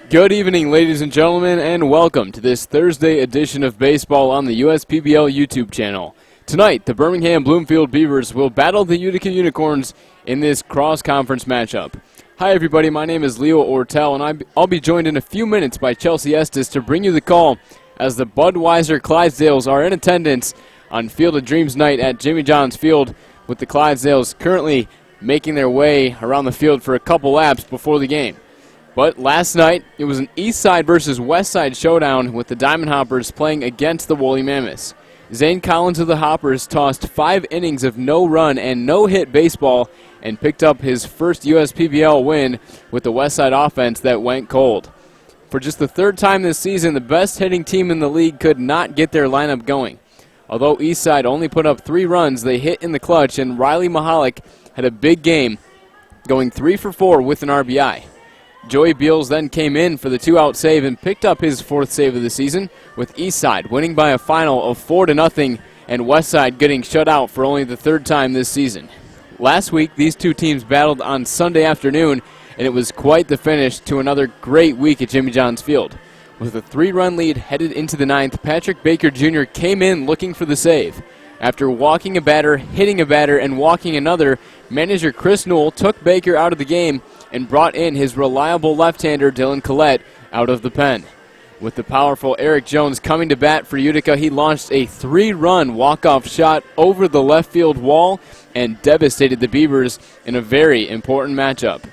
Good evening, ladies and gentlemen, and welcome to this Thursday edition of baseball on the USPBL YouTube channel. Tonight, the Birmingham Bloomfield Beavers will battle the Utica Unicorns in this cross-conference matchup. Hi, everybody. My name is Leo Ortel, and I'll be joined in a few minutes by Chelsea Estes to bring you the call as the Budweiser Clydesdales are in attendance on Field of Dreams night at Jimmy John's Field, with the Clydesdales currently making their way around the field for a couple laps before the game. But last night, it was an East Side versus West Side showdown with the Diamond Hoppers playing against the Woolly Mammoths. Zane Collins of the Hoppers tossed 5 innings of no-run and no-hit baseball and picked up his first USPBL win with the West Side offense that went cold. For just the third time this season, the best hitting team in the league could not get their lineup going. Although East Side only put up 3 runs, they hit in the clutch, and Riley Mahalik had a big game, going 3 for 4 with an RBI. Joey Beals then came in for the 2-out save and picked up his 4th save of the season, with Eastside winning by a final of 4-0 and Westside getting shut out for only the 3rd time this season. Last week, these two teams battled on Sunday afternoon, and it was quite the finish to another great week at Jimmy John's Field. With a 3-run lead headed into the 9th, Patrick Baker Jr. came in looking for the save. After walking a batter, hitting a batter, and walking another, manager Chris Newell took Baker out of the game and brought in his reliable left-hander Dylan Collette out of the pen. With the powerful Eric Jones coming to bat for Utica, he launched a 3-run walk-off shot over the left field wall and devastated the Beavers in a very important matchup.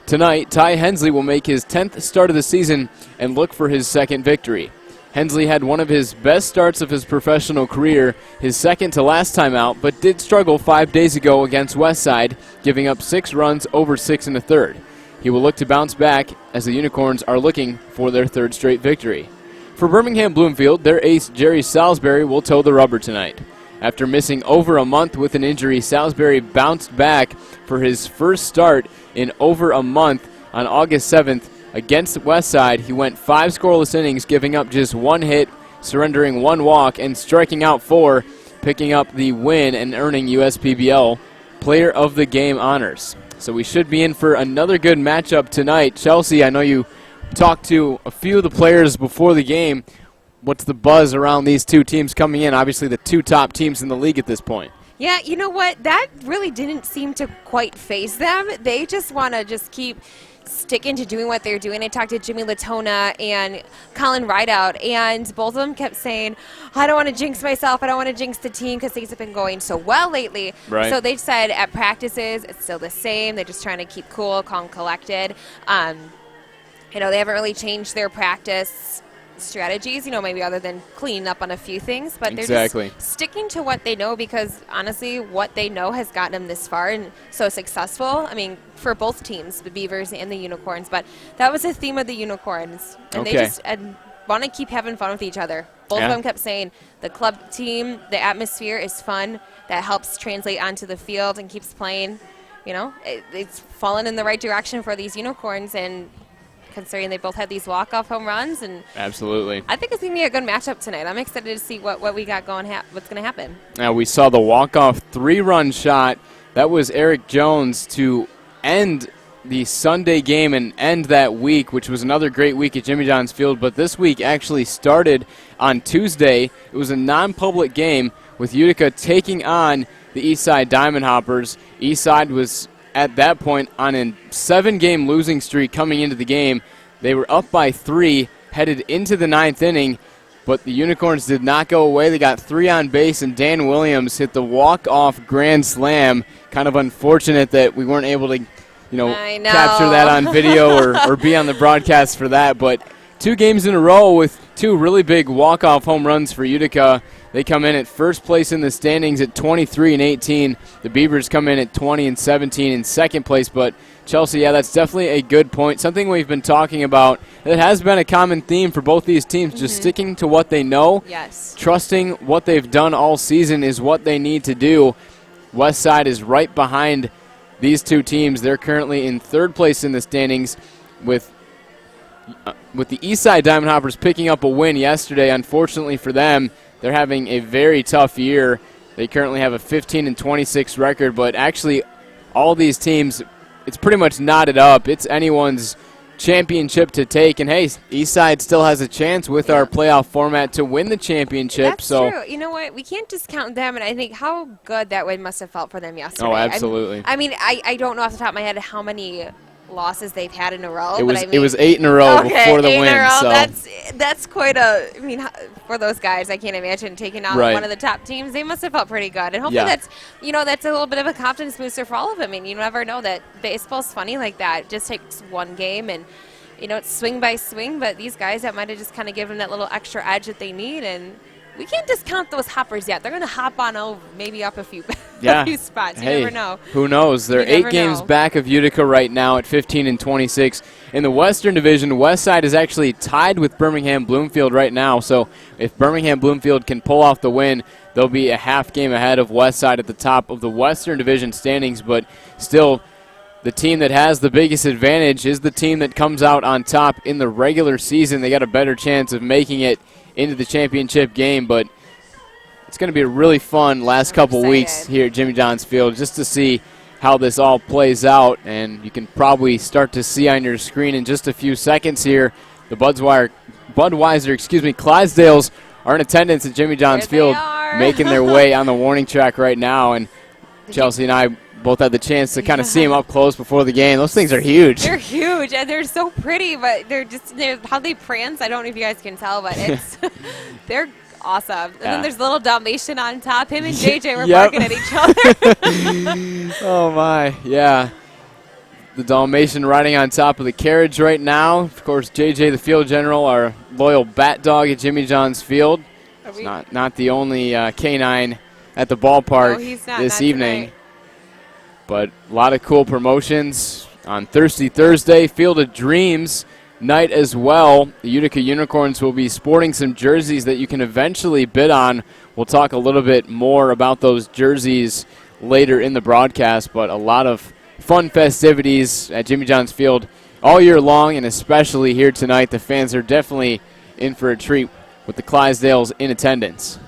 Tonight, Ty Hensley will make his 10th start of the season and look for his 2nd victory. Hensley had one of his best starts of his professional career, his 2nd to last time out, but did struggle 5 days ago against Westside, giving up 6 runs over 6 1/3. He will look to bounce back as the Unicorns are looking for their 3rd straight victory. For Birmingham Bloomfield, their ace Jerry Salisbury will toe the rubber tonight. After missing over a month with an injury, Salisbury bounced back for his first start in over a month on August 7th. Against Westside, he went 5 scoreless innings, giving up just 1 hit, surrendering 1 walk, and striking out 4, picking up the win and earning USPBL Player of the Game honors. So we should be in for another good matchup tonight. Chelsea, I know you talked to a few of the players before the game. What's the buzz around these two teams coming in? Obviously the 2 top teams in the league at this point. Yeah, you know what? That really didn't seem to quite faze them. They just want to keep sticking to doing what they're doing. I talked to Jimmy Latona and Colin Rideout, and both of them kept saying, I don't want to jinx myself. I don't want to jinx the team because things have been going so well lately. Right. So they said at practices, it's still the same. They're just trying to keep cool, calm, collected. They haven't really changed their practice strategies, maybe other than cleaning up on a few things, but they're just sticking to what they know, because honestly what they know has gotten them this far and so successful. I mean, for both teams, the Beavers and the Unicorns, but that was the theme of the Unicorns, and they just want to keep having fun with each other. Both of them kept saying the club team, the atmosphere is fun, that helps translate onto the field and keeps playing. It's fallen in the right direction for these Unicorns, and considering they both had these walk-off home runs. And absolutely, I think it's going to be a good matchup tonight. I'm excited to see what we got going, what's going to happen. Now, we saw the walk-off 3-run shot. That was Eric Jones to end the Sunday game and end that week, which was another great week at Jimmy John's Field. But this week actually started on Tuesday. It was a non-public game with Utica taking on the Eastside Diamond Hoppers. Eastside was at that point on a 7-game losing streak coming into the game. They were up by 3, headed into the 9th inning, but the Unicorns did not go away. They got 3 on base, and Dan Williams hit the walk-off grand slam. Kind of unfortunate that we weren't able to, capture that on video or be on the broadcast for that. But 2 games in a row with 2 really big walk-off home runs for Utica. They come in at first place in the standings at 23-18. The Beavers come in at 20-17 in second place. But Chelsea, that's definitely a good point. Something we've been talking about that has been a common theme for both these teams, just sticking to what they know. Yes. Trusting what they've done all season is what they need to do. Westside is right behind these 2 teams. They're currently in 3rd place in the standings with the Eastside Diamond Hoppers picking up a win yesterday. Unfortunately for them, they're having a very tough year. They currently have a 15-26 record, but actually all these teams, it's pretty much knotted up. It's anyone's championship to take. And, hey, Eastside still has a chance with our playoff format to win the championship. That's true. You know what? We can't discount them, and I think how good that win must have felt for them yesterday. Oh, absolutely. I don't know off the top of my head how many losses they've had in a row. It was 8 in a row before the win. So that's quite a. I mean, for those guys, I can't imagine taking out one of the top teams. They must have felt pretty good, and hopefully that's a little bit of a confidence booster for all of them. I mean, you never know that baseball's funny like that. It just takes one game, and it's swing by swing. But these guys, that might have just kind of given that little extra edge that they need, and we can't discount those hoppers yet. They're going to hop on over, maybe up a few, a few spots. You never know. Who knows? They're 8 games back of Utica right now at 15-26. In the Western Division, Westside is actually tied with Birmingham Bloomfield right now. So if Birmingham Bloomfield can pull off the win, they'll be a half game ahead of Westside at the top of the Western Division standings. But still, the team that has the biggest advantage is the team that comes out on top in the regular season. They got a better chance of making it into the championship game, but it's going to be a really fun last couple weeks here at Jimmy John's Field just to see how this all plays out. And you can probably start to see on your screen in just a few seconds here the Budweiser, Clydesdales are in attendance at Jimmy John's Field, making their way on the warning track right now. And Chelsea and I both had the chance to kind of see them up close before the game. Those things are huge. They're huge, and they're so pretty, but they're how they prance. I don't know if you guys can tell, but it's they're awesome. And then there's a little Dalmatian on top. Him and JJ were barking at each other. Oh, my, yeah. The Dalmatian riding on top of the carriage right now. Of course, JJ, the field general, our loyal bat dog at Jimmy John's Field. It's not the only canine at the ballpark this evening. Tonight. But a lot of cool promotions on Thursday, Field of Dreams night as well. The Utica Unicorns will be sporting some jerseys that you can eventually bid on. We'll talk a little bit more about those jerseys later in the broadcast, but a lot of fun festivities at Jimmy John's Field all year long, and especially here tonight. The fans are definitely in for a treat with the Clydesdales in attendance.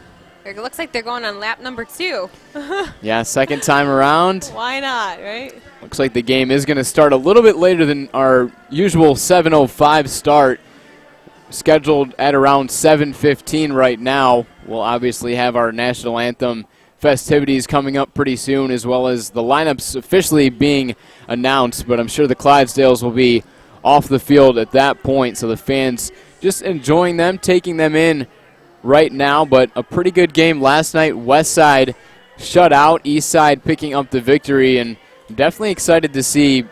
It looks like they're going on lap number 2. Yeah, second time around. Why not, right? Looks like the game is going to start a little bit later than our usual 7:05 start. Scheduled at around 7:15 right now. We'll obviously have our national anthem festivities coming up pretty soon, as well as the lineups officially being announced. But I'm sure the Clydesdales will be off the field at that point, so the fans just enjoying them, taking them in right now. But a pretty good game last night. Westside shut out, Eastside picking up the victory, and I'm definitely excited to see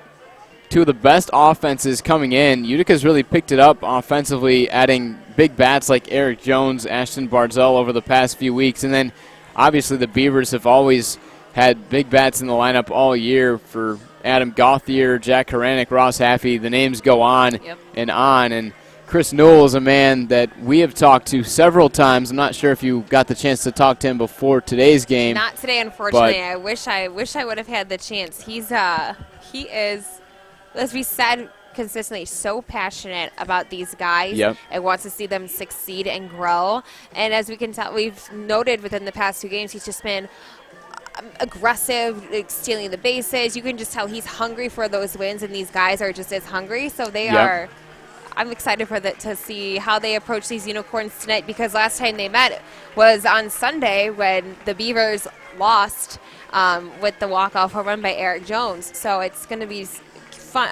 two of the best offenses coming in. Utica's really picked it up offensively, adding big bats like Eric Jones, Ashton Barzell over the past few weeks. And then obviously the Beavers have always had big bats in the lineup all year for Adam Gauthier, Jack Haranek, Ross Haffey. The names go on and on. And Chris Newell is a man that we have talked to several times. I'm not sure if you got the chance to talk to him before today's game. Not today, unfortunately. I wish I would have had the chance. He is, as we said consistently, so passionate about these guys and wants to see them succeed and grow. And as we can tell, we've noted within the past 2 games, he's just been aggressive, stealing the bases. You can just tell he's hungry for those wins, and these guys are just as hungry. So they are. I'm excited to see how they approach these Unicorns tonight, because last time they met was on Sunday when the Beavers lost with the walk-off home run by Eric Jones. So it's going to be fun.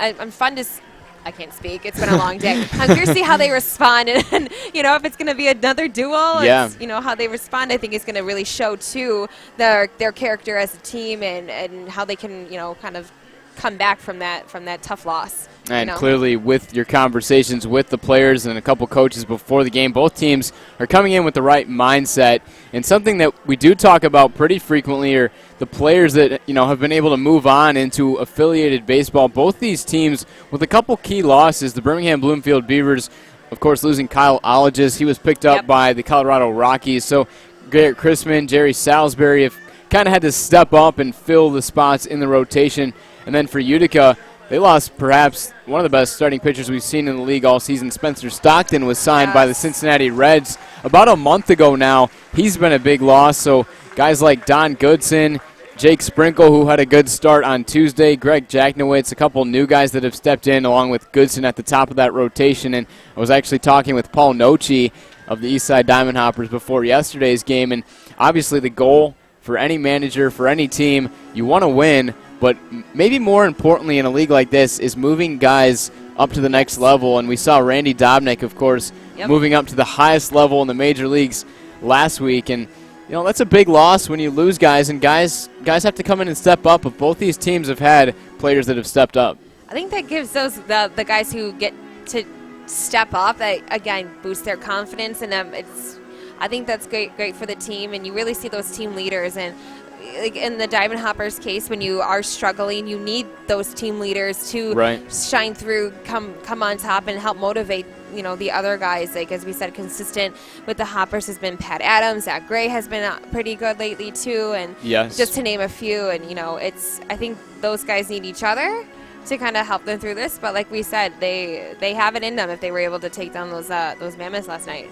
I can't speak. It's been a long day. I'm curious to see how they respond, and if it's going to be another duel, how they respond. I think is going to really show too their character as a team and how they can kind of come back from that tough loss. And clearly with your conversations with the players and a couple coaches before the game, both teams are coming in with the right mindset. And something that we do talk about pretty frequently are the players that have been able to move on into affiliated baseball. Both these teams with a couple key losses. The Birmingham Bloomfield Beavers, of course, losing Kyle Ologis. He was picked up by the Colorado Rockies. So Garrett Chrisman, Jerry Salisbury have kind of had to step up and fill the spots in the rotation. And then for Utica, they lost perhaps one of the best starting pitchers we've seen in the league all season. Spencer Stockton was signed by the Cincinnati Reds about a month ago now. He's been a big loss. So guys like Don Goodson, Jake Sprinkle, who had a good start on Tuesday, Greg Jacknowitz, a couple new guys that have stepped in along with Goodson at the top of that rotation. And I was actually talking with Paul Nochi of the Eastside Diamond Hoppers before yesterday's game. And obviously the goal for any manager, for any team, you want to win. But maybe more importantly in a league like this is moving guys up to the next level. And we saw Randy Dobnik, of course, moving up to the highest level in the major leagues last week. And you know, that's a big loss when you lose guys, and guys have to come in and step up. But both these teams have had players that have stepped up. I think that gives the guys who get to step up, that again boost their confidence, and I think that's great for the team. And you really see those team leaders, and like in the Diamond Hoppers case, when you are struggling, you need those team leaders to shine through, come on top, and help motivate the other guys. Like as we said, consistent with the Hoppers has been Pat Adams. Zach Gray has been pretty good lately too, and just to name a few. And I think those guys need each other to kind of help them through this. But like we said, they have it in them if they were able to take down those Mammoths last night.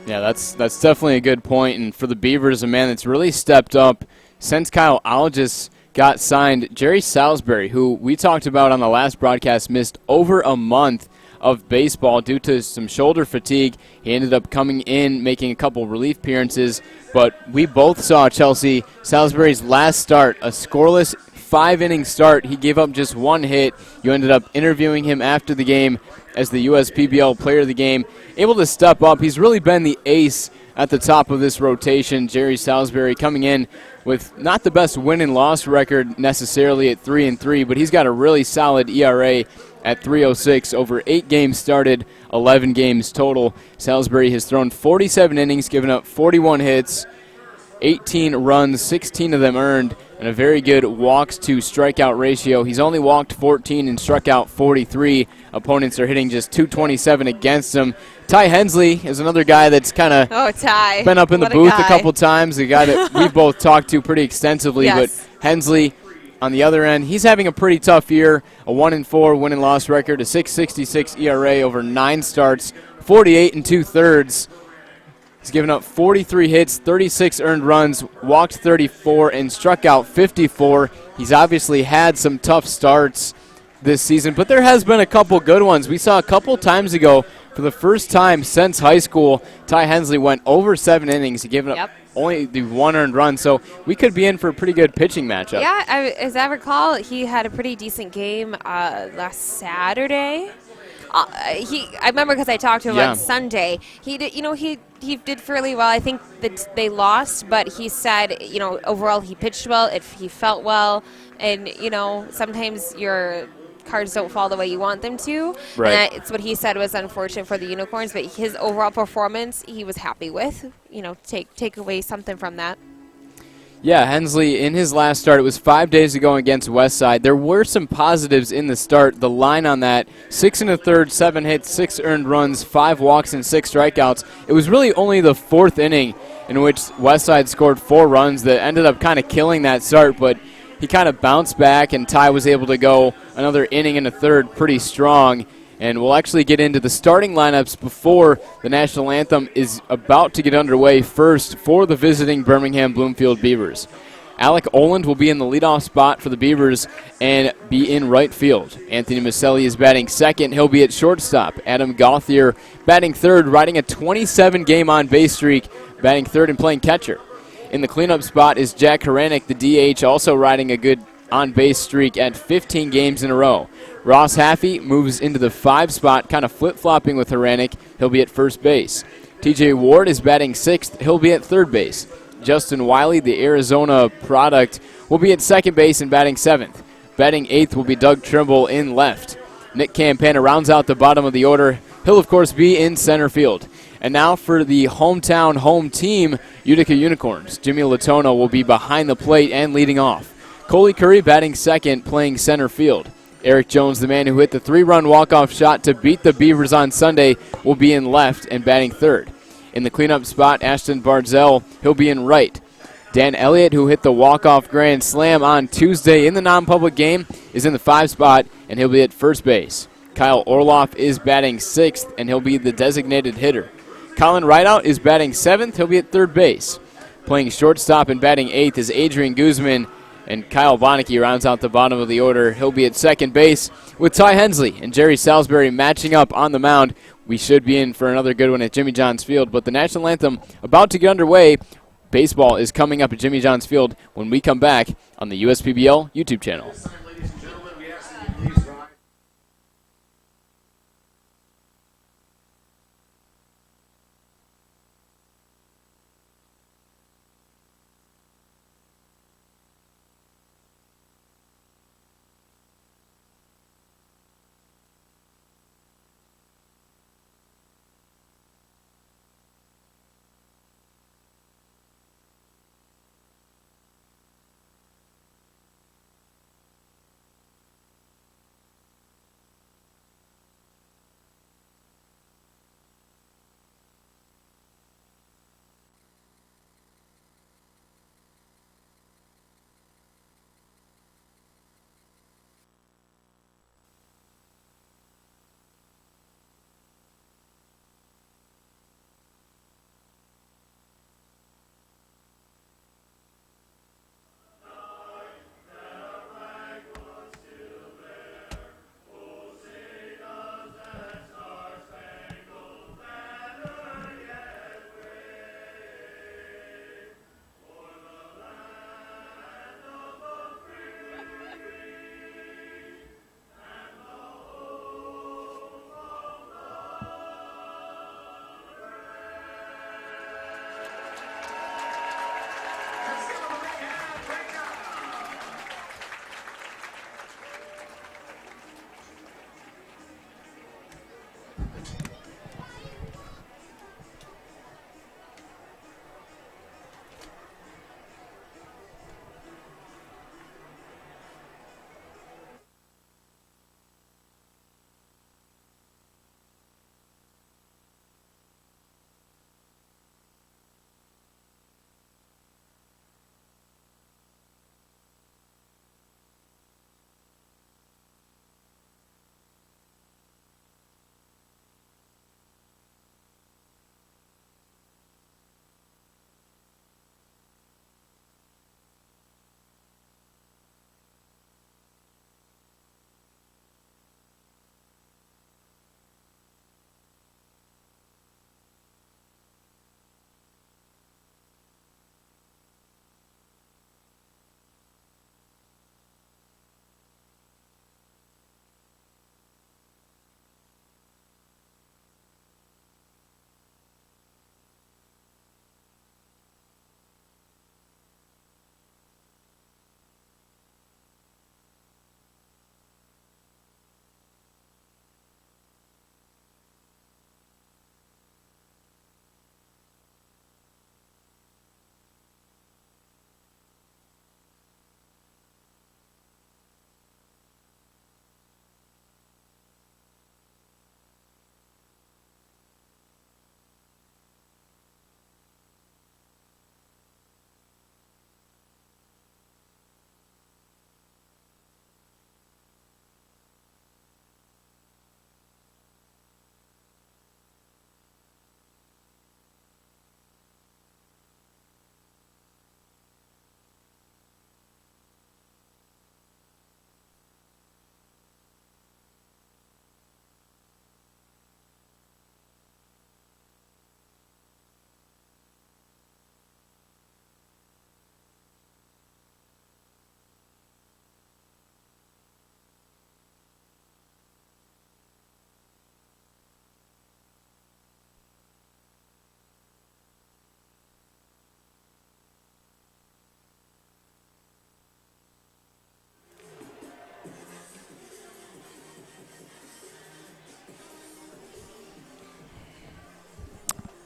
Yeah, that's definitely a good point. And for the Beavers, a man that's really stepped up since Kyle Algis got signed, Jerry Salisbury, who we talked about on the last broadcast, missed over a month of baseball due to some shoulder fatigue. He ended up coming in, making a couple relief appearances, but we both saw Chelsea Salisbury's last start, a scoreless 5-inning start. He gave up just one hit. You ended up interviewing him after the game as the USPBL player of the game, able to step up. He's really been the ace at the top of this rotation. Jerry Salisbury coming in with not the best win and loss record necessarily at 3-3, but he's got a really solid ERA at 3.06 over 8 games started, 11 games total. Salisbury has thrown 47 innings, given up 41 hits, 18 runs, 16 of them earned, and a very good walks to strikeout ratio. He's only walked 14 and struck out 43. Opponents are hitting just .227 against him. Ty Hensley is another guy that's kind of been up in the booth a couple times, a guy that we both talked to pretty extensively. But Hensley, on the other end, he's having a pretty tough year, a 1-4 win and loss record, a 6.66 ERA over 9 starts, 48 2/3. He's given up 43 hits, 36 earned runs, walked 34, and struck out 54. He's obviously had some tough starts this season, but there has been a couple good ones. We saw a couple times ago, for the first time since high school, Ty Hensley went over 7 innings. He gave up only the 1 earned run, so we could be in for a pretty good pitching matchup. Yeah, as I recall, he had a pretty decent game last Saturday. I remember because I talked to him on Sunday. He did, he did fairly well. I think that they lost, but he said, overall he pitched well. He felt well, and sometimes your cards don't fall the way you want them to. Right. And it's what he said was unfortunate for the Unicorns, but his overall performance he was happy with. Take away something from that. Yeah, Hensley, in his last start, it was 5 days ago against Westside. There were some positives in the start. The line on that, 6 1/3, 7 hits, 6 earned runs, 5 walks, and 6 strikeouts. It was really only the 4th inning in which Westside scored 4 runs that ended up kind of killing that start, but he kind of bounced back, and Ty was able to go another inning and a third pretty strong. And we'll actually get into the starting lineups before the national anthem is about to get underway first for the visiting Birmingham Bloomfield Beavers. Alec Oland will be in the leadoff spot for the Beavers and be in right field. Anthony Maselli is batting second. He'll be at shortstop. Adam Gauthier batting third, riding a 27-game on-base streak, batting third and playing catcher. In the cleanup spot is Jack Haranek, the DH, also riding a good on-base streak at 15 games in a row. Ross Haffey moves into the 5 spot, kind of flip-flopping with Haranek. He'll be at first base. TJ Ward is batting 6th. He'll be at third base. Justin Wiley, the Arizona product, will be at second base and batting 7th. Batting 8th will be Doug Trimble in left. Nick Campana rounds out the bottom of the order. He'll, of course, be in center field. And now for the hometown home team, Utica Unicorns. Jimmy Latono will be behind the plate and leading off. Coley Curry batting second, playing center field. Eric Jones, the man who hit the 3-run walk-off shot to beat the Beavers on Sunday, will be in left and batting third. In the cleanup spot, Ashton Barzell, he'll be in right. Dan Elliott, who hit the walk-off grand slam on Tuesday in the non-public game, is in the 5 spot, and he'll be at first base. Kyle Orloff is batting 6th, and he'll be the designated hitter. Colin Rideout is batting 7th. He'll be at third base. Playing shortstop and batting 8th is Adrian Guzman, And Kyle Bonneke rounds out the bottom of the order. He'll be at second base with Ty Hensley and Jerry Salisbury matching up on the mound. We should be in for another good one at Jimmy John's Field, but the national anthem about to get underway. Baseball is coming up at Jimmy John's Field when we come back on the USPBL YouTube channel.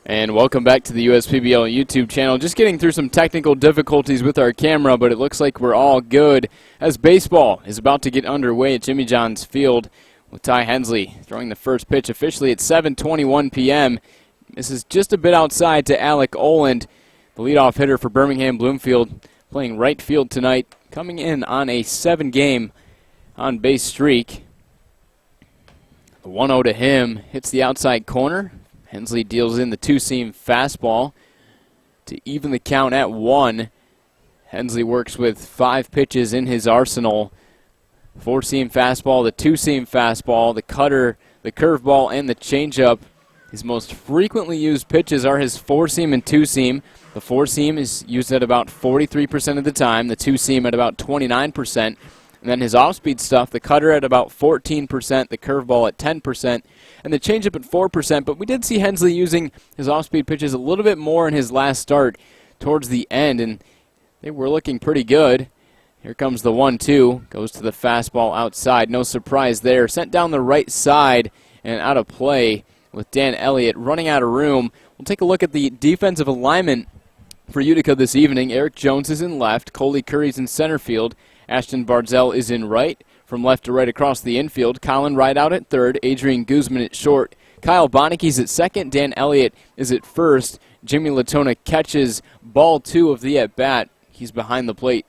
And welcome back to the USPBL YouTube channel. Just getting through some technical difficulties with our camera, but it looks like we're all good as baseball is about to get underway at Jimmy John's Field with Ty Hensley throwing the first pitch officially at 7:21 p.m. This is just a bit outside to Alec Oland, the leadoff hitter for Birmingham Bloomfield, playing right field tonight, coming in on a 7-game on-base streak. The 1-0 to him hits the outside corner. Hensley deals in the two-seam fastball to even the count at 1. Hensley works with 5 pitches in his arsenal. 4-seam fastball, the 2-seam fastball, the cutter, the curveball, and the changeup. His most frequently used pitches are his 4-seam and 2-seam. The 4-seam is used at about 43% of the time, the 2-seam at about 29%, and then his off-speed stuff, the cutter at about 14%, the curveball at 10%, and the changeup at 4%. But we did see Hensley using his off-speed pitches a little bit more in his last start towards the end, and they were looking pretty good. Here comes the 1-2, goes to the fastball outside. No surprise there. Sent down the right side and out of play with Dan Elliott running out of room. We'll take a look at the defensive alignment for Utica this evening. Eric Jones is in left. Coley Curry's in center field. Ashton Barzell is in right. From left to right across the infield, Colin Rideout at third. Adrian Guzman at short. Kyle Bonnecke's at second. Dan Elliott is at first. Jimmy Latona catches ball 2 of the at-bat. He's behind the plate.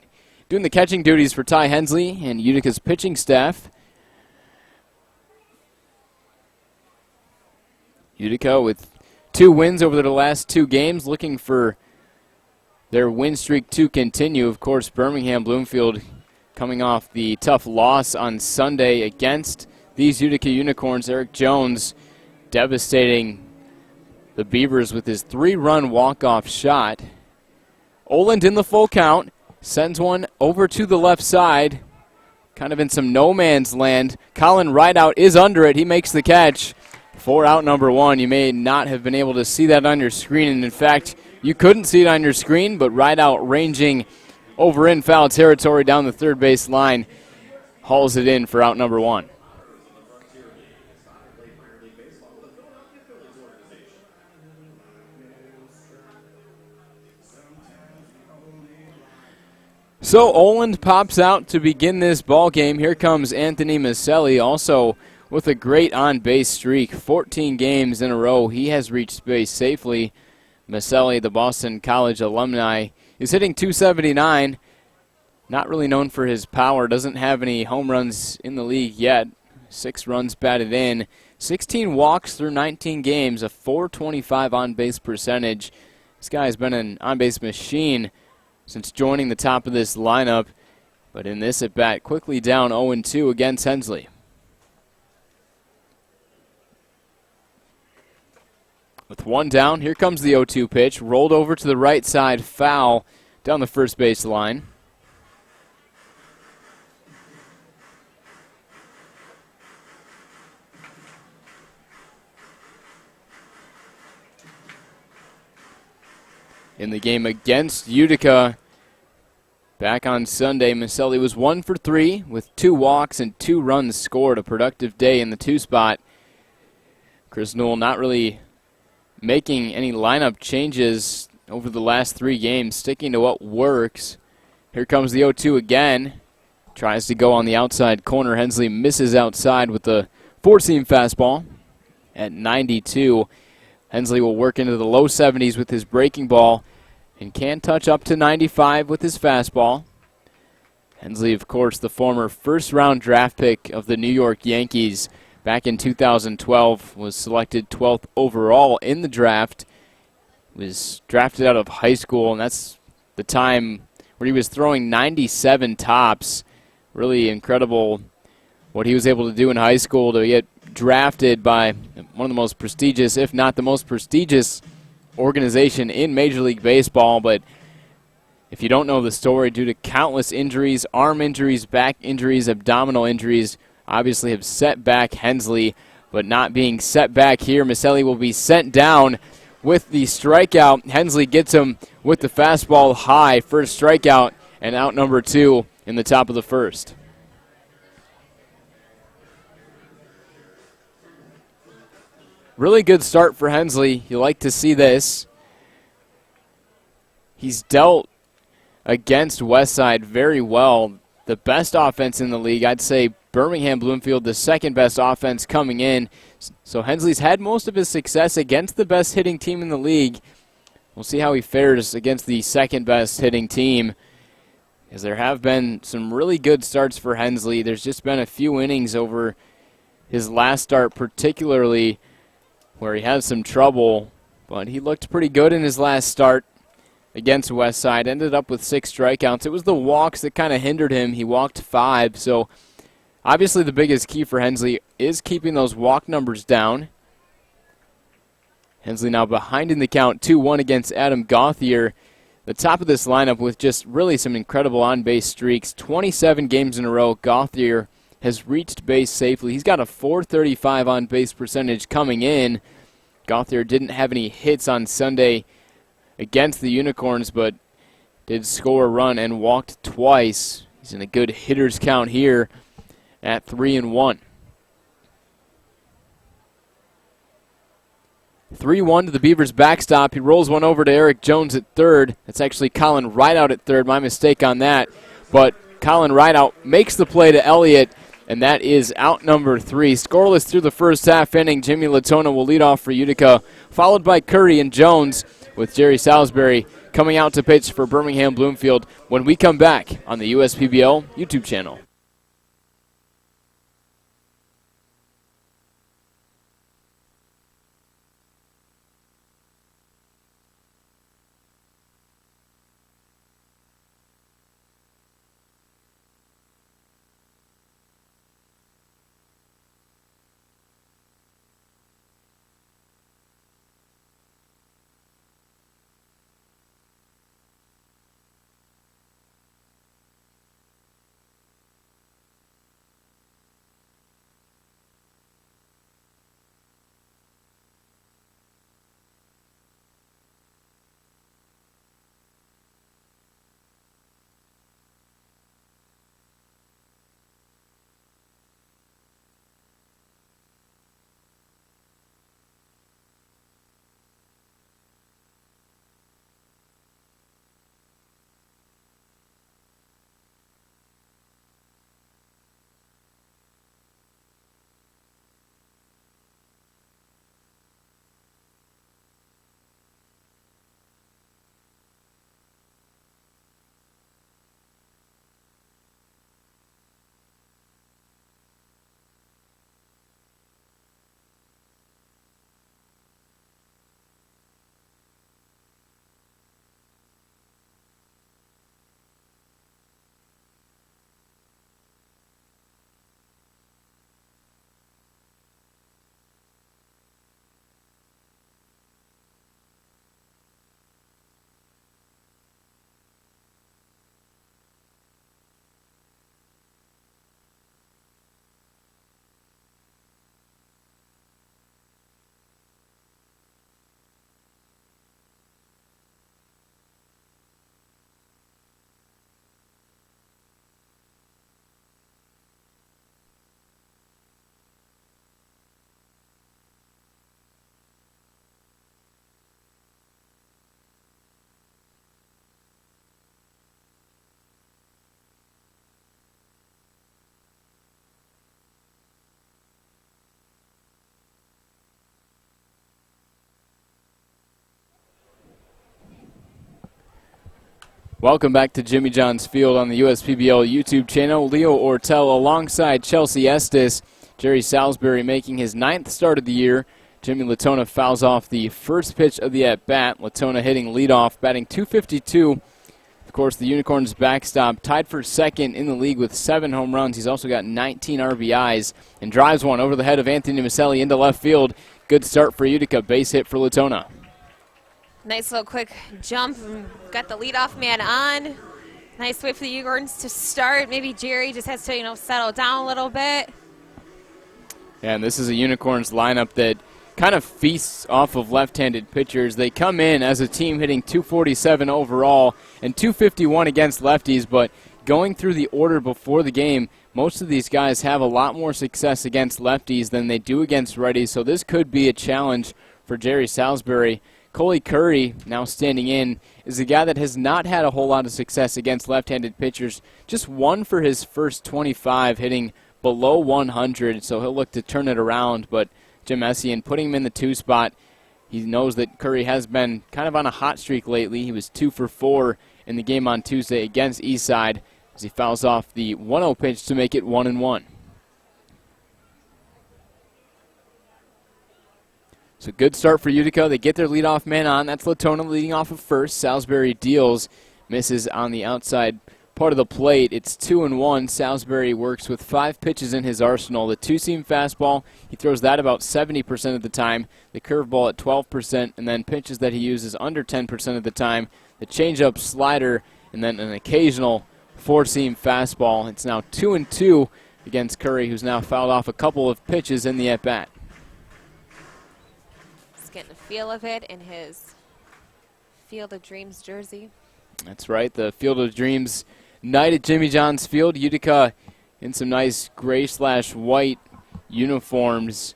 Doing the catching duties for Ty Hensley and Utica's pitching staff. Utica with 2 wins over the last 2 games, looking for their win streak to continue. Of course, Birmingham Bloomfield coming off the tough loss on Sunday against these Utica Unicorns. Eric Jones devastating the Beavers with his 3-run walk-off shot. Oland in the full count. Sends one over to the left side, kind of in some no-man's land. Colin Rideout is under it. He makes the catch for out number 1. You may not have been able to see that on your screen, and in fact, you couldn't see it on your screen, but Rideout ranging over in foul territory down the third base line hauls it in for out number 1. So Oland pops out to begin this ball game. Here comes Anthony Maselli, also with a great on-base streak. 14 games in a row he has reached base safely. Maselli, the Boston College alumni, is hitting .279. Not really known for his power. Doesn't have any home runs in the league yet. 6 runs batted in. 16 walks through 19 games. A .425 on-base percentage. This guy has been an on-base machine since joining the top of this lineup, but in this at-bat, quickly down 0-2 against Hensley. With 1 down, here comes the 0-2 pitch, rolled over to the right side, foul down the first base line. In the game against Utica back on Sunday, Maselli was 1 for 3 with 2 walks and 2 runs scored. A productive day in the 2 spot. Chris Newell not really making any lineup changes over the last 3 games, sticking to what works. Here comes the 0-2 again. Tries to go on the outside corner. Hensley misses outside with the 4-seam fastball at 92. Hensley will work into the low 70s with his breaking ball and can touch up to 95 with his fastball. Hensley, of course, the former first-round draft pick of the New York Yankees back in 2012, was selected 12th overall in the draft, was drafted out of high school, and that's the time where he was throwing 97 tops. Really incredible what he was able to do in high school to get drafted by one of the most prestigious, if not the most prestigious, organization in Major League Baseball. But if you don't know the story, due to countless injuries, arm injuries, back injuries, abdominal injuries, obviously have set back Hensley, but not being set back here. Maselli will be sent down with the strikeout. Hensley gets him with the fastball high. First strikeout and out number 2 in the top of the first. Really good start for Hensley. You like to see this. He's dealt against Westside very well. The best offense in the league. I'd say Birmingham Bloomfield, the second best offense coming in. So Hensley's had most of his success against the best hitting team in the league. We'll see how he fares against the second best hitting team, as there have been some really good starts for Hensley. There's just been a few innings over his last start, particularly where he had some trouble, but he looked pretty good in his last start. against Westside. Ended up with 6 strikeouts. It was the walks that kind of hindered him. He walked 5. So obviously the biggest key for Hensley is keeping those walk numbers down. Hensley now behind in the count, 2-1 against Adam Gauthier. The top of this lineup with just really some incredible on-base streaks. 27 games in a row, Gauthier has reached base safely. He's got a .435 on-base percentage coming in. Gauthier didn't have any hits on Sunday against the Unicorns, but did score a run and walked twice. He's in a good hitter's count here at 3-1. 3-1 to the Beavers backstop. He rolls one over to Eric Jones at third. That's actually Colin Rideout at third. My mistake on that. But Colin Rideout makes the play to Elliott, and that is out number 3. Scoreless through the first half inning. Jimmy Latona will lead off for Utica, followed by Curry and Jones, with Jerry Salisbury coming out to pitch for Birmingham Bloomfield when we come back on the USPBL YouTube channel. Welcome back to Jimmy John's Field on the USPBL YouTube channel. Leo Ortel alongside Chelsea Estes. Jerry Salisbury making his 9th start of the year. Jimmy Latona fouls off the first pitch of the at-bat. Latona hitting leadoff, batting .252. Of course, the Unicorns backstop, tied for second in the league with 7 home runs. He's also got 19 RBIs and drives one over the head of Anthony Maselli into left field. Good start for Utica, base hit for Latona. Nice little quick jump. Got the leadoff man on. Nice way for the Unicorns to start. Maybe Jerry just has to, settle down a little bit. Yeah, and this is a Unicorns lineup that kind of feasts off of left-handed pitchers. They come in as a team hitting .247 overall and .251 against lefties, but going through the order before the game, most of these guys have a lot more success against lefties than they do against righties, so this could be a challenge for Jerry Salisbury. Coley Curry, now standing in, is a guy that has not had a whole lot of success against left-handed pitchers. Just 1 for his first 25, hitting below 100, so he'll look to turn it around. But Jim Essien putting him in the 2 spot. He knows that Curry has been kind of on a hot streak lately. He was 2 for 4 in the game on Tuesday against Eastside as he fouls off the 1-0 pitch to make it 1-1. So good start for Utica. They get their leadoff man on. That's Latona leading off of first. Salisbury deals, misses on the outside part of the plate. It's 2-1. Salisbury works with 5 pitches in his arsenal. The two-seam fastball, he throws that about 70% of the time. The curveball at 12%, and then pitches that he uses under 10% of the time. The changeup, slider, and then an occasional four-seam fastball. It's now 2-2 against Curry, who's now fouled off a couple of pitches in the at-bat. He's getting a feel of it in his Field of Dreams jersey. That's right, the Field of Dreams night at Jimmy John's Field. Utica in some nice gray/white uniforms.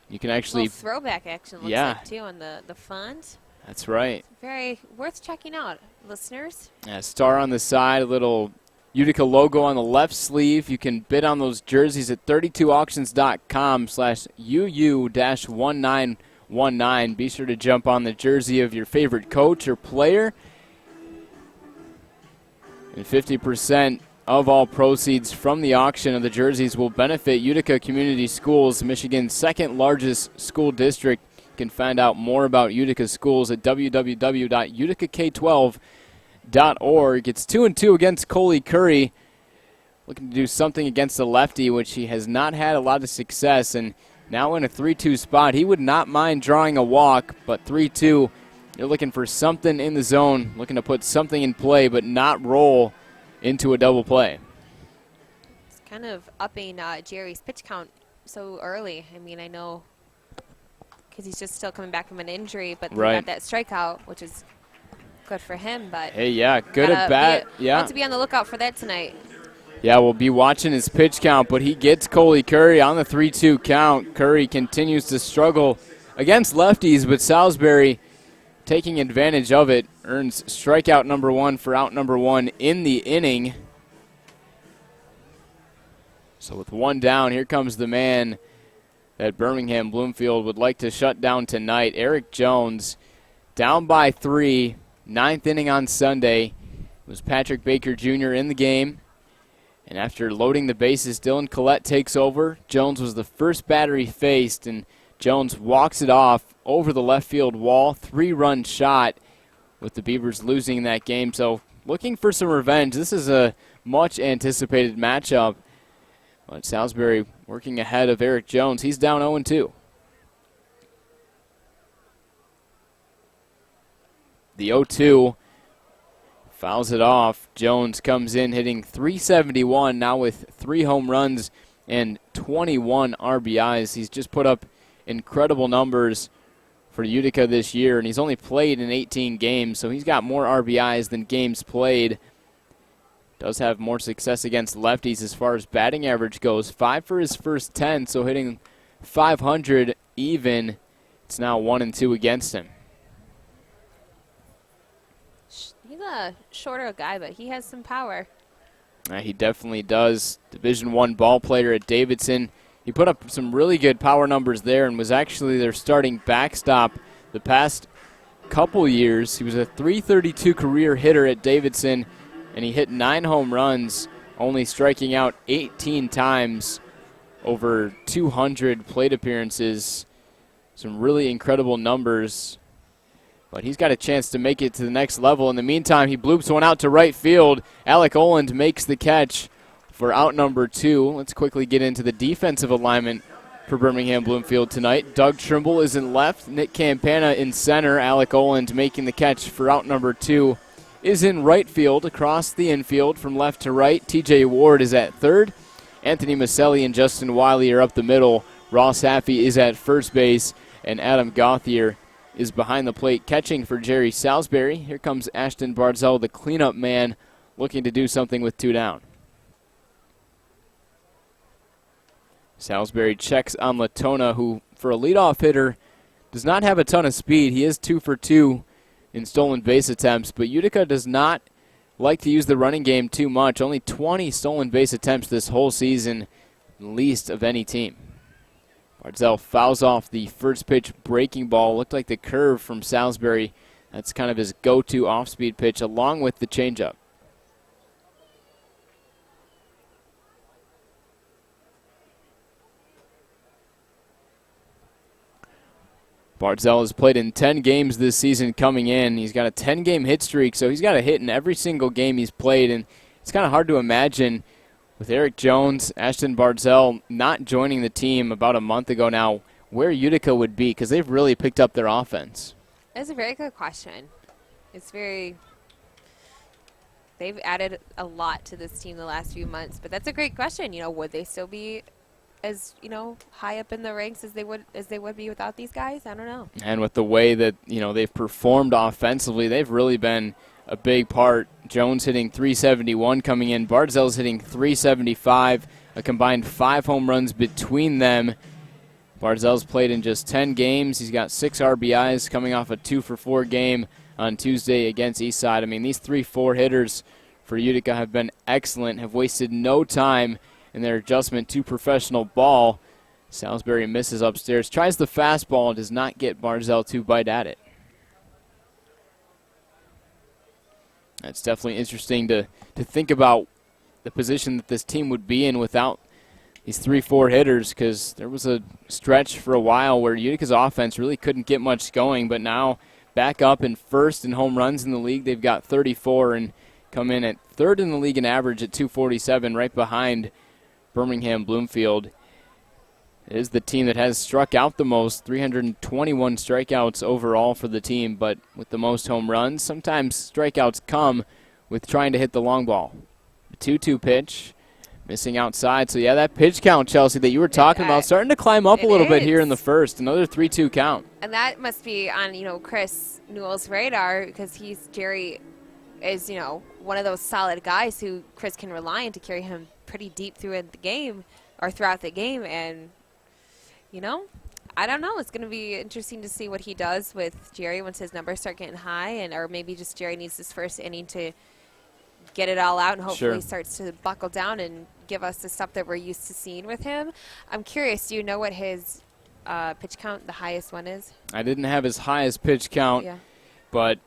You can actually... throwback action looks like, too, on the font. That's right. It's very worth checking out, listeners. Yeah, star on the side, a little Utica logo on the left sleeve. You can bid on those jerseys at 32auctions.com/UU-1919. Be sure to jump on the jersey of your favorite coach or player. And 50% of all proceeds from the auction of the jerseys will benefit Utica Community Schools, Michigan's second largest school district. You can find out more about Utica schools at www.uticak12.org. It's 2-2 against Coley Curry, looking to do something against the lefty, which he has not had a lot of success, and now in a 3-2 spot. He would not mind drawing a walk, but 3-2, you're looking for something in the zone, looking to put something in play, but not roll into a double play. It's kind of upping Jerry's pitch count so early. I mean, I know because he's just still coming back from an injury, but he got that strikeout, which is good for him. But hey, yeah, good at bat. Want to be on the lookout for that tonight. Yeah, we'll be watching his pitch count, but he gets Coley Curry on the 3-2 count. Curry continues to struggle against lefties, but Salisbury taking advantage of it, earns strikeout number 1 for out number 1 in the inning. So with 1 down, here comes the man that Birmingham Bloomfield would like to shut down tonight, Eric Jones. Down by 3, 9th inning on Sunday. It was Patrick Baker Jr. in the game. And after loading the bases, Dylan Collette takes over. Jones was the first batter he faced, and Jones walks it off over the left field wall. 3-run shot with the Beavers losing that game. So looking for some revenge. This is a much anticipated matchup. But Salisbury working ahead of Eric Jones. He's down 0-2. The 0-2 fouls it off. Jones comes in hitting .371 now with 3 home runs and 21 RBIs. He's just put up incredible numbers for Utica this year, and he's only played in 18 games, so he's got more RBIs than games played. Does have more success against lefties as far as batting average goes. 5 for his first 10, so hitting .500 even. It's now 1-2 against him. He's a shorter guy, but he has some power. He definitely does. Division I ball player at Davidson. He put up some really good power numbers there and was actually their starting backstop the past couple years. He was a .332 career hitter at Davidson, and he hit 9 home runs, only striking out 18 times over 200 plate appearances. Some really incredible numbers. But he's got a chance to make it to the next level. In the meantime, he bloops one out to right field. Alec Oland makes the catch for out number 2. Let's quickly get into the defensive alignment for Birmingham Bloomfield tonight. Doug Trimble is in left. Nick Campana in center. Alec Oland making the catch for out number 2 is in right field across the infield from left to right. TJ Ward is at third. Anthony Maselli and Justin Wiley are up the middle. Ross Haffey is at first base. And Adam Gauthier is behind the plate catching for Jerry Salisbury. Here comes Ashton Barzell, the cleanup man, looking to do something with 2 down. Salisbury checks on Latona, who, for a leadoff hitter, does not have a ton of speed. He is 2 for 2 in stolen base attempts, but Utica does not like to use the running game too much. Only 20 stolen base attempts this whole season, least of any team. Barzell fouls off the first pitch breaking ball. Looked like the curve from Salisbury. That's kind of his go-to off-speed pitch, along with the changeup. Barzell has played in 10 games this season coming in. He's got a 10-game hit streak, so he's got a hit in every single game he's played, and it's kind of hard to imagine with Eric Jones, Ashton Barzell not joining the team about a month ago now, where Utica would be, because they've really picked up their offense. That's a very good question. They've added a lot to this team the last few months, but that's a great question. Would they still be as high up in the ranks as they would be without these guys? I don't know. And with the way that they've performed offensively, they've really been a big part. Jones hitting .371 coming in. Barzell's hitting .375, a combined 5 home runs between them. Barzell's played in just 10 games. He's got 6 RBIs coming off a 2-for-4 game on Tuesday against Eastside. I mean, these 3-4 hitters for Utica have been excellent, have wasted no time in their adjustment to professional ball. Salisbury misses upstairs, tries the fastball, and does not get Barzell to bite at it. It's definitely interesting to think about the position that this team would be in without these 3-4 hitters, because there was a stretch for a while where Utica's offense really couldn't get much going, but now back up in first in home runs in the league. They've got 34 and come in at third in the league in average at .247, right behind Birmingham Bloomfield. It is the team that has struck out the most, 321 strikeouts overall for the team, but with the most home runs, sometimes strikeouts come with trying to hit the long ball. The 2-2 pitch, missing outside. So, yeah, that pitch count, Chelsea, that you were talking about, starting to climb up a little bit here in the first. Another 3-2 count. And that must be on, Chris Newell's radar, because Jerry is, one of those solid guys who Chris can rely on to carry him pretty deep throughout the game. And I don't know. It's going to be interesting to see what he does with Jerry once his numbers start getting high, or maybe just Jerry needs this first inning to get it all out and hopefully starts to buckle down and give us the stuff that we're used to seeing with him. I'm curious, do you know what his pitch count, the highest one, is? I didn't have his highest pitch count, but,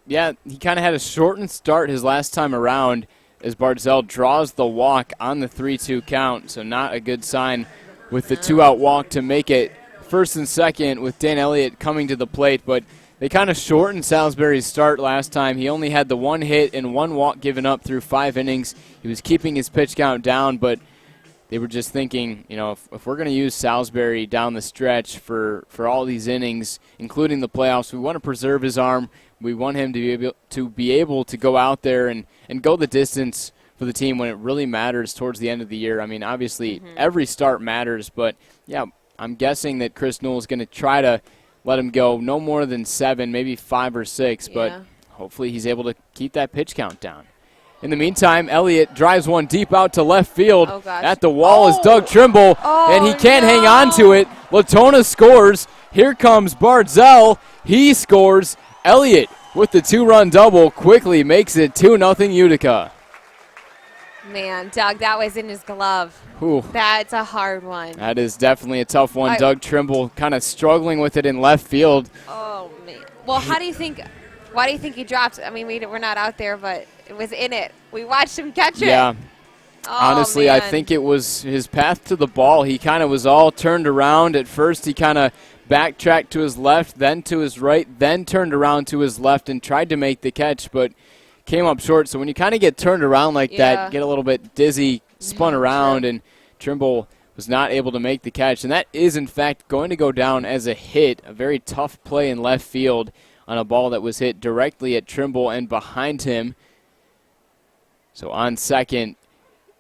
yeah, he kind of had a shortened start his last time around as Barzell draws the walk on the 3-2 count, so not a good sign with the 2-out walk to make it first and second with Dan Elliott coming to the plate. But they kind of shortened Salisbury's start last time. He only had the 1 hit and 1 walk given up through 5 innings. He was keeping his pitch count down, but they were just thinking, if we're going to use Salisbury down the stretch for all these innings, including the playoffs, we want to preserve his arm. We want him to be able to go out there and go the distance for the team when it really matters towards the end of the year. I mean, obviously, every start matters, but, yeah, I'm guessing that Chris Newell is going to try to let him go no more than 7, maybe 5 or 6, but hopefully he's able to keep that pitch count down. In the meantime, Elliott drives one deep out to left field. At the wall is Doug Trimble, and he can't hang on to it. Latona scores. Here comes Barzell. He scores. Elliott with the 2-run double quickly makes it 2-0 Utica. Man, Doug, that was in his glove. Ooh. That's a hard one. That is definitely a tough one. Doug Trimble kind of struggling with it in left field. Oh, man. Well, why do you think he dropped? I mean, we're not out there, but it was in it. We watched him catch it. Yeah. Oh, honestly, man. I think it was his path to the ball. He kind of was all turned around. At first, he kind of backtracked to his left, then to his right, then turned around to his left and tried to make the catch, but came up short. So when you kind of get turned around like that, get a little bit dizzy, spun around, and Trimble was not able to make the catch. And that is, in fact, going to go down as a hit, a very tough play in left field on a ball that was hit directly at Trimble and behind him. So on second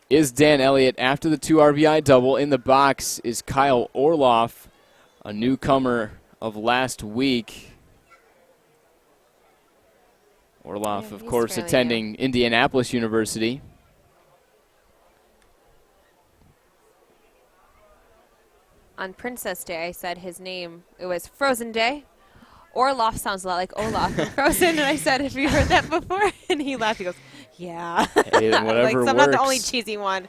is Dan Elliott. After the 2 RBI double, in the box is Kyle Orloff, a newcomer of last week. Orloff, of course, attending Indianapolis University. On Princess Day, I said his name. It was Frozen Day. Orloff sounds a lot like Olaf from Frozen, and I said, have you heard that before? And he laughed. He goes, yeah. Hey, whatever so I'm not the only cheesy one.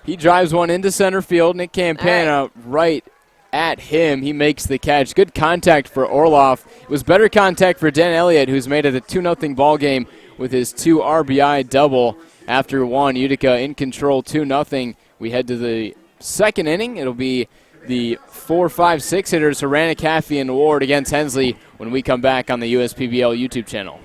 He drives one into center field. Nick Campana right at him. He makes the catch. Good contact for Orloff. It was better contact for Dan Elliott, who's made it a 2-0 ball game with his 2 RBI double. After one, Utica in control 2-0. We head to the second inning. It'll be the 4, 5, 6 hitters, Haranek, Haffey, and Ward against Hensley when we come back on the USPBL YouTube channel.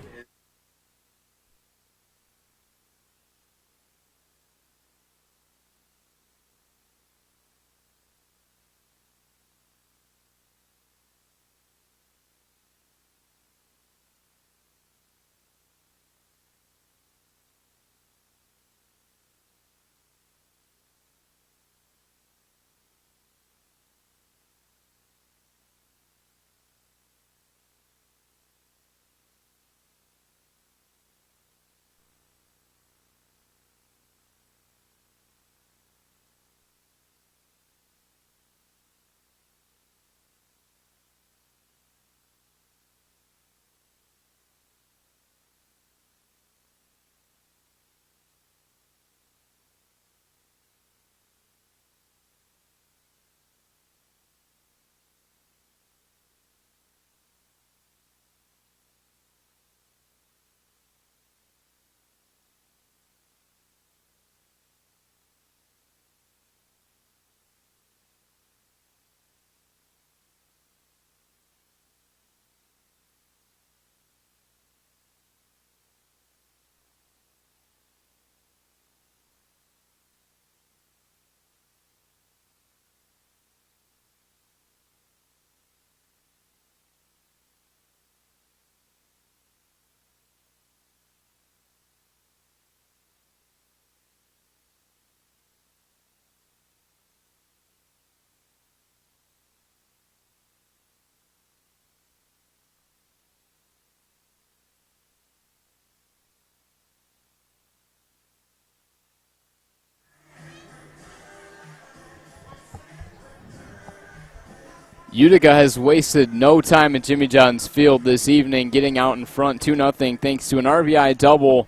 Utica has wasted no time at Jimmy John's Field this evening, getting out in front 2-0 thanks to an RBI double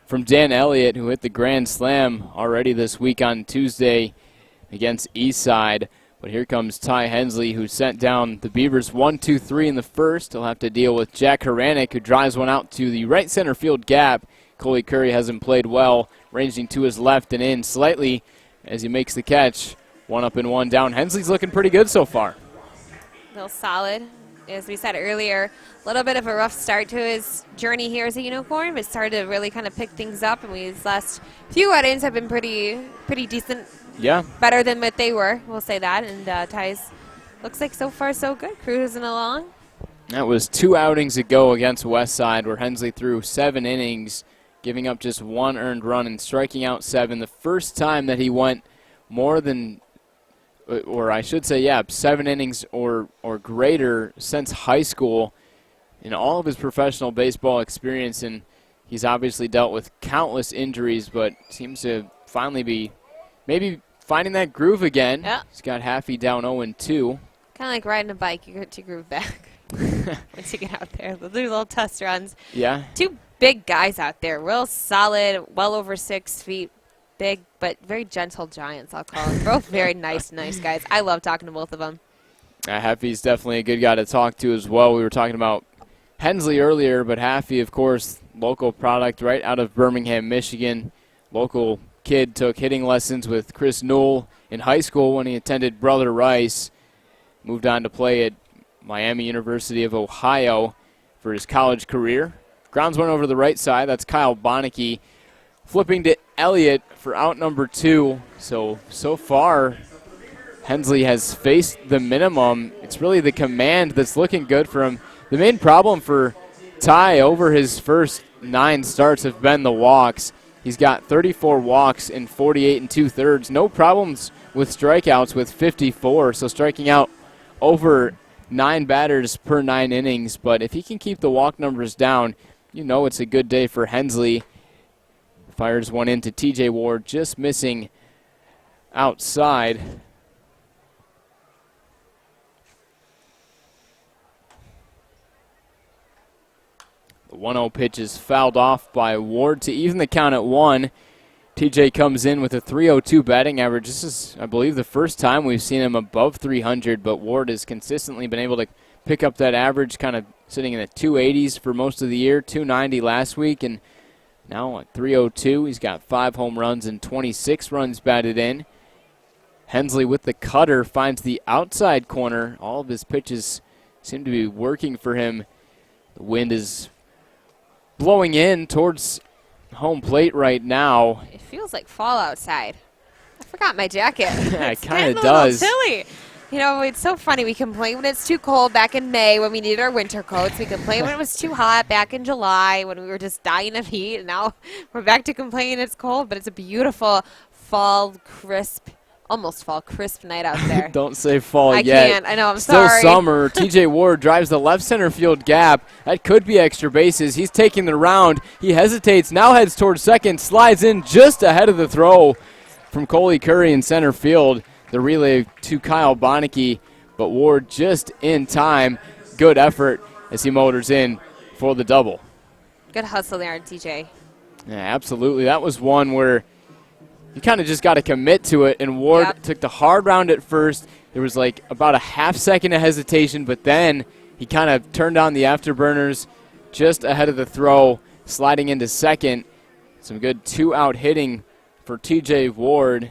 from Dan Elliott, who hit the grand slam already this week on Tuesday against Eastside. But here comes Ty Hensley, who sent down the Beavers 1-2-3 in the first. He'll have to deal with Jack Haranek, who drives one out to the right center field gap. Coley Curry hasn't played well, ranging to his left and in slightly as he makes the catch. 1 up and 1 down. Hensley's looking pretty good so far. Real solid. As we said earlier, a little bit of a rough start to his journey here as a Unicorn, but started to really kind of pick things up, and his last few outings have been pretty decent. Yeah. Better than what they were, we'll say that. And Ty's looks like so far so good, cruising along. That was 2 outings ago against Westside, where Hensley threw 7 innings, giving up just 1 earned run and striking out 7. The first time that he went more than, or I should say, 7 innings or greater since high school in all of his professional baseball experience. And he's obviously dealt with countless injuries, but seems to finally be maybe finding that groove again. Yeah. He's got Haffey down 0-2. Kind of like riding a bike. You get your groove back once you get out there. Those are little test runs. Yeah. 2 big guys out there, real solid, well over 6 feet. Big, but very gentle giants, I'll call them. Both very nice guys. I love talking to both of them. Haffey's definitely a good guy to talk to as well. We were talking about Hensley earlier, but Haffey, of course, local product right out of Birmingham, Michigan. Local kid, took hitting lessons with Chris Newell in high school when he attended Brother Rice. Moved on to play at Miami University of Ohio for his college career. Grounds one over to the right side. That's Kyle Bonneke. Flipping to Elliott for out number 2. So far, Hensley has faced the minimum. It's really the command that's looking good for him. The main problem for Ty over his first 9 starts have been the walks. He's got 34 walks in 48 2/3. No problems with strikeouts with 54, so striking out over 9 batters per 9 innings. But if he can keep the walk numbers down, you know it's a good day for Hensley. Fires one into TJ Ward, just missing outside. The 1-0 pitch is fouled off by Ward to even the count at 1. TJ comes in with a 302 batting average. This is, I believe, the first time we've seen him above 300, but Ward has consistently been able to pick up that average, kind of sitting in the 280s for most of the year, 290 last week, and now at 302. He's got 5 home runs and 26 runs batted in. Hensley with the cutter finds the outside corner. All of his pitches seem to be working for him. The wind is blowing in towards home plate right now. It feels like fall outside. I forgot my jacket. Yeah, it It's kind getting of a little does. chilly. You know, it's so funny. We complained when it's too cold back in May when we needed our winter coats. We complained when it was too hot back in July when we were just dying of heat. And now we're back to complaining it's cold, but it's a beautiful fall, crisp, almost fall, crisp night out there. Don't say fall I yet. can't. I know. I'm Still sorry. summer. TJ Ward drives the left center field gap. That could be extra bases. He's taking the round. He hesitates, now heads towards second, slides in just ahead of the throw from Coley Curry in center field. The relay to Kyle Bonneke, but Ward just in time. Good effort as he motors in for the double. Good hustle there, TJ. Yeah, absolutely. That was one where you kind of just got to commit to it, and Ward took the hard round at first. There was like about a half second of hesitation, but then he kind of turned on the afterburners just ahead of the throw, sliding into second. Some good two-out hitting for TJ Ward,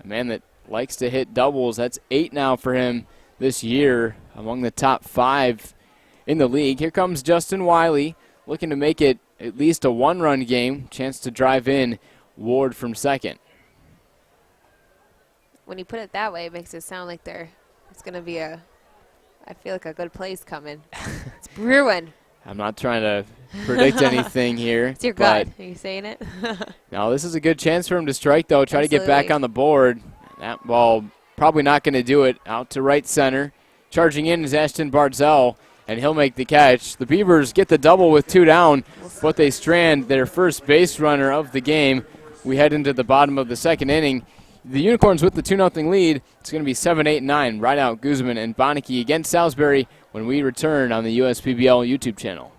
a man that likes to hit doubles. That's 8 now for him this year, among the top 5 in the league. Here comes Justin Wiley, looking to make it at least a one-run game. Chance to drive in Ward from second. When you put it that way, it makes it sound like it's going to be I feel like a good play's coming. It's brewing. I'm not trying to predict anything here. It's your gut. Are you saying it? No, this is a good chance for him to strike, though. Try Absolutely. to get back on the board. That ball probably not going to do it. Out to right center. Charging in is Ashton Bartzell, and he'll make the catch. The Beavers get the double with 2 down, but they strand their first base runner of the game. We head into the bottom of the second inning. The Unicorns with the 2-0 lead. It's going to be 7, 8, 9. Right out Guzman and Bonneke against Salisbury when we return on the USPBL YouTube channel.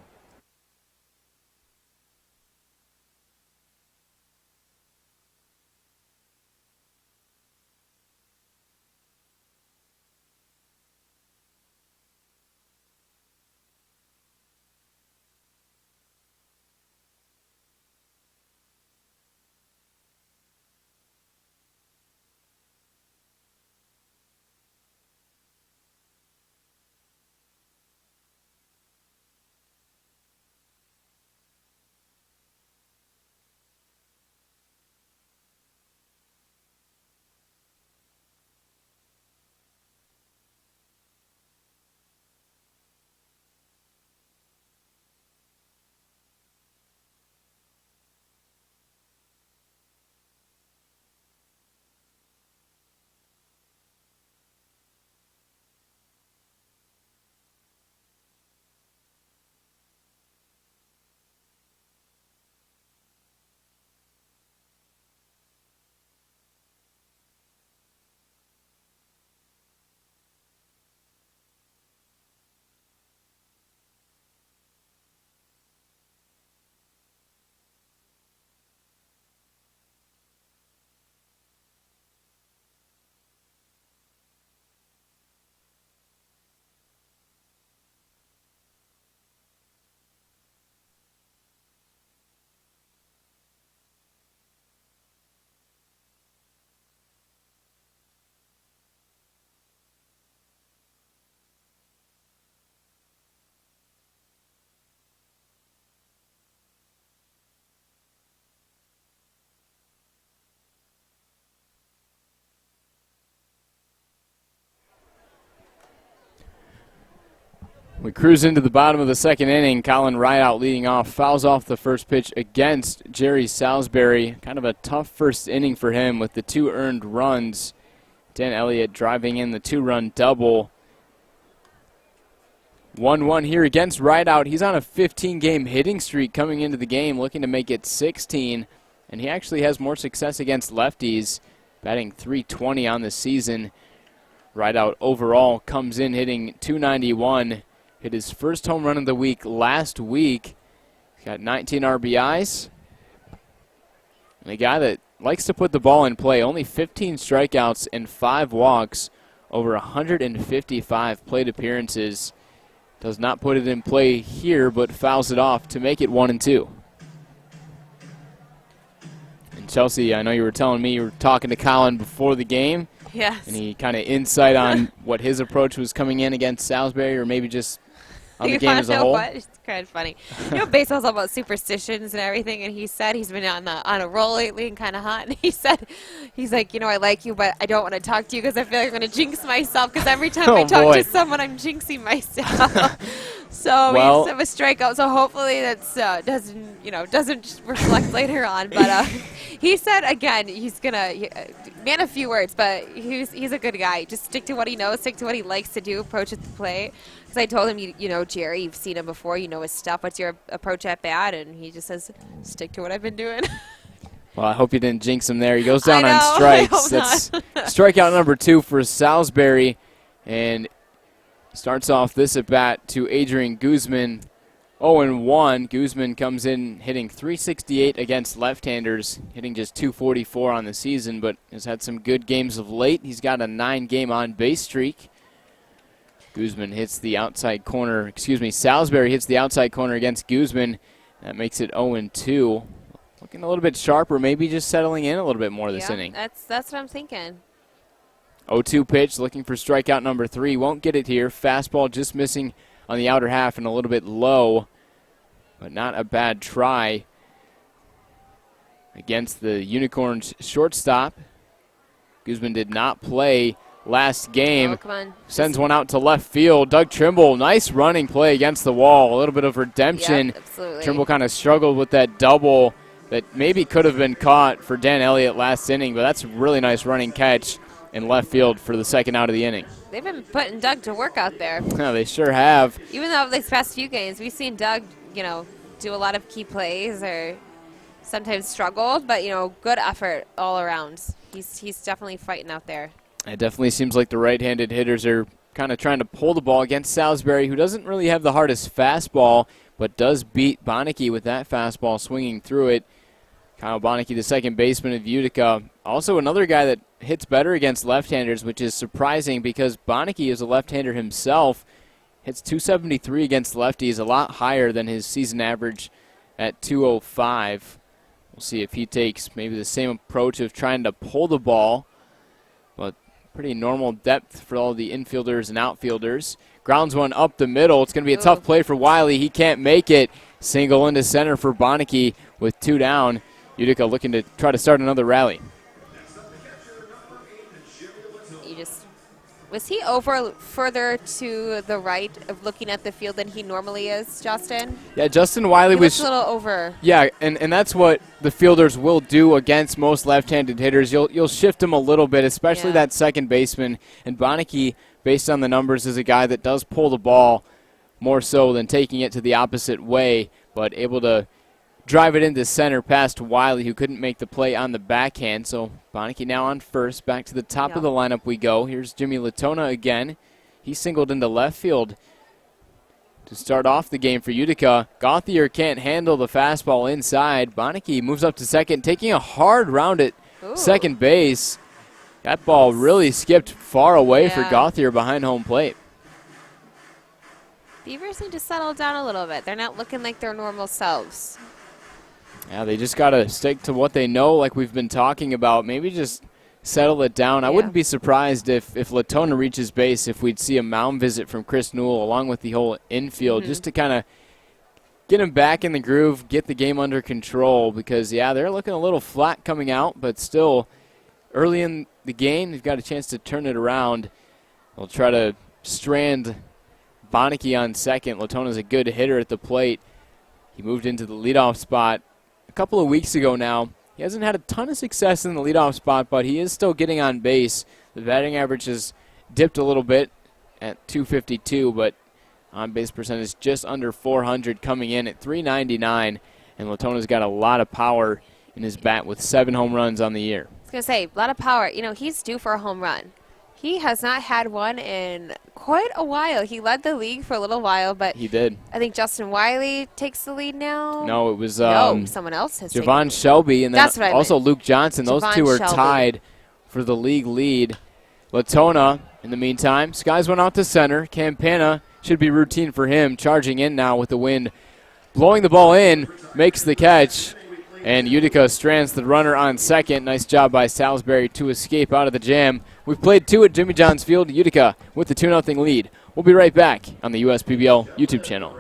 We cruise into the bottom of the second inning. Colin Rideout leading off, fouls off the first pitch against Jerry Salisbury. Kind of a tough first inning for him with the 2 earned runs. Dan Elliott driving in the 2-run double. 1-1 here against Rideout. He's on a 15-game hitting streak coming into the game, looking to make it 16. And he actually has more success against lefties, batting .320 on the season. Rideout overall comes in hitting .291. Hit his first home run of the week last week. He's got 19 RBIs. And a guy that likes to put the ball in play. Only 15 strikeouts and 5 walks over 155 plate appearances. Does not put it in play here, but fouls it off to make it 1-2. And Chelsea, I know you were telling me you were talking to Colin before the game. Yes. Any kind of insight on what his approach was coming in against Salisbury, or maybe just on the game as a whole? What? It's kind of funny. Baseball's all about superstitions and everything, and he said he's been on a roll lately and kind of hot. And he's like, I like you, but I don't want to talk to you because I feel like I'm going to jinx myself because every time I talk to someone, I'm jinxing myself. So he's a strikeout. So hopefully that doesn't reflect later on. But he said again, he's gonna man a few words, but he's a good guy. Just stick to what he knows, stick to what he likes to do, approach at the plate. Because I told him, Jerry, you've seen him before, you know his stuff. What's your approach at bat? And he just says, stick to what I've been doing. Well, I hope you didn't jinx him there. He goes down on strikes. That's strikeout number 2 for Salisbury, and starts off this at bat to Adrian Guzman. 0-1. Guzman comes in hitting .368 against left-handers, hitting just .244 on the season, but has had some good games of late. He's got a 9-game on-base streak. Guzman hits the outside corner. Salisbury hits the outside corner against Guzman. That makes it 0-2. Looking a little bit sharper, maybe just settling in a little bit more this inning. That's what I'm thinking. 0-2 pitch, looking for strikeout number 3. Won't get it here. Fastball just missing on the outer half and a little bit low, but not a bad try against the Unicorns shortstop. Guzman did not play last game. Oh, come on. Sends one out to left field. Doug Trimble, nice running play against the wall. A little bit of redemption. Yep, absolutely. Trimble kind of struggled with that double that maybe could have been caught for Dan Elliott last inning, but that's a really nice running catch in left field for the second out of the inning. They've been putting Doug to work out there. No, they sure have. Even though these past few games, we've seen Doug, do a lot of key plays or sometimes struggled, but, good effort all around. He's definitely fighting out there. It definitely seems like the right-handed hitters are kind of trying to pull the ball against Salisbury, who doesn't really have the hardest fastball, but does beat Bonneke with that fastball swinging through it. Kyle Bonneke, the second baseman of Utica. Also another guy that hits better against left-handers, which is surprising because Bonneke is a left-hander himself. Hits .273 against lefties, a lot higher than his season average at .205. We'll see if he takes maybe the same approach of trying to pull the ball, but pretty normal depth for all the infielders and outfielders. Grounds one up the middle. It's going to be a tough play for Wiley. He can't make it. Single into center for Bonneke with 2 down. Utica looking to try to start another rally. Was he over further to the right of looking at the field than he normally is, Justin? Yeah, Justin Wiley was a little over. Yeah, and that's what the fielders will do against most left-handed hitters. You'll shift him a little bit, especially that second baseman. And Bonneke, based on the numbers, is a guy that does pull the ball more so than taking it to the opposite way, but able to drive it into center past Wiley, who couldn't make the play on the backhand. So Bonneke now on first. Back to the top of the lineup we go. Here's Jimmy Latona again. He singled into left field to start off the game for Utica. Gauthier can't handle the fastball inside. Bonneke moves up to second, taking a hard round at second base. That ball really skipped far away for Gauthier behind home plate. Beavers need to settle down a little bit. They're not looking like their normal selves. Yeah, they just got to stick to what they know, like we've been talking about. Maybe just settle it down. I wouldn't be surprised if Latona reaches base, if we'd see a mound visit from Chris Newell along with the whole infield, just to kind of get him back in the groove, get the game under control, because, they're looking a little flat coming out, but still early in the game, they've got a chance to turn it around. They'll try to strand Bonneke on second. Latona's a good hitter at the plate. He moved into the leadoff spot a couple of weeks ago now. He hasn't had a ton of success in the leadoff spot, but he is still getting on base. The batting average has dipped a little bit at .252, but on-base percentage just under .400, coming in at .399, and Latona's got a lot of power in his bat with 7 home runs on the year. I was going to say, a lot of power. He's due for a home run. He has not had one in quite a while. He led the league for a little while, but he did. I think Justin Wiley takes the lead now. No, it was someone else has Javon Shelby, and then also Luke Johnson. Those two are tied for the league lead. Latona, in the meantime, skies one out to center. Campana should be routine for him, charging in now with the wind. Blowing the ball in, makes the catch. And Utica strands the runner on second. Nice job by Salisbury to escape out of the jam. We've played 2 at Jimmy John's Field. Utica with the 2-0 lead. We'll be right back on the USPBL YouTube channel.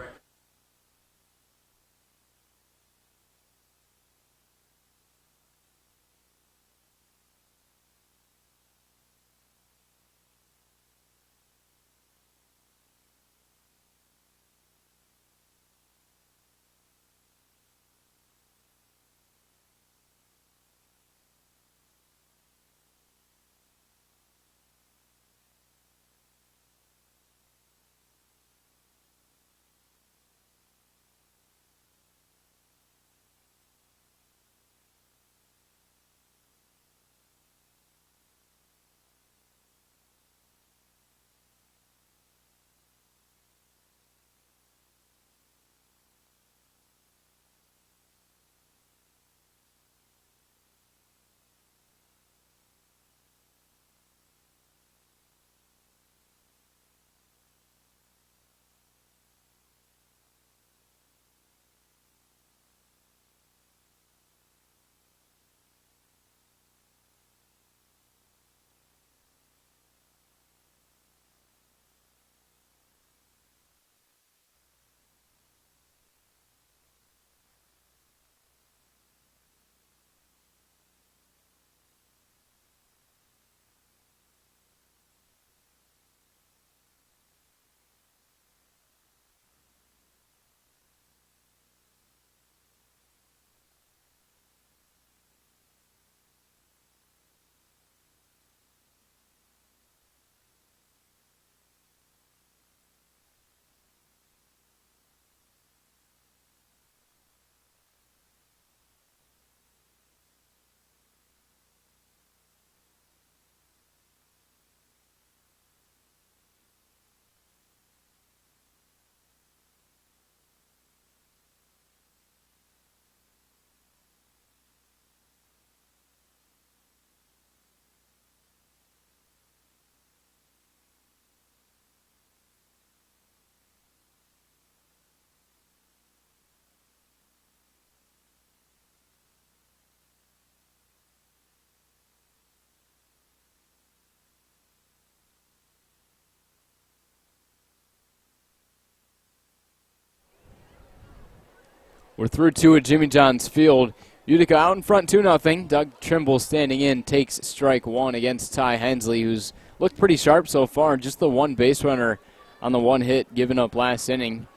We're through 2 at Jimmy John's Field. Utica out in front 2-0. Doug Trimble standing in takes strike 1 against Ty Hensley, who's looked pretty sharp so far. Just the one base runner on the one hit given up last inning.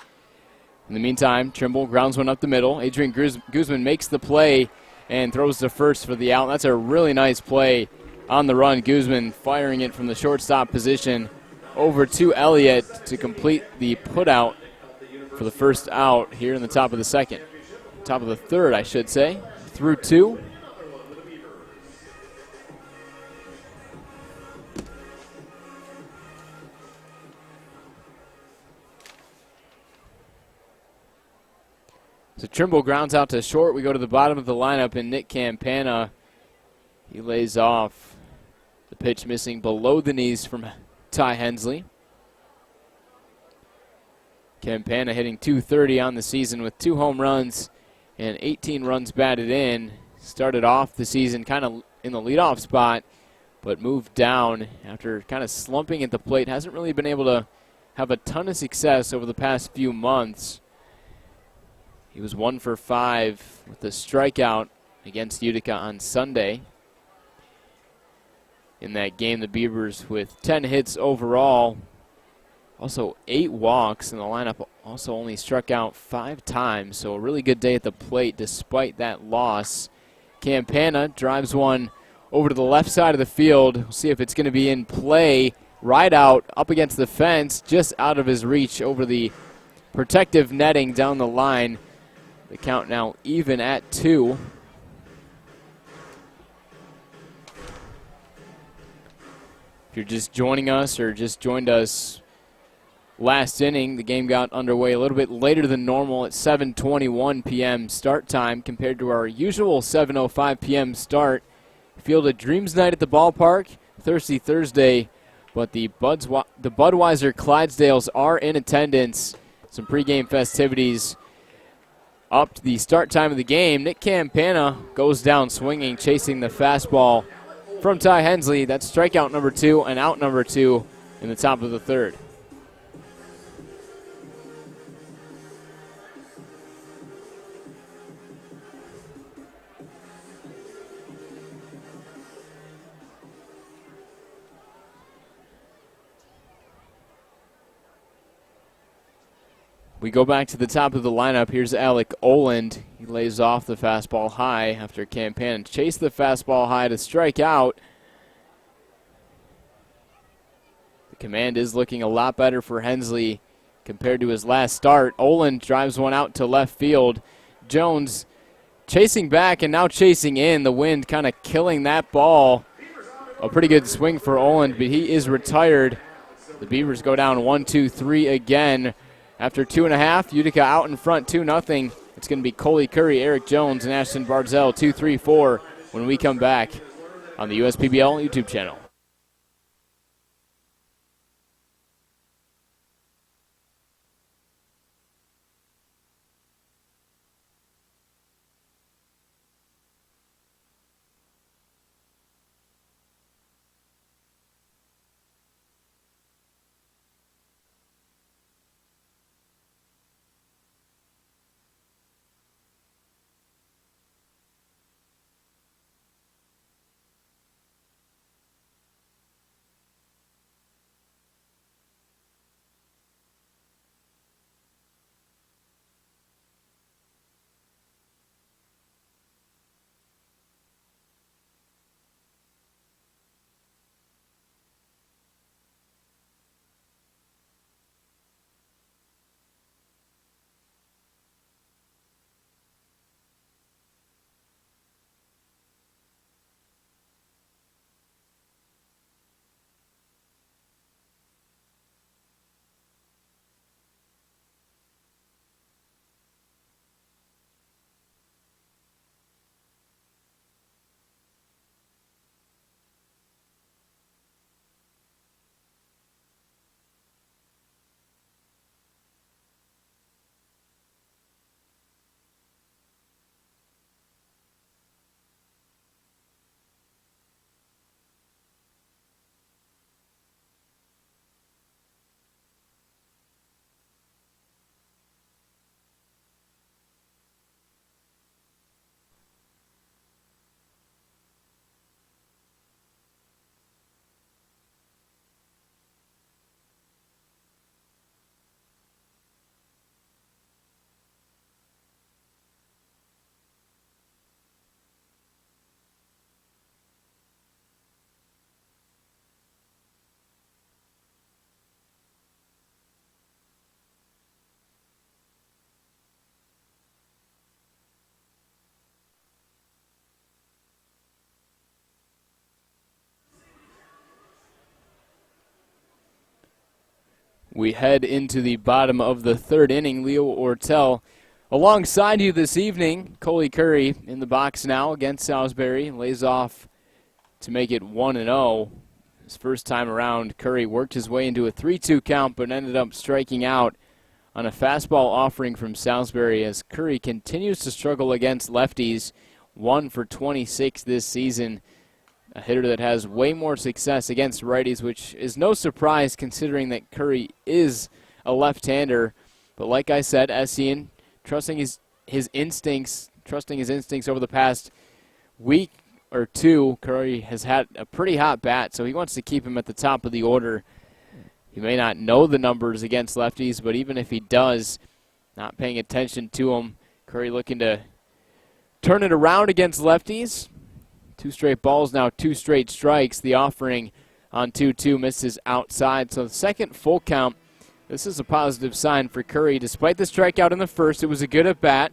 In the meantime, Trimble grounds one up the middle. Adrian Guzman makes the play and throws to first for the out. That's a really nice play on the run. Guzman firing it from the shortstop position over to Elliott to complete the putout for the first out here in the top of the second. Top of the third, I should say. Through 2. So Trimble grounds out to short. We go to the bottom of the lineup, and Nick Campana, he lays off. The pitch missing below the knees from Ty Hensley. Campana hitting .230 on the season with 2 home runs and 18 runs batted in. Started off the season kind of in the leadoff spot, but moved down after kind of slumping at the plate. Hasn't really been able to have a ton of success over the past few months. He was 1 for 5 with a strikeout against Utica on Sunday. In that game, the Beavers with 10 hits overall. Also 8 walks, and the lineup also only struck out 5 times, so a really good day at the plate despite that loss. Campana drives one over to the left side of the field. We'll see if it's going to be in play. Right out, up against the fence, just out of his reach over the protective netting down the line. The count now even at 2. If you're just joining us or just joined us last inning, the game got underway a little bit later than normal at 7:21 p.m. start time compared to our usual 7:05 p.m. start. Field of Dreams night at the ballpark, Thirsty Thursday, but the Budweiser Clydesdales are in attendance. Some pregame festivities up to the start time of the game. Nick Campana goes down swinging, chasing the fastball from Ty Hensley. That's strikeout number 2 and out number 2 in the top of the third. We go back to the top of the lineup. Here's Alec Oland. He lays off the fastball high after Campana chased the fastball high to strike out. The command is looking a lot better for Hensley compared to his last start. Oland drives one out to left field. Jones chasing back and now chasing in. The wind kind of killing that ball. A pretty good swing for Oland, but he is retired. The Beavers go down 1-2-3 again. After 2.5, Utica out in front 2-0. It's going to be Coley Curry, Eric Jones, and Ashton Barzell 2-3-4 when we come back on the USPBL YouTube channel. We head into the bottom of the third inning. Leo Ortel alongside you this evening. Coley Curry in the box now against Salisbury. Lays off to make it 1-0. His first time around, Curry worked his way into a 3-2 count but ended up striking out on a fastball offering from Salisbury as Curry continues to struggle against lefties. 1 for 26 this season. A hitter that has way more success against righties, which is no surprise considering that Curry is a left-hander. But like I said, Essien trusting his instincts over the past week or two. Curry has had a pretty hot bat, so he wants to keep him at the top of the order. He may not know the numbers against lefties, but even if he does, not paying attention to him, Curry looking to turn it around against lefties. 2 straight balls now, 2 straight strikes. The offering on 2-2 misses outside. So the second full count. This is a positive sign for Curry. Despite the strikeout in the first, it was a good at-bat.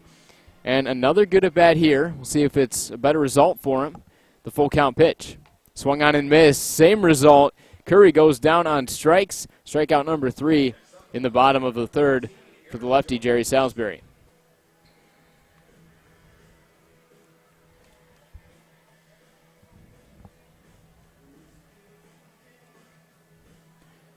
And another good at-bat here. We'll see if it's a better result for him. The full count pitch. Swung on and missed. Same result. Curry goes down on strikes. Strikeout number 3 in the bottom of the third for the lefty, Jerry Salisbury.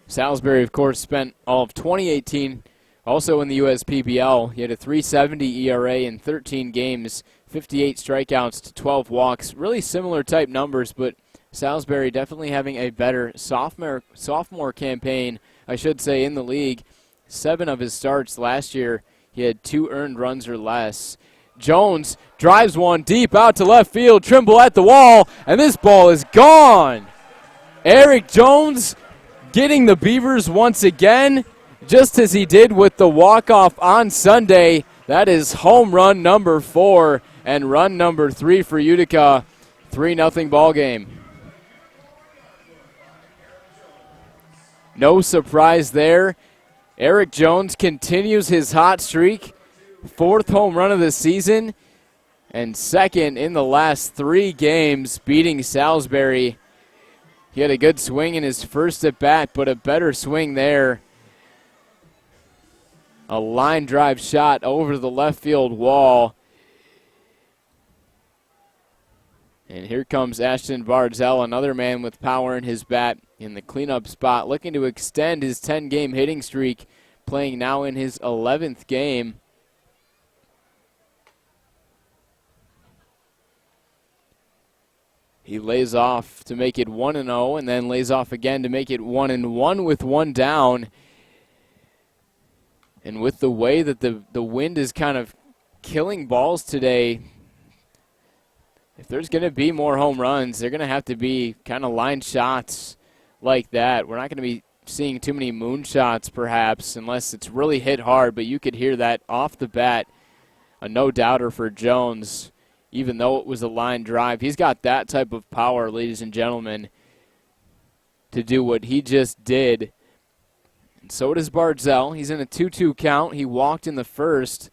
Salisbury, of course, spent all of 2018 Also in the USPBL, he had a 3.70 ERA in 13 games, 58 strikeouts to 12 walks. Really similar type numbers, but Salisbury definitely having a better sophomore campaign, I should say, in the league. 7 of his starts last year, he had 2 earned runs or less. Jones drives one deep out to left field. Trimble at the wall, and this ball is gone. Eric Jones getting the Beavers once again, just as he did with the walk-off on Sunday. That is home run number 4 and run number 3 for Utica. 3-0 ball game. No surprise there. Eric Jones continues his hot streak. 4th home run of the season and 2nd in the last 3 games, beating Salisbury. He had a good swing in his first at bat, but a better swing there. A line drive shot over the left field wall. And here comes Ashton Barzell, another man with power in his bat in the cleanup spot, looking to extend his 10-game hitting streak, playing now in his 11th game. He lays off to make it 1-0 and then lays off again to make it 1-1 with 1 down. And with the way that the wind is kind of killing balls today, if there's going to be more home runs, they're going to have to be kind of line shots like that. We're not going to be seeing too many moon shots perhaps unless it's really hit hard, but you could hear that off the bat. A no-doubter for Jones. Even though it was a line drive, he's got that type of power, ladies and gentlemen, to do what he just did. And so does Barzell. He's in a 2-2 count. He walked in the first.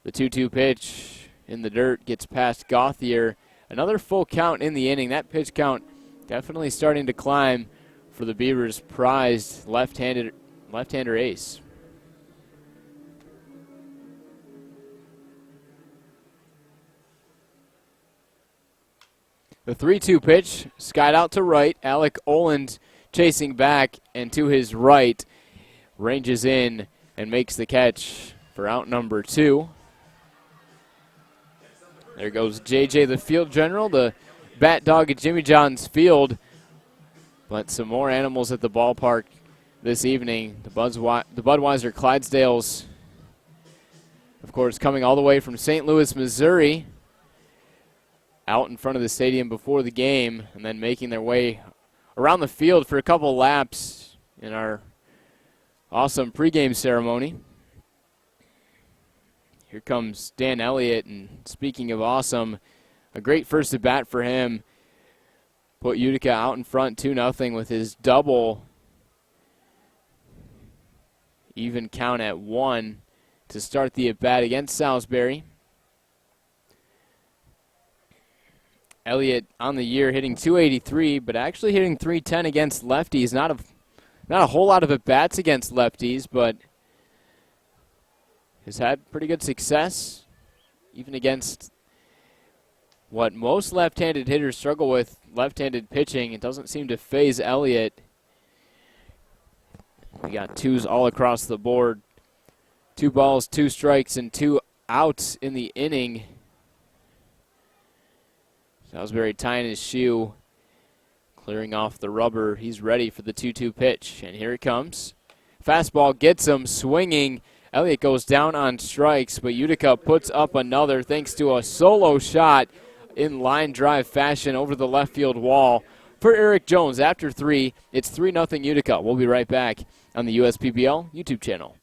The 2-2 pitch in the dirt gets past Gauthier. Another full count in the inning. That pitch count definitely starting to climb for the Beavers' prized left-hander ace. The 3-2 pitch, skied out to right. Alec Oland chasing back, and to his right, ranges in and makes the catch for out number 2. There goes JJ, the field general, the bat dog at Jimmy John's Field. But some more animals at the ballpark this evening. The Budweiser Clydesdales, of course, coming all the way from St. Louis, Missouri, out in front of the stadium before the game, and then making their way around the field for a couple laps in our awesome pregame ceremony. Here comes Dan Elliott, and speaking of awesome, a great first at bat for him. Put Utica out in front 2-0 with his double. Even count at 1 to start the at bat against Salisbury. Elliott on the year hitting .283, but actually hitting .310 against lefties. Not a whole lot of at-bats against lefties, but has had pretty good success, even against what most left-handed hitters struggle with, left-handed pitching. It doesn't seem to faze Elliott. We got 2s all across the board. 2 balls, 2 strikes, and 2 outs in the inning. Salisbury tying his shoe, clearing off the rubber. He's ready for the 2-2 pitch, and here it comes. Fastball gets him swinging. Elliott goes down on strikes, but Utica puts up another thanks to a solo shot in line drive fashion over the left field wall. For Eric Jones, after 3, it's 3-0 Utica. We'll be right back on the USPBL YouTube channel.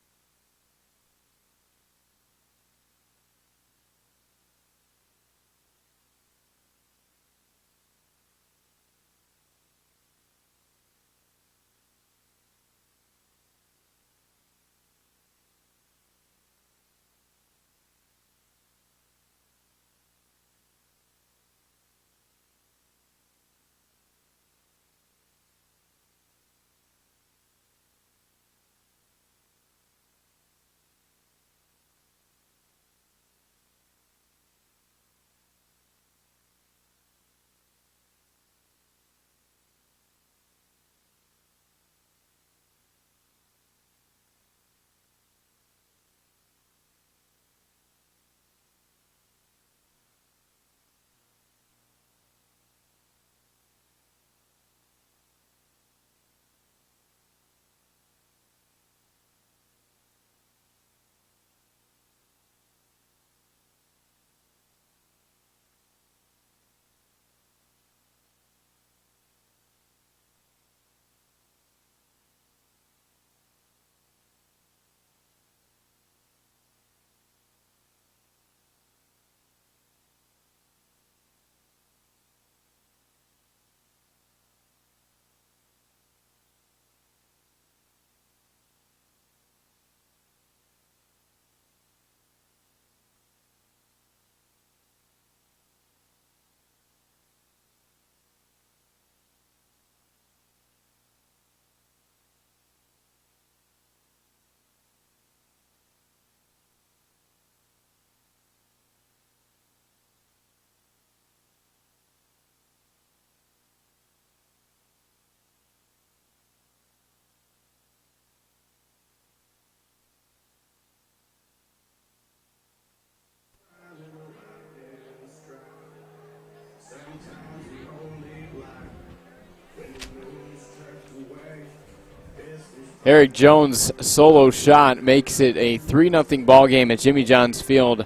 Eric Jones' solo shot makes it a 3-0 ball game at Jimmy John's Field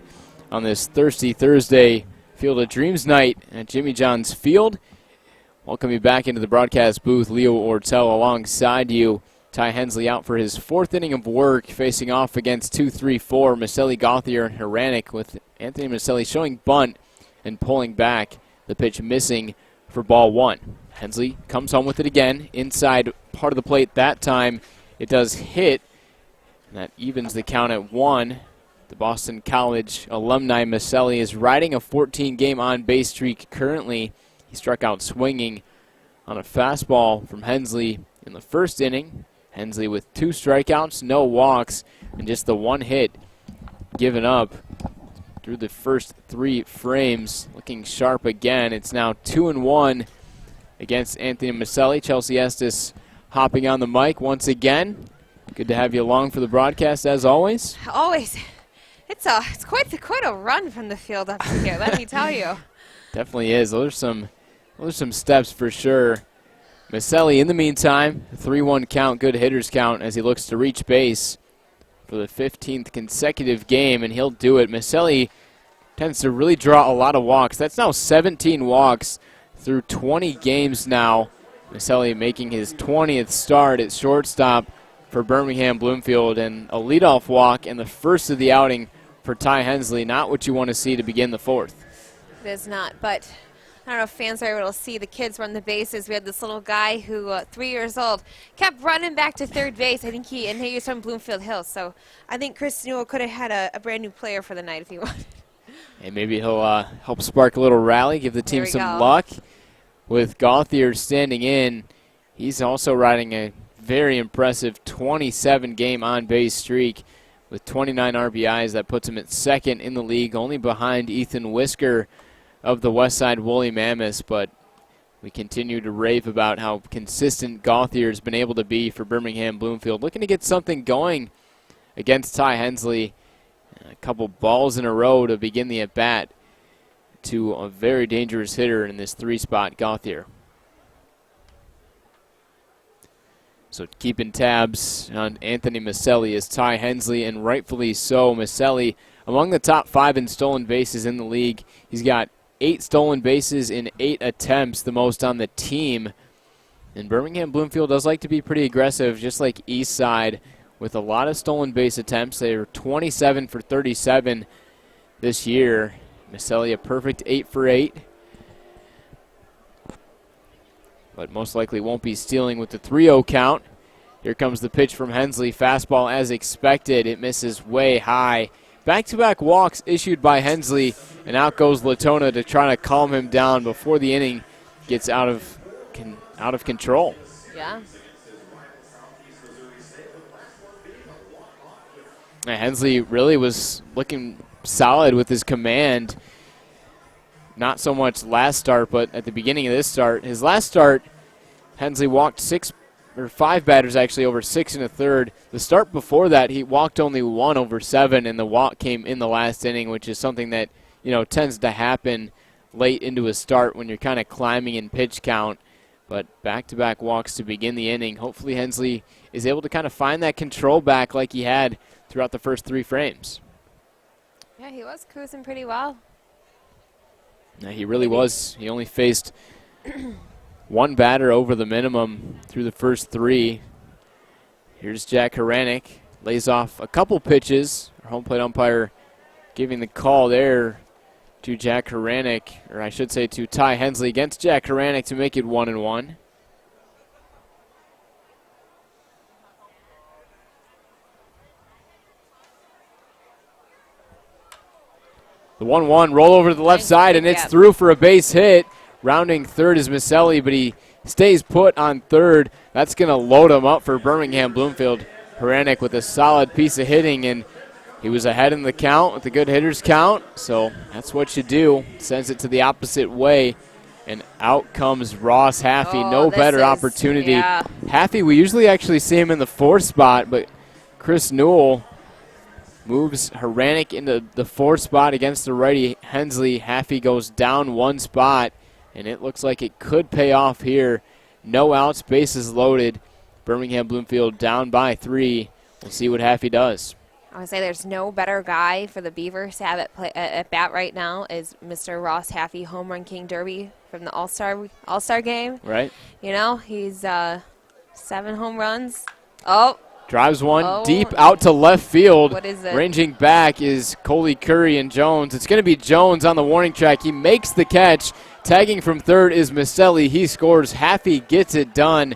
on this thirsty Thursday Field of Dreams night at Jimmy John's Field. Welcome you back into the broadcast booth. Leo Ortel alongside you. Ty Hensley out for his fourth inning of work, facing off against 2-3-4, Maselli, Gauthier, and Haranek, with Anthony Maselli showing bunt and pulling back. The pitch missing for ball one. Hensley comes home with it again, inside part of the plate that time. It does hit, and that evens the count at 1. The Boston College alumni Maselli is riding a 14-game on-base streak currently. He struck out swinging on a fastball from Hensley in the first inning. Hensley with 2 strikeouts, no walks, and just the 1 hit given up through the first 3 frames. Looking sharp again. It's now 2-1 against Anthony Maselli. Chelsea Estes hopping on the mic once again. Good to have you along for the broadcast as always. Always. It's quite a run from the field up to here, let me tell you. Definitely is. Those are some steps for sure. Maselli, in the meantime, 3-1 count, good hitters count as he looks to reach base for the 15th consecutive game, and he'll do it. Maselli tends to really draw a lot of walks. That's now 17 walks through 20 games now. Maselli making his 20th start at shortstop for Birmingham Bloomfield, and a leadoff walk in the first of the outing for Ty Hensley. Not what you want to see to begin the fourth. It is not, but I don't know if fans are able to see the kids run the bases. We had this little guy who, 3 years old, kept running back to third base. I think he was from Bloomfield Hills, so I think Chris Newell could have had a brand new player for the night if he wanted. And maybe he'll help spark a little rally, give the team some luck. With Gauthier standing in, he's also riding a very impressive 27-game on-base streak with 29 RBIs. That puts him at second in the league, only behind Ethan Whisker of the Westside Woolly Mammoths. But we continue to rave about how consistent Gauthier has been able to be for Birmingham Bloomfield. Looking to get something going against Ty Hensley. A couple balls in a row to begin the at-bat to a very dangerous hitter in this 3-spot, Gauthier. So keeping tabs on Anthony Maselli is Ty Hensley, and rightfully so. Maselli among the top 5 in stolen bases in the league. He's got 8 stolen bases in 8 attempts, the most on the team. And Birmingham Bloomfield does like to be pretty aggressive, just like Eastside, with a lot of stolen base attempts. They were 27 for 37 this year. Maselli a perfect 8 for 8. But most likely won't be stealing with the 3-0 count. Here comes the pitch from Hensley. Fastball as expected. It misses way high. Back-to-back walks issued by Hensley, and out goes Latona to try to calm him down before the inning gets out of control. Yeah. Hensley really was looking solid with his command. Not so much last start, but at the beginning of this start. His last start, Hensley walked 5 batters actually over 6 1/3. The start before that, he walked only 1 over 7, and the walk came in the last inning, which is something that tends to happen late into a start when you're kind of climbing in pitch count. But back-to-back walks to begin the inning. Hopefully Hensley is able to kind of find that control back like he had throughout the first 3 frames. Yeah, he was cruising pretty well. Yeah, he really was. He only faced 1 batter over the minimum through the first 3. Here's Jack Haranek. Lays off a couple pitches. Our home plate umpire giving the call there to Jack Haranek, or I should say to Ty Hensley against Jack Haranek to make it 1-1. The 1-1 roll over to the left side, and it's through for a base hit. Rounding third is Maselli, but he stays put on third. That's going to load him up for Birmingham Bloomfield. Haranek with a solid piece of hitting, and he was ahead in the count with the good hitters count. So that's what you do. Sends it to the opposite way, and out comes Ross Haffey. No better opportunity. Yeah. Haffey, we usually actually see him in the 4th spot, but Chris Newell moves Haranek into the 4th spot against the righty Hensley. Haffey goes down 1 spot, and it looks like it could pay off here. No outs, bases loaded. Birmingham Bloomfield down by 3. We'll see what Haffey does. I would say there's no better guy for the Beavers to have at bat right now is Mr. Ross Haffey, Home Run King Derby from the All-Star game. Right. You know, he's 7 home runs. Oh. Drives one deep out to left field. What is it? Ranging back is Coley, Curry, and Jones. It's going to be Jones on the warning track. He makes the catch. Tagging from third is Maselli. He scores. Haffey gets it done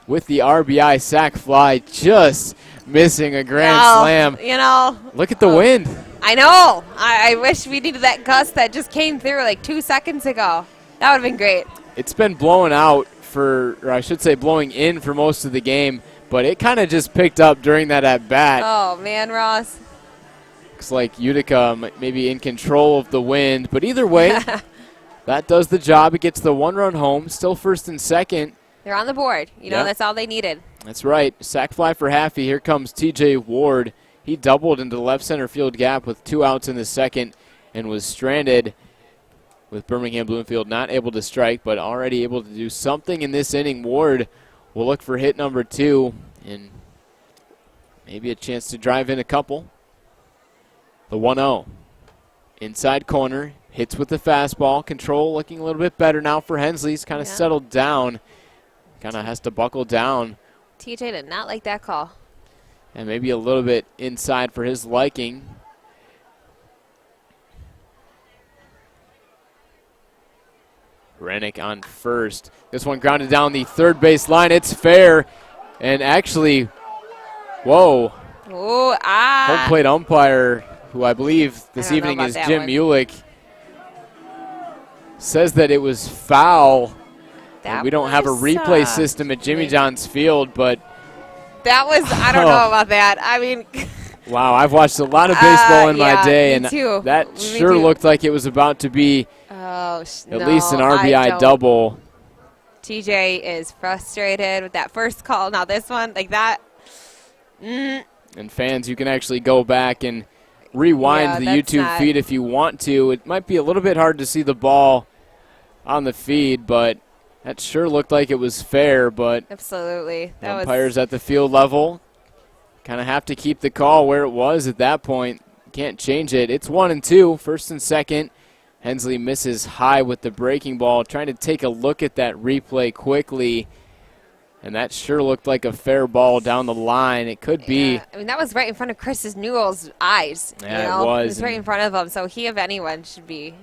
with the RBI sac fly, just missing a grand slam. You know. Look at the wind. I know. I wish we needed that gust that just came through like 2 seconds ago. That would have been great. It's been blowing out or I should say blowing in for most of the game, but it kind of just picked up during that at-bat. Oh, man, Ross. Looks like Utica may be in control of the wind, but either way, that does the job. It gets the 1-run home, still first and second. They're on the board. You know, that's all they needed. That's right. Sac fly for Haffey. Here comes T.J. Ward. He doubled into the left center field gap with 2 outs in the second and was stranded with Birmingham Bloomfield not able to strike, but already able to do something in this inning. Ward will look for hit number 2 and maybe a chance to drive in a couple. The 1-0. Inside corner. Hits with the fastball. Control looking a little bit better now for Hensley. He's kind of settled down. Kind of has to buckle down. TJ did not like that call. And maybe a little bit inside for his liking. Rennick on first. This one grounded down the third base line. It's fair. And actually, whoa. Ooh, Home plate umpire, who I believe this evening is Jim Mulick, says that it was foul. We don't have a replay system at Jimmy John's Field, but that was, I don't know about that. I mean, wow, I've watched a lot of baseball in my day, and too. That sure looked like it was about to be at least an RBI double. TJ is frustrated with that first call. Now this one, like that. And fans, you can actually go back and rewind the YouTube feed if you want to. It might be a little bit hard to see the ball on the feed, but that sure looked like it was fair. But absolutely, the umpires at the field level kind of have to keep the call where it was at that point. Can't change it. It's 1-2, first and second. Hensley misses high with the breaking ball, trying to take a look at that replay quickly. And that sure looked like a fair ball down the line. It could be. I mean, that was right in front of Chris Newell's eyes. Yeah, it was. It was right in front of him, so he, if anyone, should be.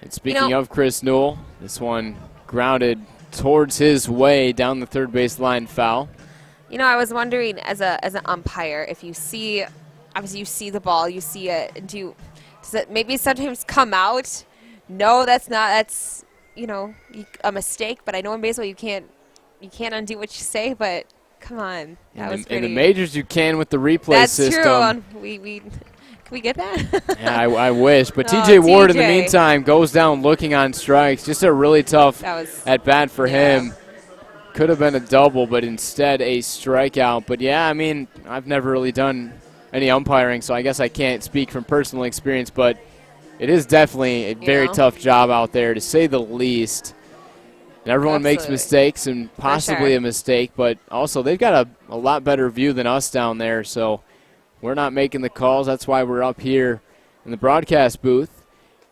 And speaking of Chris Newell, this one grounded towards his way down the third base line, foul. You know, I was wondering as an umpire, if you see, obviously you see the ball, you see it, does it maybe sometimes come out? No, that's you know, a mistake, but I know in baseball you can't undo what you say, but come on. In the majors you can with the replay system. That's true. Can we get that? Yeah, I wish. But T.J. Ward, in the meantime, goes down looking on strikes. Just a really tough at-bat for him. Could have been a double, but instead a strikeout. But, yeah, I mean, I've never really done any umpiring, so I guess I can't speak from personal experience. But it is definitely a very tough job out there, to say the least. And everyone makes mistakes and possibly a mistake, but also they've got a lot better view than us down there, so we're not making the calls. That's why we're up here in the broadcast booth.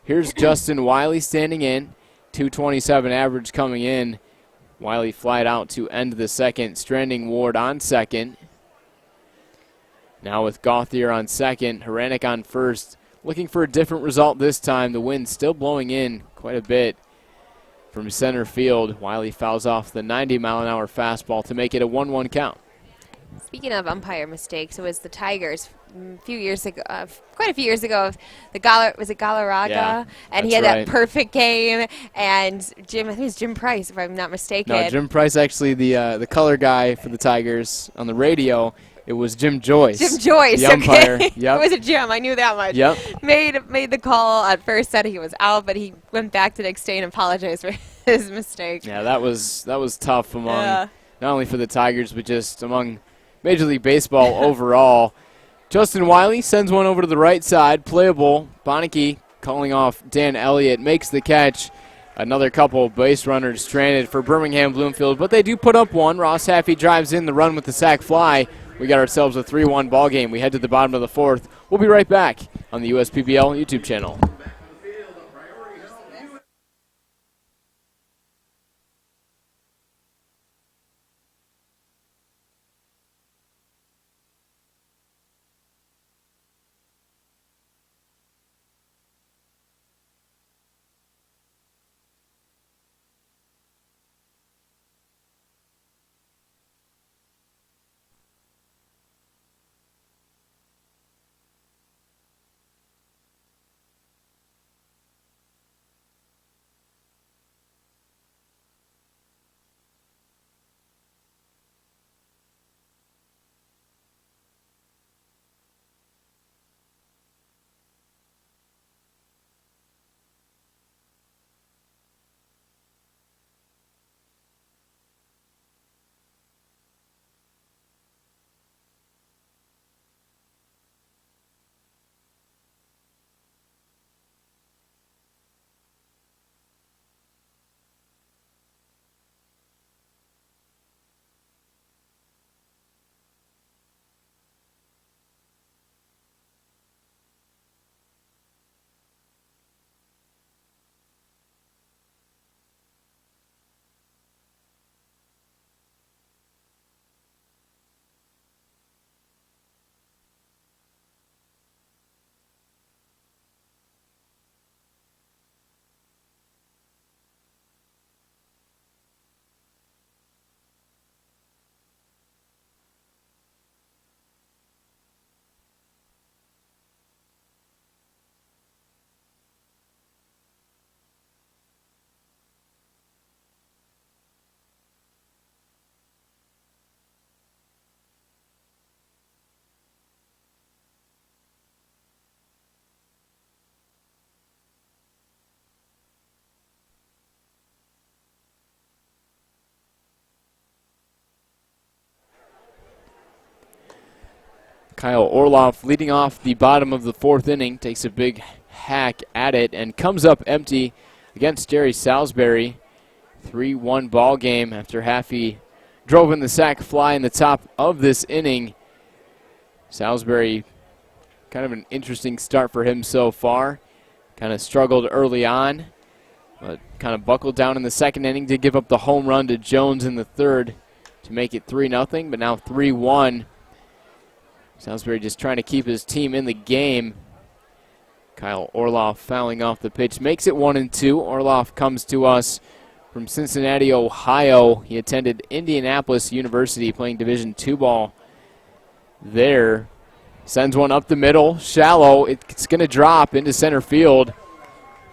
Here's Justin Wiley standing in, 227 average coming in. Wiley flied out to end the second, stranding Ward on second. Now with Gauthier on second, Haranek on first. Looking for a different result this time. The wind still blowing in quite a bit from center field. Wiley fouls off the 90-mile-an-hour fastball to make it a 1-1 count. Speaking of umpire mistakes, it was the Tigers a few years ago, quite a few years ago. Was it Galarraga? Yeah, and he had that perfect game. And I think it was Jim Price, if I'm not mistaken. No, Jim Price, actually the color guy for the Tigers on the radio. It was Jim Joyce. Jim Joyce, the umpire. Okay. Yep. It was a Jim. I knew that much. Yep. Made the call at first, said he was out, but he went back the next day and apologized for his mistake. Yeah, that was tough among not only for the Tigers, but just among Major League Baseball overall. Justin Wiley sends one over to the right side, playable. Bonneke calling off Dan Elliott, makes the catch, Another couple of base runners stranded for Birmingham Bloomfield, but they do put up one. Ross Haffey drives in the run with the sac fly. We got ourselves a 3-1 ball game. We head to the bottom of the fourth. We'll be right back on the USPBL YouTube channel. Kyle Orloff leading off the bottom of the fourth inning, takes a big hack at it and comes up empty against Jerry Salisbury. 3-1 ball game after Haffey drove in the sac fly in the top of this inning. Salisbury, kind of an interesting start for him so far. Kind of struggled early on, but kind of buckled down in the second inning to give up the home run to Jones in the third to make it 3-0, but now 3-1. Salisbury just trying to keep his team in the game. Kyle Orloff fouling off the pitch makes it 1-2. Orloff comes to us from Cincinnati, Ohio. He attended Indianapolis University playing Division II ball there. Sends one up the middle, shallow. It's going to drop into center field.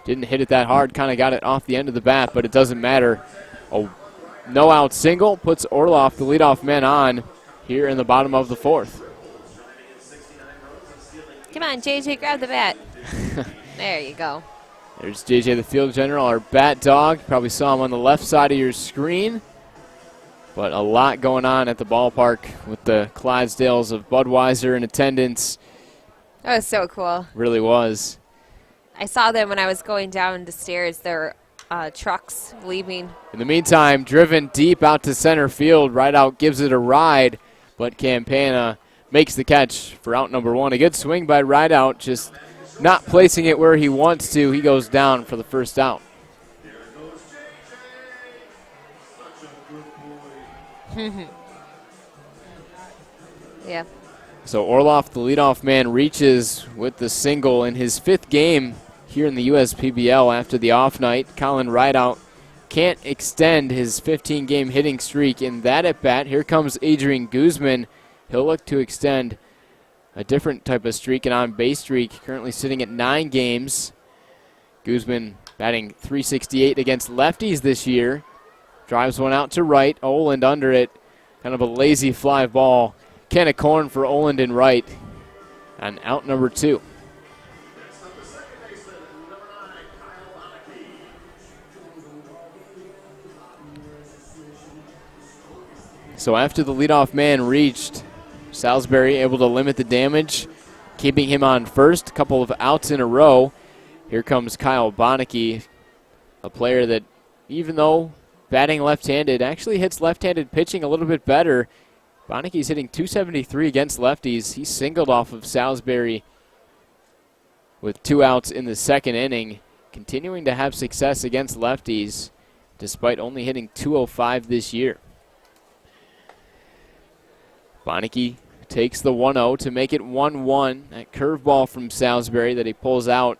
Didn't hit it that hard, kind of got it off the end of the bat, but it doesn't matter. A no-out single puts Orloff, the leadoff man, on here in the bottom of the fourth. Come on, JJ, grab the bat. There you go. There's JJ, the field general, our bat dog. Probably saw him on the left side of your screen. But a lot going on at the ballpark with the Clydesdales of Budweiser in attendance. That was so cool. Really was. I saw them when I was going down the stairs. There were trucks leaving. In the meantime, driven deep out to center field. Rideout gives it a ride, but Campana makes the catch for out number one. A good swing by Rideout, just not placing it where he wants to. He goes down for the first out. Yeah. So Orloff, the leadoff man, reaches with the single in his fifth game here in the USPBL after the off night. Colin Rideout can't extend his 15-game hitting streak in that at-bat. Here comes Adrian Guzman. He'll look to extend a different type of streak, an on-base streak, currently sitting at 9 games. Guzman batting .368 against lefties this year. Drives one out to right. Oland under it. Kind of a lazy fly ball. Can of corn for Oland in right. And out number 2. So after the leadoff man reached, Salisbury able to limit the damage, keeping him on first. A couple of outs in a row. Here comes Kyle Bonneke. a player that, even though batting left-handed, actually hits left-handed pitching a little bit better. Bonicki's hitting .273 against lefties. He singled off of Salisbury with 2 outs in the second inning, continuing to have success against lefties despite only hitting .205 this year. Bonicki takes the 1-0 to make it 1-1. That curveball from Salisbury that he pulls out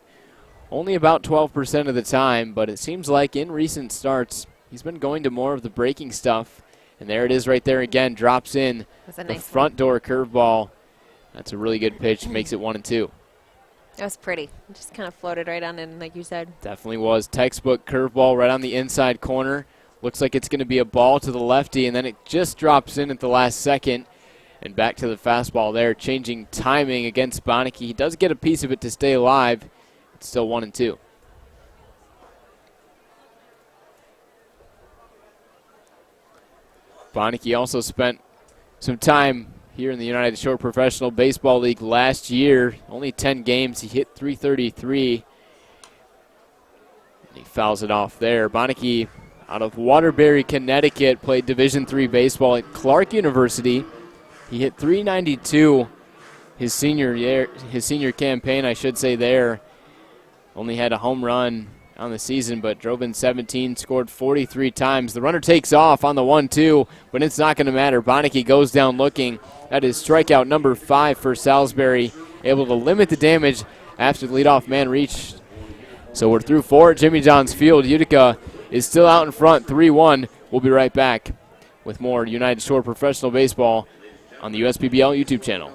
only about 12% of the time, but it seems like in recent starts he's been going to more of the breaking stuff. And there it is right there again, drops in the nice front door curveball. That's a really good pitch, makes it 1-2. That was pretty. It just kind of floated right on in, like you said. Definitely was. Textbook curveball right on the inside corner. Looks like it's going to be a ball to the lefty, and then it just drops in at the last second. And back to the fastball there, changing timing against Bonicki. He does get a piece of it to stay alive. It's still 1-2. Bonicki also spent some time here in the United Shore Professional Baseball League last year. Only 10 games. He hit .333. He fouls it off there. Bonicki out of Waterbury, Connecticut, played Division III baseball at Clark University. He hit .392 his senior year, his senior campaign, I should say there. Only had a home run on the season, but drove in 17, scored 43 times. The runner takes off on the 1-2, but it's not going to matter. Bonicki goes down looking. That is strikeout number 5 for Salisbury, able to limit the damage after the leadoff man reached. So we're through 4 at Jimmy John's Field. Utica is still out in front, 3-1. We'll be right back with more United Shore Professional Baseball on the USPBL YouTube channel.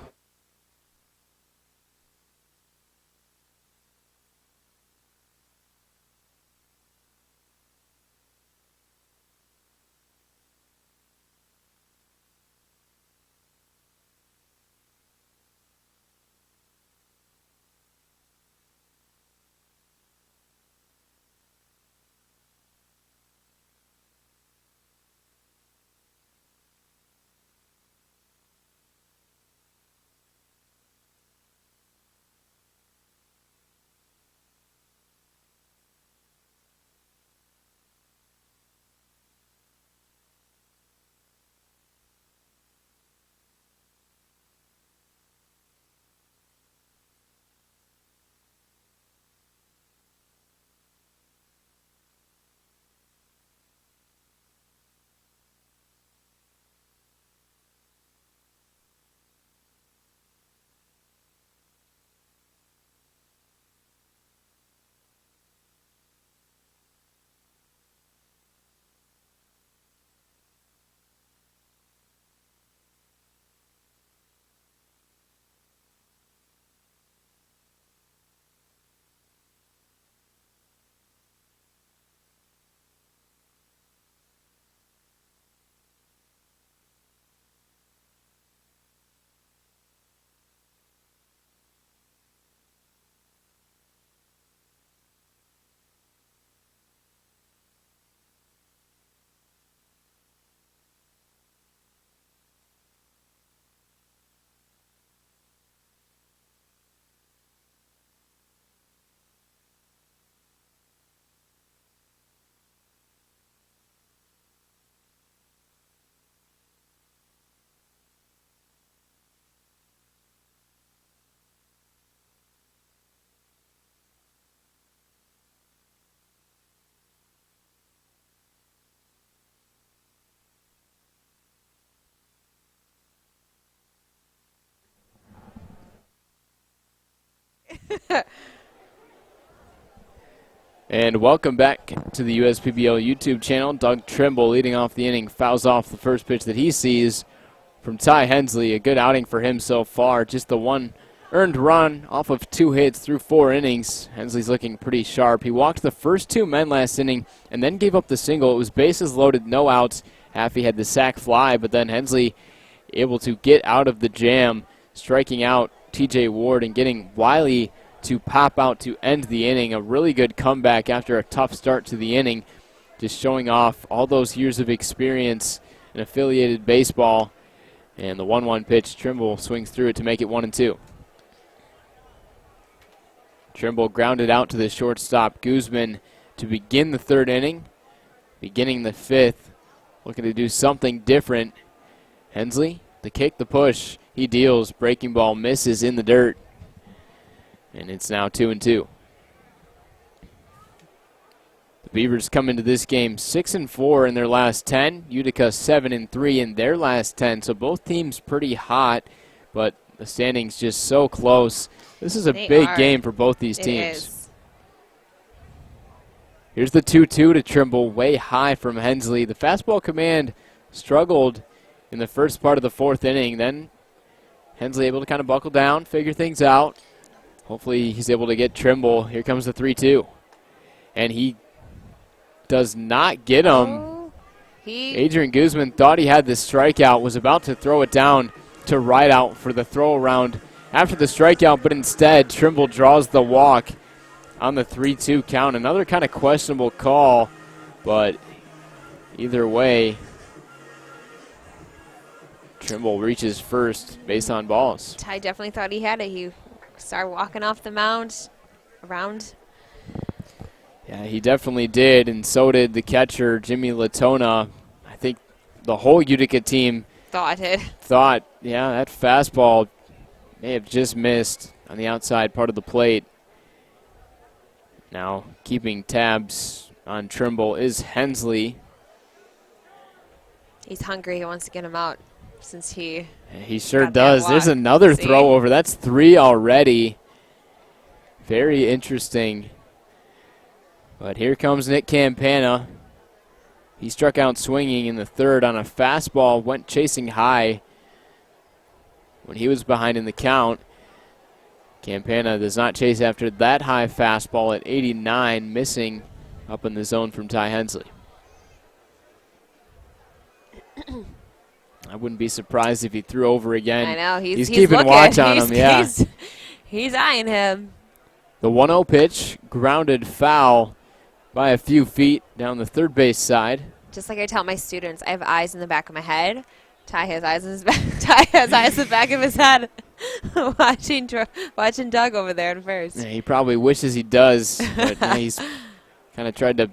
And welcome back to the USPBL YouTube channel. Doug Trimble leading off the inning, fouls off the first pitch that he sees from Ty Hensley. A good outing for him so far. Just the one earned run off of 2 hits through 4 innings. Hensley's looking pretty sharp. He walked the first 2 men last inning and then gave up the single. It was bases loaded, no outs. Haffey had the sac fly, but then Hensley able to get out of the jam, striking out TJ Ward and getting Wiley to pop out to end the inning. A really good comeback after a tough start to the inning, just showing off all those years of experience in affiliated baseball. And the 1-1 pitch, Trimble swings through it to make it 1-2. Trimble grounded out to the shortstop. Guzman to begin the third inning. Beginning the fifth, looking to do something different. Hensley, the kick, the push. He deals. Breaking ball misses in the dirt. And it's now 2-2. The Beavers come into this game 6-4 in their last 10. Utica 7-3 in their last 10. So both teams pretty hot, but the standings just so close. This is a big game for both these teams. Here's the 2-2 to Trimble, way high from Hensley. The fastball command struggled in the first part of the fourth inning. Then Hensley able to kind of buckle down, figure things out. Hopefully he's able to get Trimble. Here comes the 3-2. And he does not get him. Adrian Guzman thought he had the strikeout, was about to throw it down to right out for the throw around after the strikeout, but instead Trimble draws the walk on the 3-2 count. Another kind of questionable call, but either way, Trimble reaches first based on balls. Ty definitely thought he had it. He started walking off the mound around. Yeah, he definitely did, and so did the catcher, Jimmy Latona. I think the whole Utica team thought, yeah, that fastball may have just missed on the outside part of the plate. Now keeping tabs on Trimble is Hensley. He's hungry. He wants to get him out since he sure does. There's another throw over. That's 3 already. Very interesting. But here comes Nick Campana. He struck out swinging in the third on a fastball, went chasing high when he was behind in the count. Campana does not chase after that high fastball at 89, missing up in the zone from Ty Hensley. I wouldn't be surprised if he threw over again. I know, he's keeping looking. Watch on him, yeah. He's eyeing him. The 1-0 pitch, grounded foul by a few feet down the third base side. Just like I tell my students, I have eyes in the back of my head. Ty has eyes in his back. Ty has eyes in the back of his head. watching Doug over there at first. Yeah, he probably wishes he does, but he's kind of tried to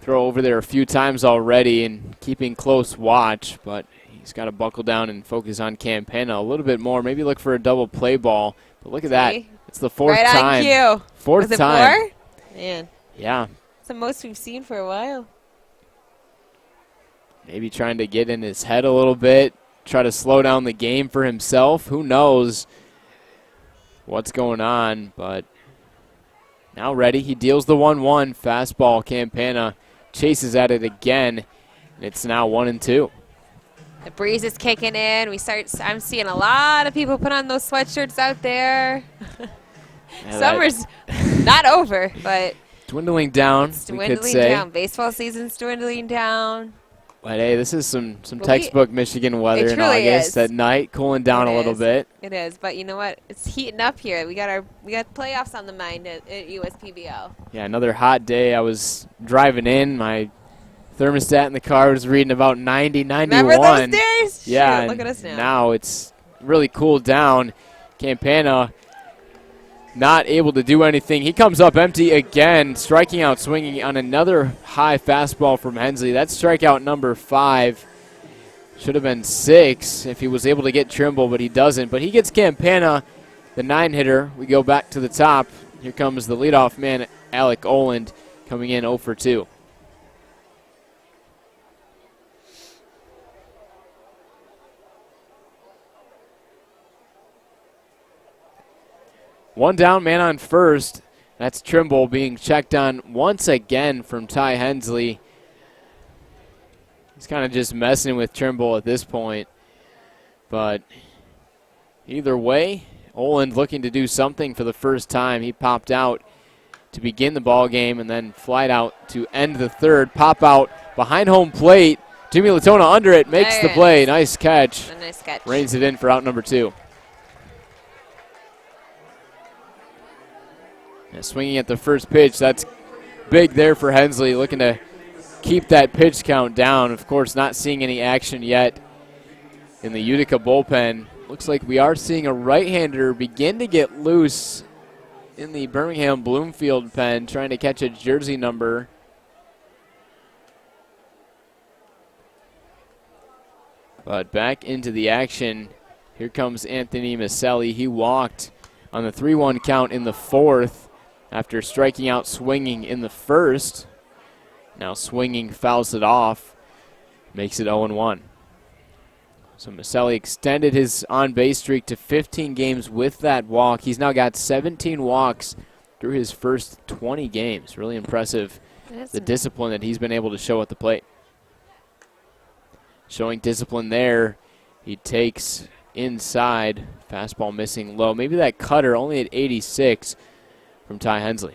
throw over there a few times already and keeping close watch, but he's got to buckle down and focus on Campana a little bit more. Maybe look for a double play ball. But look at that. It's the fourth time. Right on cue. Fourth time. 4? Man. Yeah. It's the most we've seen for a while. Maybe trying to get in his head a little bit, try to slow down the game for himself. Who knows what's going on, but now ready. He deals the 1-1 fastball. Campana chases at it again, and it's now 1-2. The breeze is kicking in. I'm seeing a lot of people put on those sweatshirts out there. Yeah, Summer's not over, but dwindling down, it's we dwindling could say. down. Baseball season's dwindling down. But hey, this is some textbook Michigan weather in truly August is. at night, cooling down a little bit. It is, but you know what? It's heating up here. We got playoffs on the mind at USPBL. Yeah, another hot day. I was driving in. My thermostat in the car was reading about 90, 91. Remember those days? Yeah, shoot, look at us now. Now it's really cooled down. Campana not able to do anything. He comes up empty again, striking out swinging on another high fastball from Hensley. That's strikeout number 5. Should have been 6 if he was able to get Trimble, but he doesn't. But he gets Campana, the 9-hitter. We go back to the top. Here comes the leadoff man, Alec Oland, coming in 0 for 2. One down, man on first. That's Trimble being checked on once again from Ty Hensley. He's kind of just messing with Trimble at this point. But either way, Oland looking to do something for the first time. He popped out to begin the ball game and then flied out to end the third. Pop out behind home plate. Jimmy Latona under it, makes the play. Nice catch. A nice catch. Reins it in for out number 2. Swinging at the first pitch. That's big there for Hensley, looking to keep that pitch count down. Of course, not seeing any action yet in the Utica bullpen. Looks like we are seeing a right-hander begin to get loose in the Birmingham Bloomfield pen trying to catch a jersey number. But back into the action. Here comes Anthony Maselli. He walked on the 3-1 count in the fourth after striking out swinging in the first. Now swinging fouls it off, makes it 0-1. So Maselli extended his on-base streak to 15 games with that walk. He's now got 17 walks through his first 20 games. Really impressive, the discipline that he's been able to show at the plate. Showing discipline there, he takes inside, fastball missing low. Maybe that cutter only at 86 from Ty Hensley.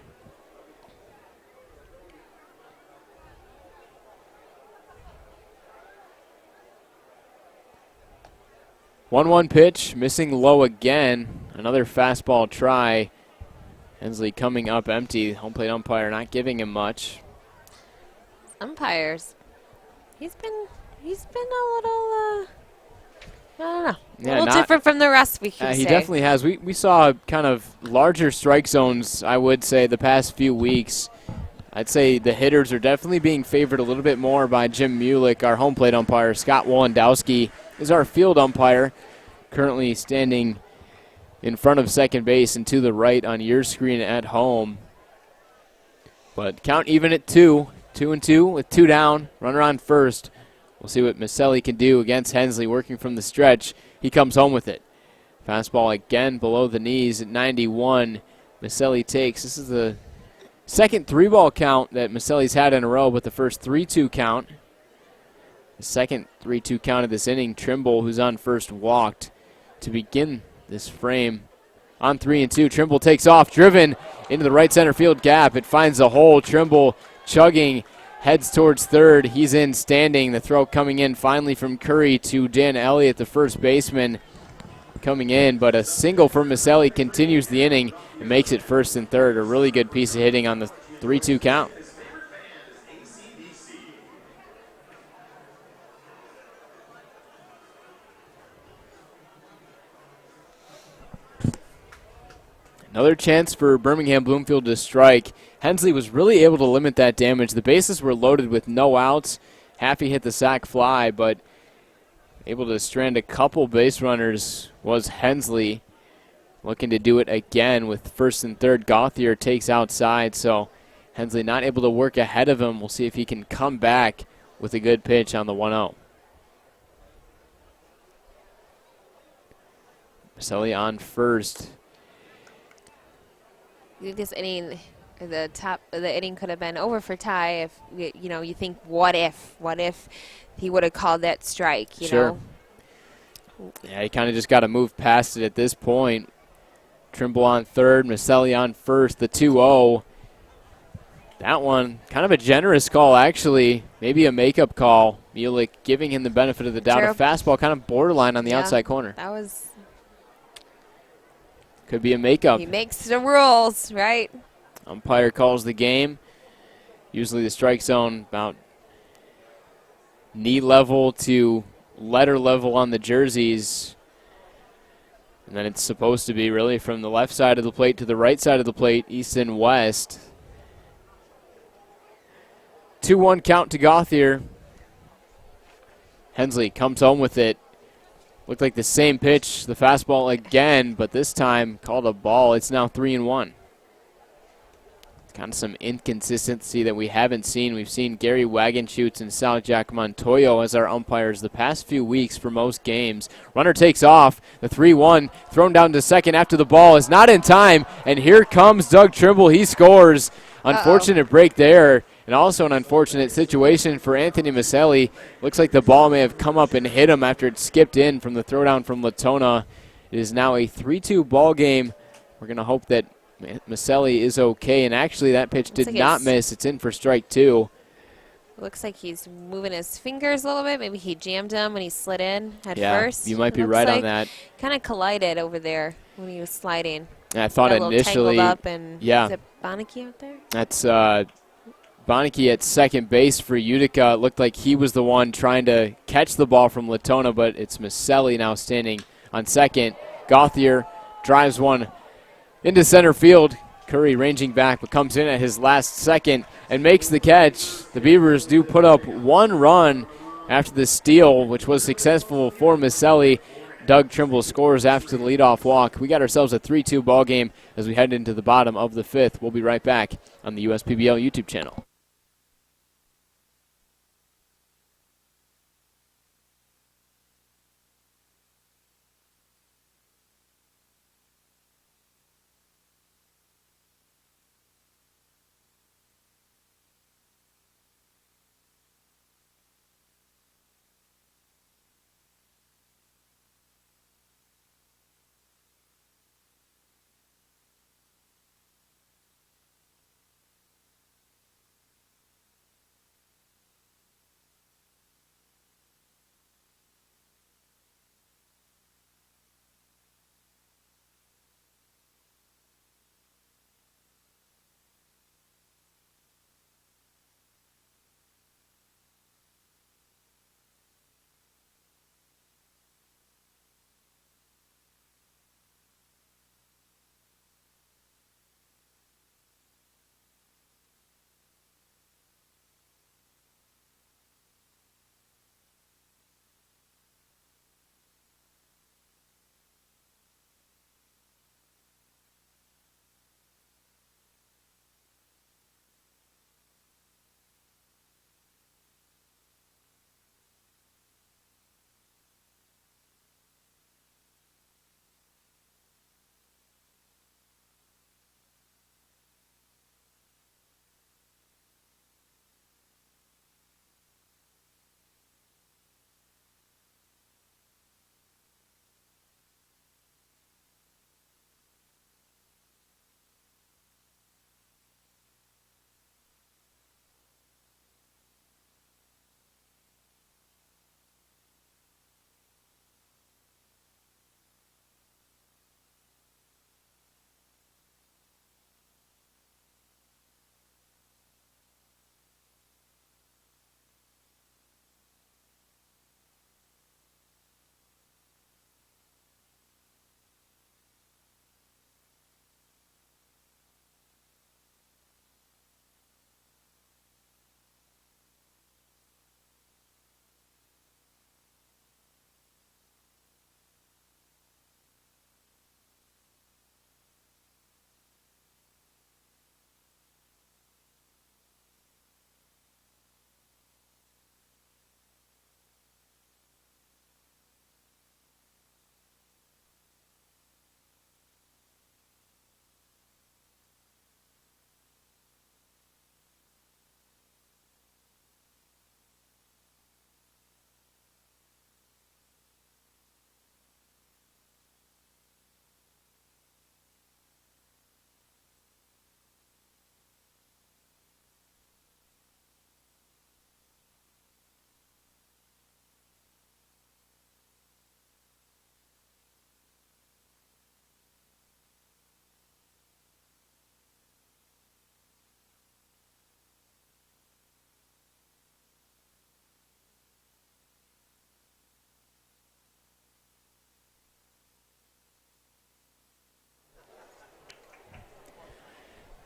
One pitch, missing low again. Another fastball try. Hensley coming up empty. Home plate umpire not giving him much. Umpires. He's been a little, I don't know, Yeah, a little different from the rest, we can say. He definitely has. We saw kind of larger strike zones, I would say, the past few weeks. I'd say the hitters are definitely being favored a little bit more by Jim Mulick. Our home plate umpire, Scott Wolendowski, is our field umpire, currently standing in front of second base and to the right on your screen at home. But count even at 2. 2-2 with 2 down, runner on first. We'll see what Maselli can do against Hensley working from the stretch. He comes home with it. Fastball again below the knees at 91. Maselli takes. This is the second 3-ball count that Maselli's had in a row, but the first 3-2 count. The second 3-2 count of this inning. Trimble, who's on first, walked to begin this frame. On 3-2, Trimble takes off, driven into the right center field gap. It finds a hole. Trimble chugging, heads towards third. He's in standing. The throw coming in finally from Curry to Dan Elliott, the first baseman, coming in. But a single from Maselli continues the inning and makes it first and third. A really good piece of hitting on the 3-2 count. Another chance for Birmingham Bloomfield to strike. Hensley was really able to limit that damage. The bases were loaded with no outs. Happy hit the sac fly, but able to strand a couple base runners was Hensley. Looking to do it again with first and third. Gauthier takes outside, so Hensley not able to work ahead of him. We'll see if he can come back with a good pitch on the 1-0. Maselli on first. This inning, the top of the inning could have been over for Ty if, you think, what if he would have called that strike, you know? Yeah, he kind of just got to move past it at this point. Trimble on third, Maselli on first, the 2-0. That one, kind of a generous call, actually. Maybe a makeup call. Mulick giving him the benefit of the doubt. A fastball kind of borderline on the outside corner. That was... Could be a makeup. He makes the rules, right? Umpire calls the game. Usually the strike zone about knee level to letter level on the jerseys. And then it's supposed to be really from the left side of the plate to the right side of the plate, east and west. 2-1 count to Gauthier. Hensley comes home with it. Looked like the same pitch, the fastball again, but this time called a ball. It's now 3-1. It's kind of some inconsistency that we haven't seen. We've seen Gary Wagenschutz and Sal Jack Montoyo as our umpires the past few weeks for most games. Runner takes off. The 3-1 thrown down to second after the ball is not in time, and here comes Doug Trimble. He scores. Unfortunate break there. And also an unfortunate situation for Anthony Maselli. Looks like the ball may have come up and hit him after it skipped in from the throwdown from Latona. It is now a 3-2 ball game. We're going to hope that Maselli is okay. And actually that pitch did not miss. It's in for strike 2. Looks like he's moving his fingers a little bit. Maybe he jammed him when he slid in at first. You might be right on that. Kind of collided over there when he was sliding. And I thought initially. Up and is it Bonneke out there? That's Bonneke at second base for Utica. It looked like he was the one trying to catch the ball from Latona, but it's Maselli now standing on second. Gauthier drives one into center field. Curry ranging back, but comes in at his last second and makes the catch. The Beavers do put up one run after the steal, which was successful for Maselli. Doug Trimble scores after the leadoff walk. We got ourselves a 3-2 ball game as we head into the bottom of the fifth. We'll be right back on the USPBL YouTube channel.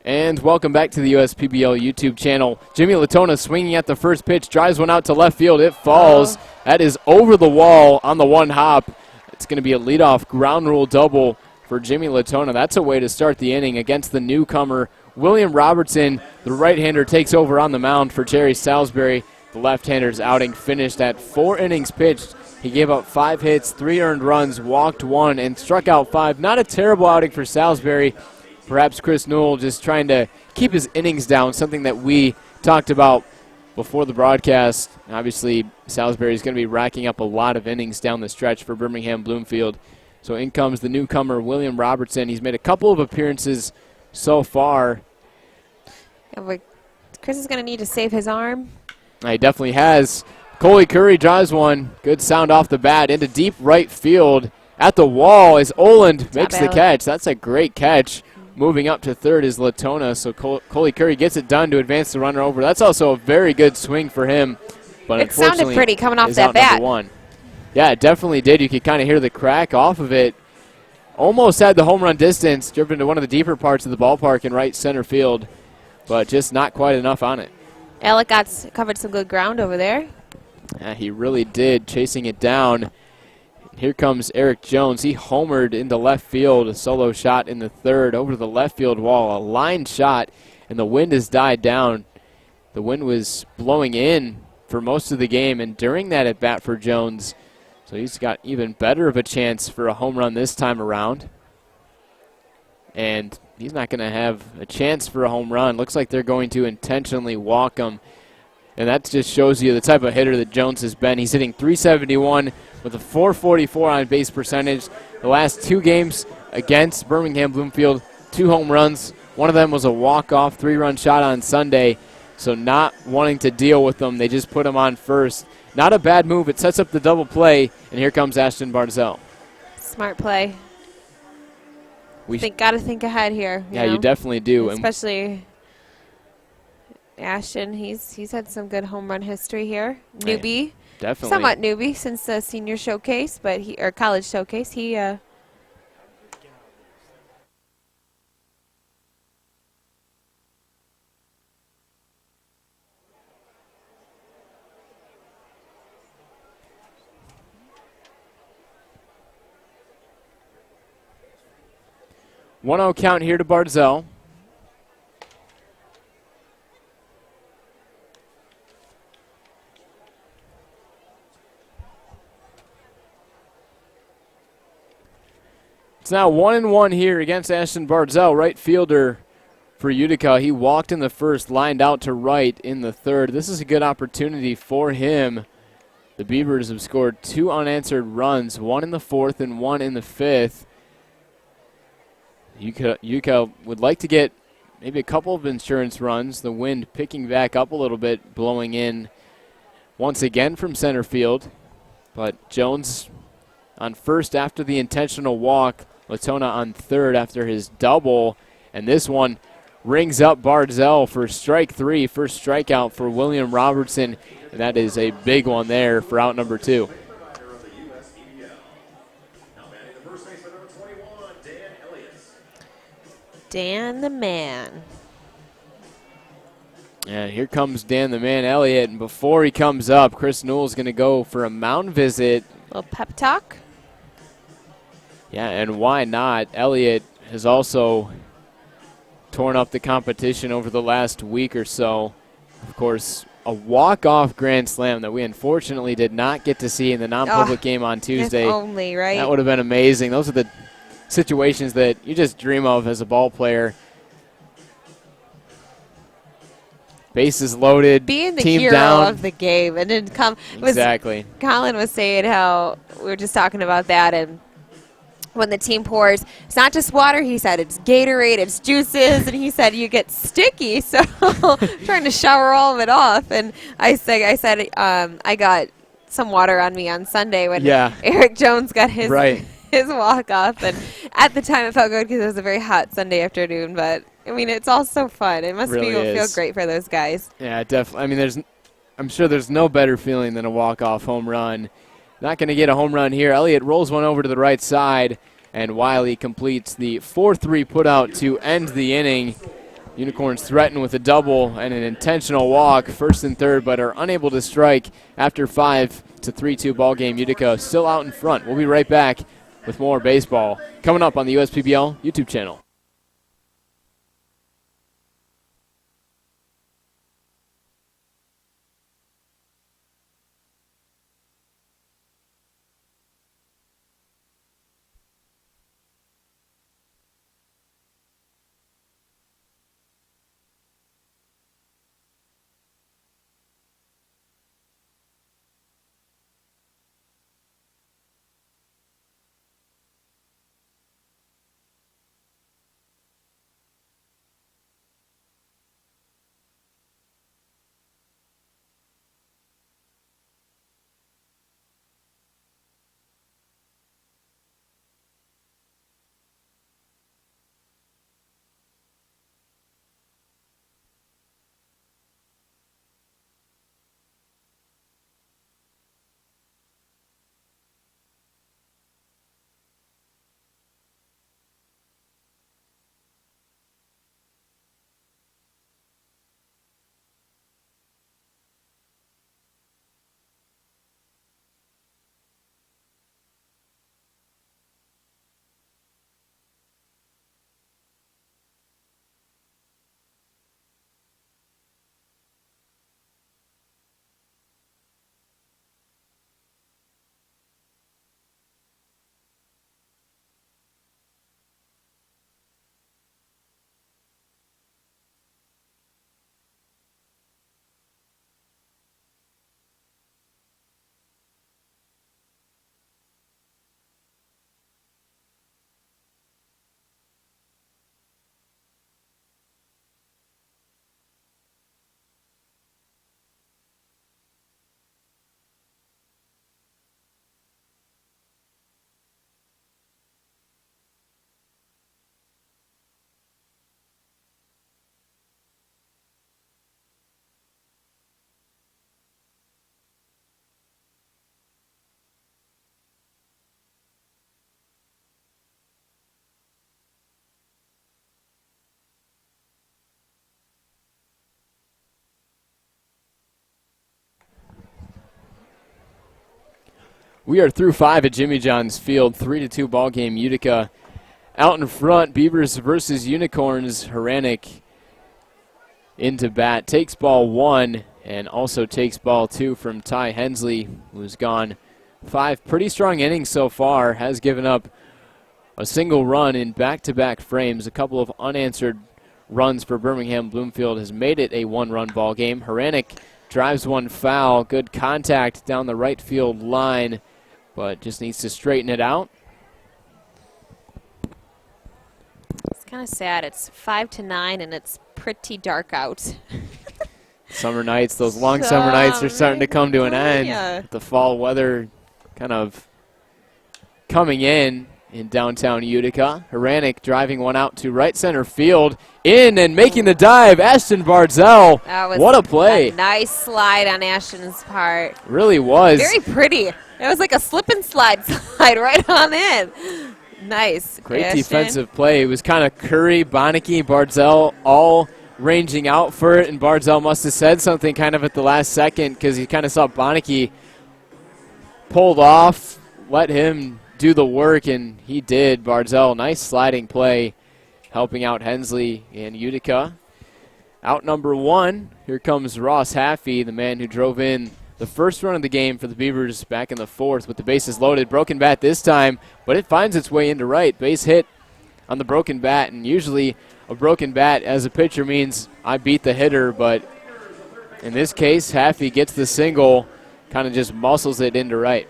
And welcome back to the USPBL YouTube channel. Jimmy Latona swinging at the first pitch, drives one out to left field. It falls. That is over the wall on the one hop. It's going to be a leadoff ground rule double for Jimmy Latona. That's a way to start the inning against the newcomer, William Robertson. The right-hander takes over on the mound for Jerry Salisbury. The left-hander's outing finished at 4 innings pitched. He gave up 5 hits, 3 earned runs, walked 1, and struck out 5. Not a terrible outing for Salisbury. Perhaps Chris Newell just trying to keep his innings down, something that we talked about before the broadcast. Obviously, Salisbury is going to be racking up a lot of innings down the stretch for Birmingham Bloomfield. So in comes the newcomer, William Robertson. He's made a couple of appearances so far. Yeah, but Chris is going to need to save his arm. He definitely has. Coley Curry drives one. Good sound off the bat into deep right field. At the wall as Oland makes the catch. That's a great catch. Moving up to third is Latona, so Coley Curry gets it done to advance the runner over. That's also a very good swing for him. But it sounded pretty coming off that bat. Yeah, it definitely did. You could kind of hear the crack off of it. almost had the home run distance, driven to one of the deeper parts of the ballpark in right center field, but just not quite enough on it. Alec covered some good ground over there. Yeah, he really did, chasing it down. Here comes Eric Jones. He homered into left field, a solo shot in the third over to the left field wall, a line shot, and the wind has died down. The wind was blowing in for most of the game, and during that at bat for Jones, so he's got even better of a chance for a home run this time around. And he's not going to have a chance for a home run. Looks like they're going to intentionally walk him. And that just shows you the type of hitter that Jones has been. He's hitting .371 with a .444 on base percentage. The last 2 games against Birmingham Bloomfield, 2 home runs. One of them was a walk-off 3-run shot on Sunday. So not wanting to deal with them, they just put him on first. Not a bad move. It sets up the double play, and here comes Ashton Barzell. Smart play. Got to think ahead here. Yeah, you definitely do. Especially Ashton, he's had some good home run history here. Newbie, definitely somewhat newbie since the senior showcase, but college showcase. He 1-0 count here to Barzell. It's now 1-1 here against Ashton Barzell, right fielder for Utica. He walked in the first, lined out to right in the third. This is a good opportunity for him. The Beavers have scored 2 unanswered runs, 1 in the 4th and 1 in the 5th. Utica would like to get maybe a couple of insurance runs. The wind picking back up a little bit, blowing in once again from center field. But Jones on first after the intentional walk. Latona on third after his double. And this one rings up Barzell for strike 3. First strikeout for William Robertson. And that is a big one there for out number 2. Dan the Man. And here comes Dan the Man Elliott. And before he comes up, Chris Newell's going to go for a mound visit. A little pep talk. Yeah, and why not? Elliott has also torn up the competition over the last week or so. Of course, a walk-off grand slam that we unfortunately did not get to see in the non-public game on Tuesday. If only, right? That would have been amazing. Those are the situations that you just dream of as a ball player. Bases loaded, being the team hero down. of the game, and then Exactly. Colin was saying how we were just talking about that, and when the team pours, it's not just water, he said, it's Gatorade, it's juices, and he said you get sticky, so trying to shower all of it off. And I said I got some water on me on Sunday when Eric Jones got his walk off, and at the time it felt good because it was a very hot Sunday afternoon, but I mean, it's all so fun. It must feel great for those guys. Yeah, definitely. I mean, I'm sure there's no better feeling than a walk-off home run. Not going to get a home run here. Elliott rolls one over to the right side, and Wiley completes the 4-3 putout to end the inning. Unicorns threaten with a double and an intentional walk, first and third, but are unable to strike after 5. It's a 3-2 ball game. Utica still out in front. We'll be right back with more baseball coming up on the USPBL YouTube channel. We are through 5 at Jimmy John's Field. 3-2 ball game. Utica out in front. Beavers versus Unicorns. Haranek into bat. Takes ball 1 and also takes ball 2 from Ty Hensley, who's gone 5 pretty strong innings so far. Has given up a single run in back-to-back frames. A couple of unanswered runs for Birmingham Bloomfield has made it a 1-run ball game. Haranek drives one foul. Good contact down the right field line, but just needs to straighten it out. It's kind of sad. It's 5-9, and it's pretty dark out. Summer nights, those long summer nights are starting to come to an end. The fall weather kind of coming in downtown Utica. Haranek driving one out to right center field. In and making the dive, Ashton Barzell. What a play. A nice slide on Ashton's part. Really was. Very pretty. It was like a slip and slide right on in. Nice. Great Ashton. Defensive play. It was kind of Curry, Bonneke, Barzell all ranging out for it, and Barzell must have said something kind of at the last second because he kind of saw Bonneke pulled off, let him do the work, and he did. Barzell, nice sliding play, helping out Hensley and Utica. Out number 1, here comes Ross Haffey, the man who drove in the first run of the game for the Beavers back in the 4th with the bases loaded. Broken bat this time, but it finds its way into right. Base hit on the broken bat, and usually a broken bat as a pitcher means I beat the hitter, but in this case, Haffey gets the single, kind of just muscles it into right.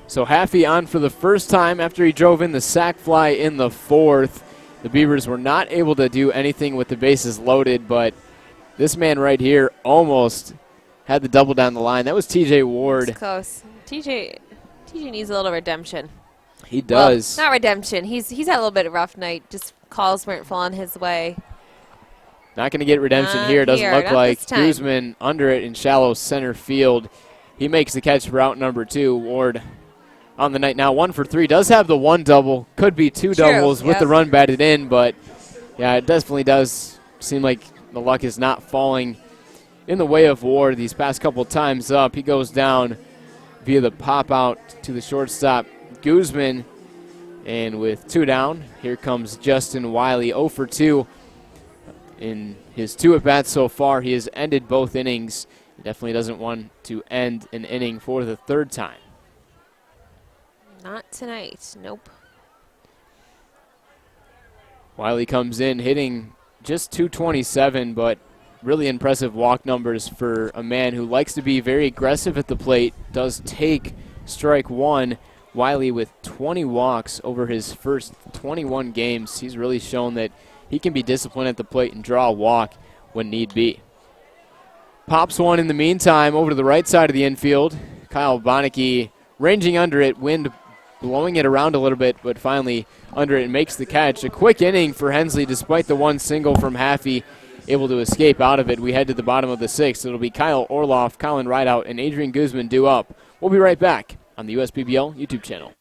So Haffey on for the first time after he drove in the sac fly in the 4th. The Beavers were not able to do anything with the bases loaded, but this man right here almost had the double down the line. That was TJ Ward. It's close. TJ needs a little redemption. He does. Well, not redemption. He's had a little bit of a rough night. Just calls weren't falling his way. Not going to get redemption here. Doesn't look like. Guzman under it in shallow center field. He makes the catch for out number 2. Ward on the night now 1 for 3. Does have the 1 double. Could be 2 doubles with the run batted in, but yeah, it definitely does seem like the luck is not falling in the way of Ward these past couple times up. He goes down via the pop out to the shortstop, Guzman, and with 2 down, here comes Justin Wiley, 0 for 2 in his 2 at-bats so far. He has ended both innings. He definitely doesn't want to end an inning for the 3rd time. Not tonight. Nope. Wiley comes in hitting just .227, but really impressive walk numbers for a man who likes to be very aggressive at the plate. Does take strike 1. Wiley with 20 walks over his first 21 games. He's really shown that he can be disciplined at the plate and draw a walk when need be. Pops one in the meantime over to the right side of the infield. Kyle Bonneke ranging under it, wind blowing it around a little bit, but finally under it and makes the catch. A quick inning for Hensley despite the 1 single from Haffey, able to escape out of it. We head to the bottom of the 6th. It'll be Kyle Orloff, Colin Rideout, and Adrian Guzman due up. We'll be right back on the USPBL YouTube channel.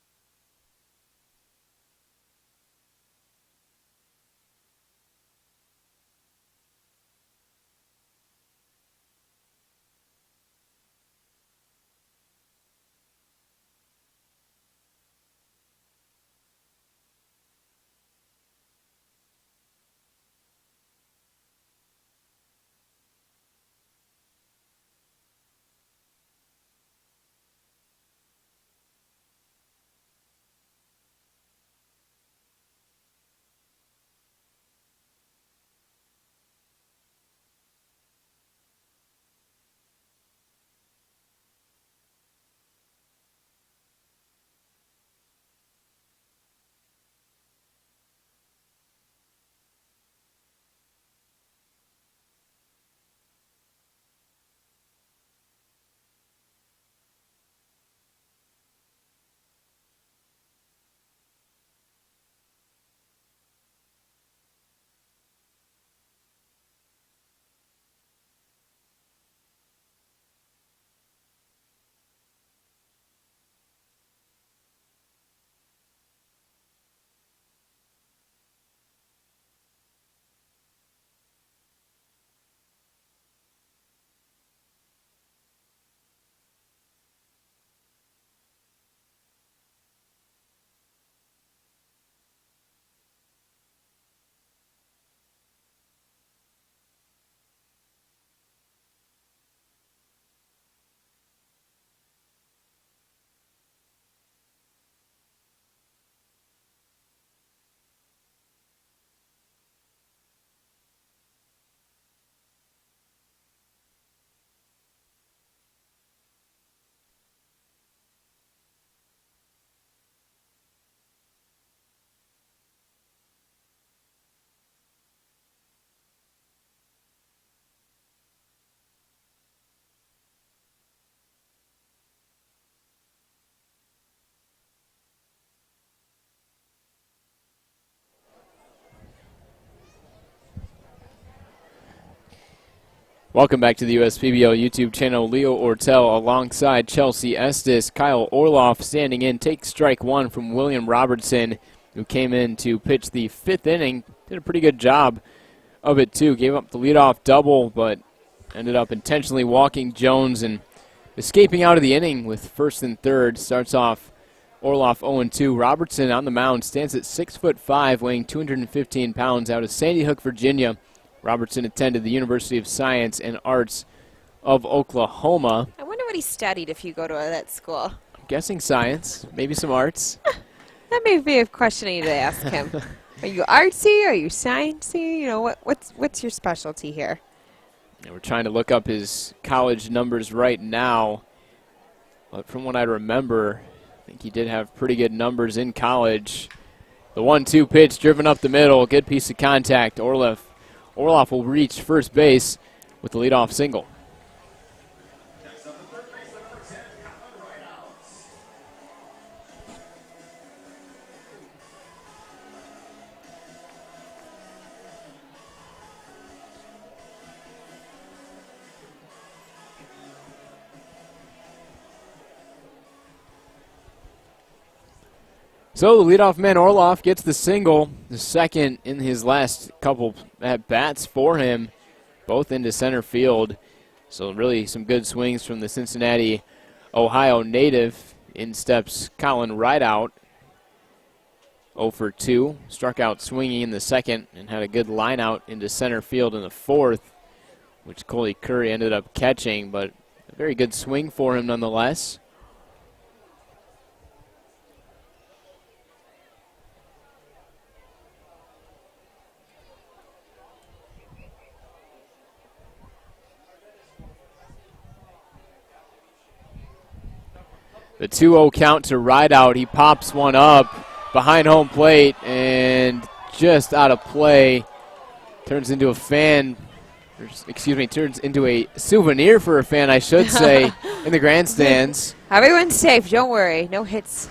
Welcome back to the USPBL YouTube channel. Leo Ortel alongside Chelsea Estes. Kyle Orloff standing in. Take strike one from William Robertson, who came in to pitch the 5th inning. Did a pretty good job of it, too. Gave up the leadoff double, but ended up intentionally walking Jones and escaping out of the inning with 1st and 3rd. Starts off Orloff 0-2. Robertson on the mound stands at 6'5", weighing 215 pounds, out of Sandy Hook, Virginia. Robertson attended the University of Science and Arts of Oklahoma. I wonder what he studied if you go to that school. I'm guessing science, maybe some arts. That may be a question I need to ask him. Are you artsy? Are you sciencey? You know, what's your specialty here? And we're trying to look up his college numbers right now. But from what I remember, I think he did have pretty good numbers in college. The 1-2 pitch driven up the middle. Good piece of contact. Orloff will reach first base with the leadoff single. So the leadoff man Orloff gets the single, the second in his last couple at-bats for him, both into center field. So really some good swings from the Cincinnati, Ohio native. In steps Colin Rideout, 0 for 2. Struck out swinging in the second and had a good line out into center field in the 4th, which Coley Curry ended up catching, but a very good swing for him nonetheless. The 2-0 count to Rideout. He pops one up behind home plate and just out of play. Turns into a turns into a souvenir for a fan, I should say, in the grandstands. Everyone's safe. Don't worry. No hits.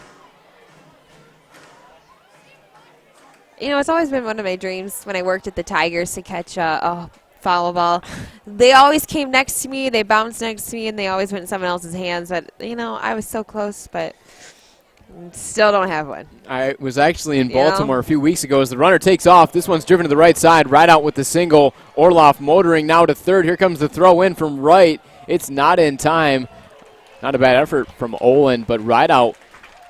You know, it's always been one of my dreams when I worked at the Tigers to catch a foul ball. They always came next to me, they bounced next to me, and they always went in someone else's hands. But, you know, I was so close, but still don't have one. I was actually in Baltimore a few weeks ago as the runner takes off. This one's driven to the right side, Rideout with the single. Orloff motoring now to third. Here comes the throw in from right. It's not in time. Not a bad effort from Olin, but Rideout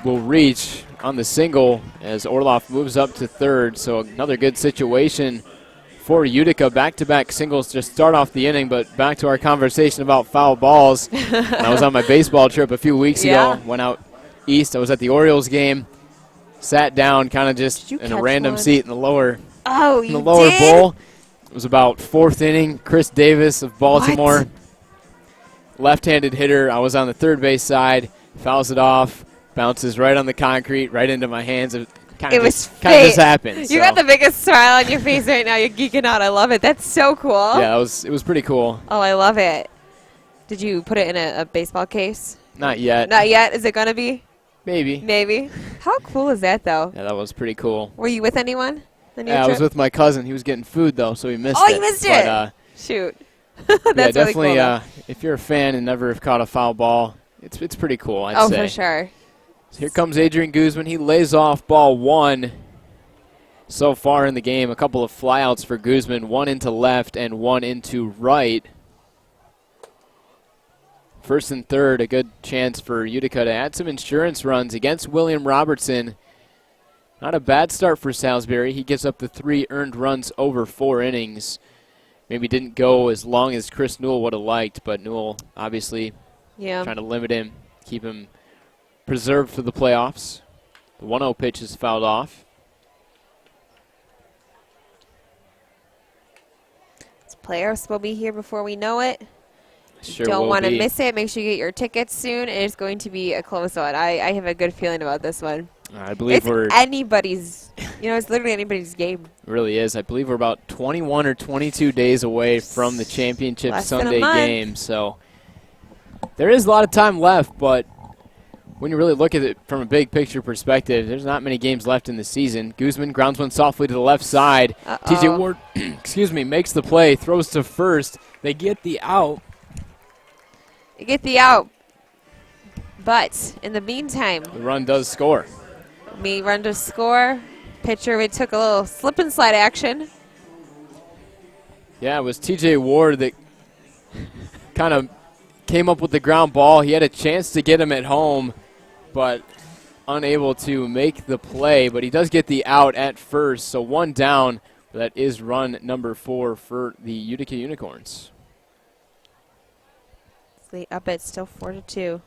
will reach on the single as Orloff moves up to third. So another good situation for Utica. Back-to-back singles to start off the inning, but back to our conversation about foul balls. I was on my baseball trip a few weeks ago, went out east. I was at the Orioles game, sat down kind of just in a random seat in the lower bowl. It was about 4th inning. Chris Davis of Baltimore, left-handed hitter. I was on the third base side, fouls it off, bounces right on the concrete, right into my hands. Kind of just happened. You got the biggest smile on your face right now. You're geeking out. I love it. That's so cool. Yeah, it was pretty cool. Oh, I love it. Did you put it in a baseball case? Not yet. Not yet? Is it going to be? Maybe. Maybe. How cool is that, though? Yeah, that was pretty cool. Were you with anyone? Yeah, I was with my cousin. He was getting food, though, so he missed it. Oh, you missed it. Shoot. That's yeah, definitely. Really cool, if you're a fan and never have caught a foul ball, it's pretty cool, I'd say. Oh, for sure. So here comes Adrian Guzman. He lays off ball 1 so far in the game. A couple of flyouts for Guzman, 1 into left and 1 into right. 1st and 3rd, a good chance for Utica to add some insurance runs against William Robertson. Not a bad start for Salisbury. He gives up the 3 earned runs over 4 innings. Maybe didn't go as long as Chris Newell would have liked, but Newell obviously trying to limit him, keep him preserved for the playoffs. The 1-0 pitch is fouled off. This playoffs will be here before we know it. Sure Don't want to miss it. Make sure you get your tickets soon. It's going to be a close one. I have a good feeling about this one. I believe it's anybody's, it's literally anybody's game. It really is. I believe we're about 21 or 22 days away from the championship Sunday game. So there is a lot of time left, but when you really look at it from a big picture perspective, there's not many games left in the season. Guzman grounds one softly to the left side. TJ Ward, makes the play, throws to first. They get the out. But in the meantime, the run does score. Pitcher, we took a little slip and slide action. Yeah, it was TJ Ward that kind of came up with the ground ball. He had a chance to get him at home, but unable to make the play. But he does get the out at first, so one down. That is run number 4 for the Utica Unicorns. They up it, still 4-2.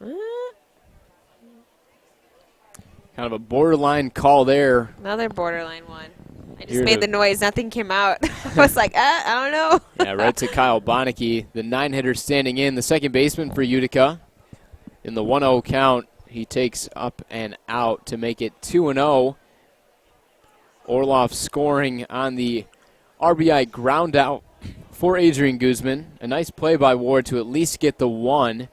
Kind of a borderline call there. Another borderline one. I just made the noise. Nothing came out. I was like, I don't know. Yeah, right to Kyle Bonneke, the 9-hitter standing in, the second baseman for Utica. In the 1-0 count, he takes up and out to make it 2-0. Orloff scoring on the RBI ground out for Adrian Guzman. A nice play by Ward to at least get the 1.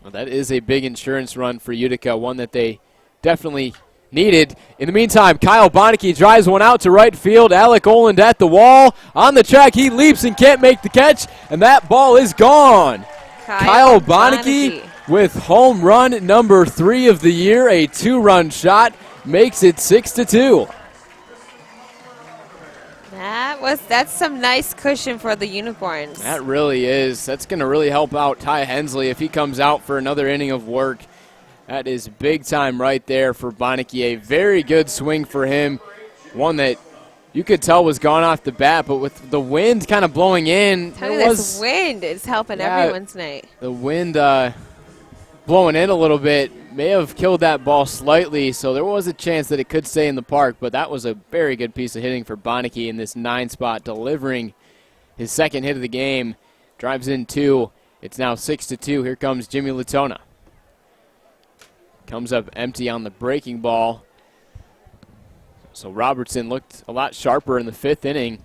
Well, that is a big insurance run for Utica, one that they definitely needed. In the meantime, Kyle Bonneke drives one out to right field. Alec Oland at the wall. On the track, he leaps and can't make the catch, and that ball is gone. Kyle Bonneke with home run number 3 of the year, a 2-run shot, makes it 6-2. That's some nice cushion for the Unicorns. That really is. That's going to really help out Ty Hensley if he comes out for another inning of work. That is big time right there for Bonneke. A very good swing for him. One that you could tell was gone off the bat, but with the wind kind of blowing in. This wind is helping everyone tonight. The wind blowing in a little bit may have killed that ball slightly, so there was a chance that it could stay in the park, but that was a very good piece of hitting for Bonneke in this 9 spot, delivering his second hit of the game. Drives in 2. It's now 6-2. Here comes Jimmy Latona. Comes up empty on the breaking ball. So Robertson looked a lot sharper in the 5th inning,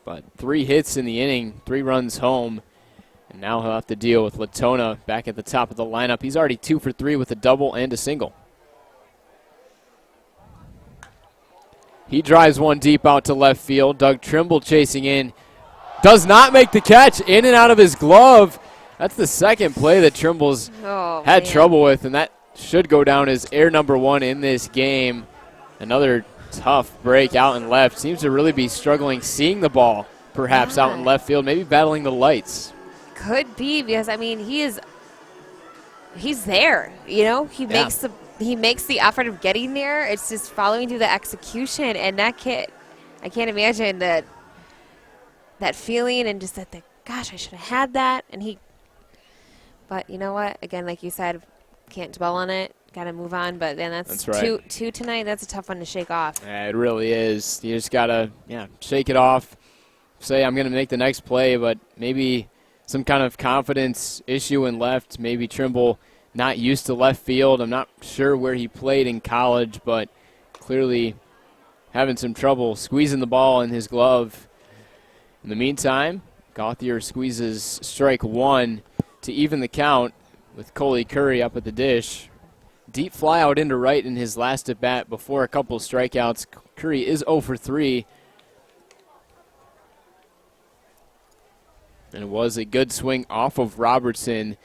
but 3 hits in the inning, 3 runs home. And now he'll have to deal with Latona back at the top of the lineup. He's already 2 for 3 with a double and a single. He drives one deep out to left field. Doug Trimble chasing in. Does not make the catch. In and out of his glove. That's the second play that Trimble's had trouble with, and that should go down as error number 1 in this game. Another tough break out in left. Seems to really be struggling seeing the ball perhaps out in left field, maybe battling the lights. Could be, because I mean he's there, you know. He makes the effort of getting there. It's just following through the execution, and that kid, I can't imagine that feeling and just gosh, I should have had that. And but you know what? Again, like you said, can't dwell on it. Got to move on. But then that's right. two tonight. That's a tough one to shake off. Yeah, it really is. You just gotta shake it off. Say I'm gonna make the next play, but maybe some kind of confidence issue in left. Maybe Trimble not used to left field. I'm not sure where he played in college, but clearly having some trouble squeezing the ball in his glove. In the meantime, Gauthier squeezes strike 1 to even the count with Coley Curry up at the dish. Deep fly out into right in his last at bat before a couple strikeouts. Curry is 0 for 3. And it was a good swing off of Robertson.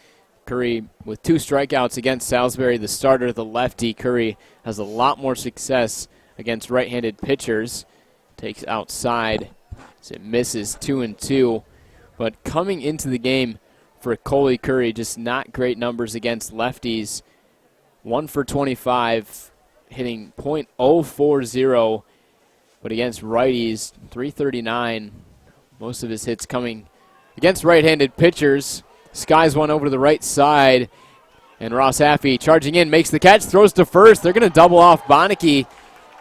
Curry with 2 strikeouts against Salisbury, the starter, the lefty. Curry has a lot more success against right-handed pitchers. Takes outside as it misses 2-2. But coming into the game for Coley Curry, just not great numbers against lefties. 1 for 25, hitting .040. But against righties, .339. Most of his hits coming against right-handed pitchers. Skies one over to the right side. And Ross Haffey charging in, makes the catch, throws to first. They're going to double off Bonneke.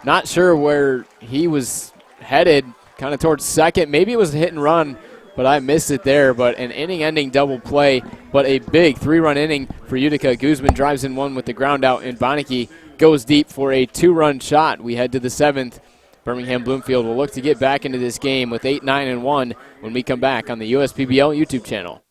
Not sure where he was headed, kind of towards second. Maybe it was a hit and run, but I missed it there. But an inning-ending double play, but a big 3-run inning for Utica. Guzman drives in one with the ground out, and Bonneke goes deep for a 2-run shot. We head to the 7th. Birmingham Bloomfield will look to get back into this game with 8-9-1 when we come back on the USPBL YouTube channel.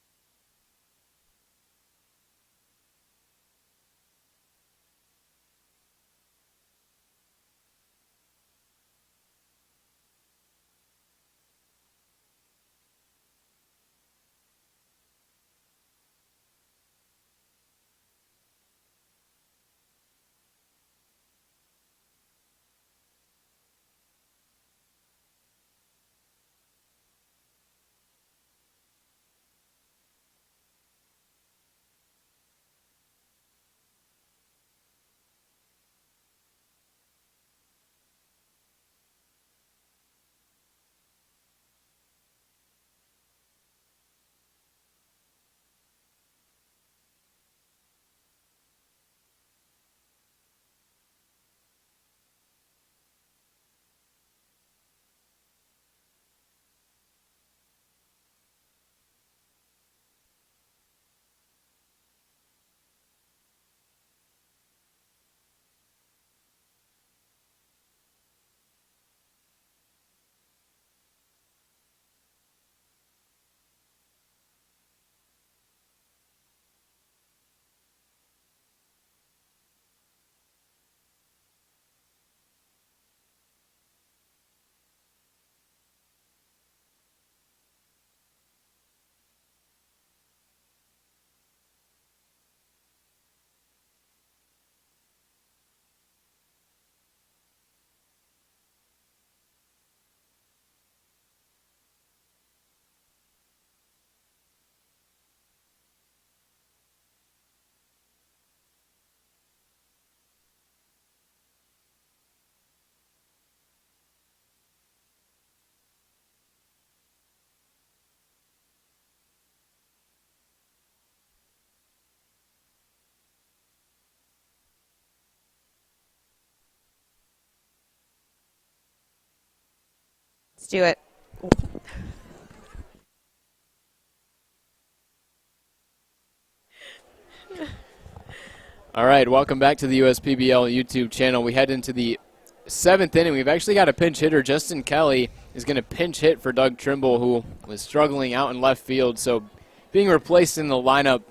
Let's do it. All right, welcome back to the USPBL YouTube channel. We head into the 7th inning. We've actually got a pinch hitter. Justin Kelly is going to pinch hit for Doug Trimble, who was struggling out in left field. So being replaced in the lineup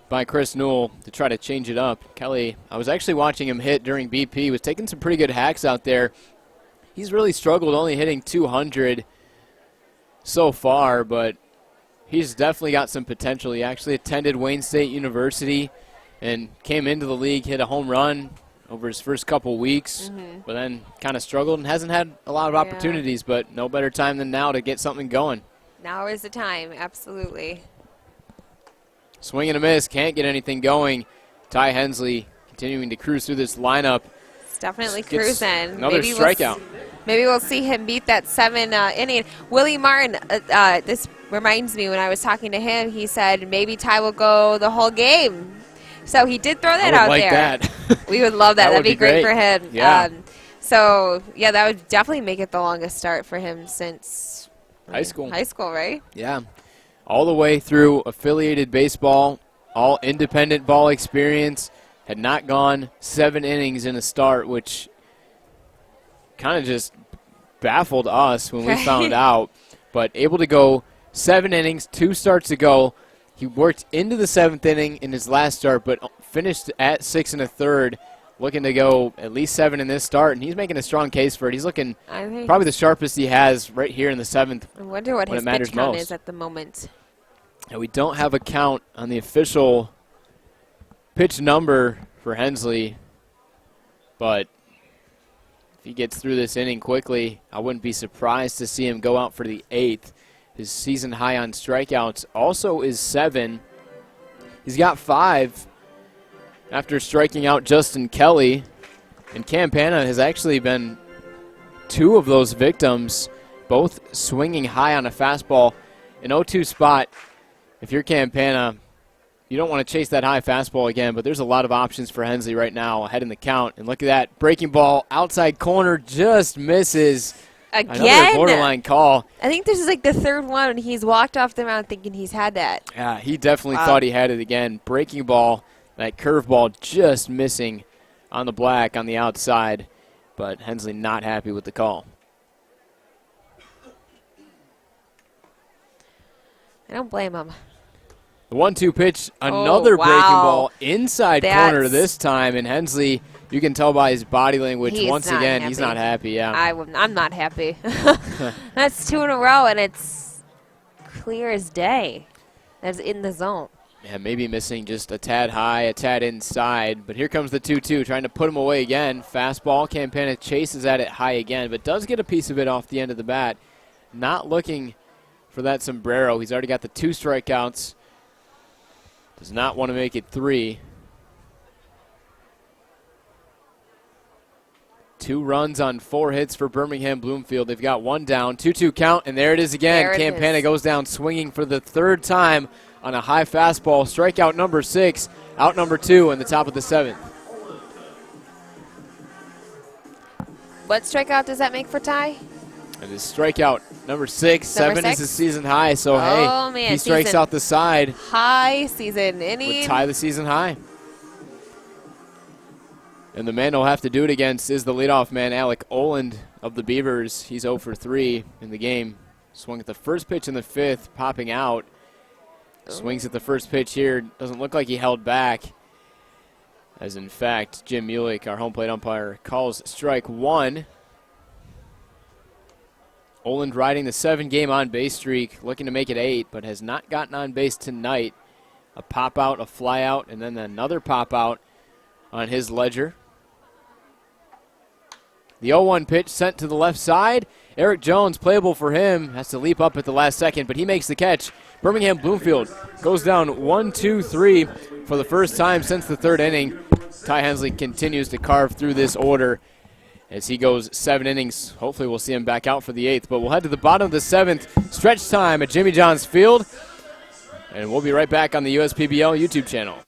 by Chris Newell to try to change it up. Kelly, I was actually watching him hit during BP. He was taking some pretty good hacks out there. He's really struggled, only hitting 200 so far, but he's definitely got some potential. He actually attended Wayne State University and came into the league, hit a home run over his first couple weeks, but then kind of struggled and hasn't had a lot of opportunities, but no better time than now to get something going. Now is the time, absolutely. Swing and a miss, can't get anything going. Ty Hensley continuing to cruise through this lineup. It's definitely cruising. Another strikeout. Maybe we'll see him beat that 7 inning. Willie Martin, this reminds me when I was talking to him, he said maybe Ty will go the whole game. So he did throw that out there. That. We would love that. That'd be great for him. Yeah. That would definitely make it the longest start for him since high school. High school, right? Yeah. All the way through affiliated baseball, all independent ball experience, had not gone 7 innings in a start, which kind of just baffled us when we found out. But able to go 7 innings, 2 starts ago. He worked into the 7th inning in his last start, but finished at 6 1/3, looking to go at least 7 in this start, and he's making a strong case for it. He's looking probably the sharpest he has right here in the 7th. I wonder what his pitch count is at the moment. And we don't have a count on the official pitch number for Hensley, but if he gets through this inning quickly, I wouldn't be surprised to see him go out for the 8th. His season high on strikeouts also is 7. He's got 5 after striking out Justin Kelly. And Campana has actually been 2 of those victims, both swinging high on a fastball. An 0-2 spot, if you're Campana, you don't want to chase that high fastball again, but there's a lot of options for Hensley right now ahead in the count. And look at that, breaking ball, outside corner, just misses. Again? Another borderline call. I think this is like the third one, and he's walked off the mound thinking he's had that. Yeah, he definitely thought he had it again. Breaking ball, that curveball just missing on the black on the outside, but Hensley not happy with the call. I don't blame him. The 1-2 pitch, another breaking ball inside corner this time, and Hensley, you can tell by his body language, once again, he's not happy. Yeah, I'm not happy. That's 2 in a row, and it's clear as day. That's in the zone. Yeah, maybe missing just a tad high, a tad inside, but here comes the 2-2, trying to put him away again. Fastball, Campana chases at it high again, but does get a piece of it off the end of the bat. Not looking for that sombrero. He's already got the 2 strikeouts. Does not want to make it 3. 2 runs on 4 hits for Birmingham Bloomfield. They've got 1 down, 2-2 count, and there it is again. Campana goes down swinging for the 3rd time on a high fastball. Strikeout number 6, out number 2 in the top of the 7th. What strikeout does that make for Ty? And his strikeout number 6. 7 is his season high, so hey, he strikes out the side. High season inning. Would tie the season high. And the man he'll have to do it against is the leadoff man, Alec Oland of the Beavers. He's 0 for 3 in the game. Swung at the first pitch in the 5th, popping out. Swings at the first pitch here. Doesn't look like he held back. As in fact, Jim Mulick, our home plate umpire, calls strike 1. Oland riding the 7-game on-base streak, looking to make it 8, but has not gotten on base tonight. A pop-out, a fly-out, and then another pop-out on his ledger. The 0-1 pitch sent to the left side. Eric Jones, playable for him, has to leap up at the last second, but he makes the catch. Birmingham Bloomfield goes down 1-2-3 for the first time since the 3rd inning. Ty Hensley continues to carve through this order as he goes 7 innings. Hopefully we'll see him back out for the 8th, but we'll head to the bottom of the 7th. Stretch time at Jimmy John's Field, and we'll be right back on the USPBL YouTube channel.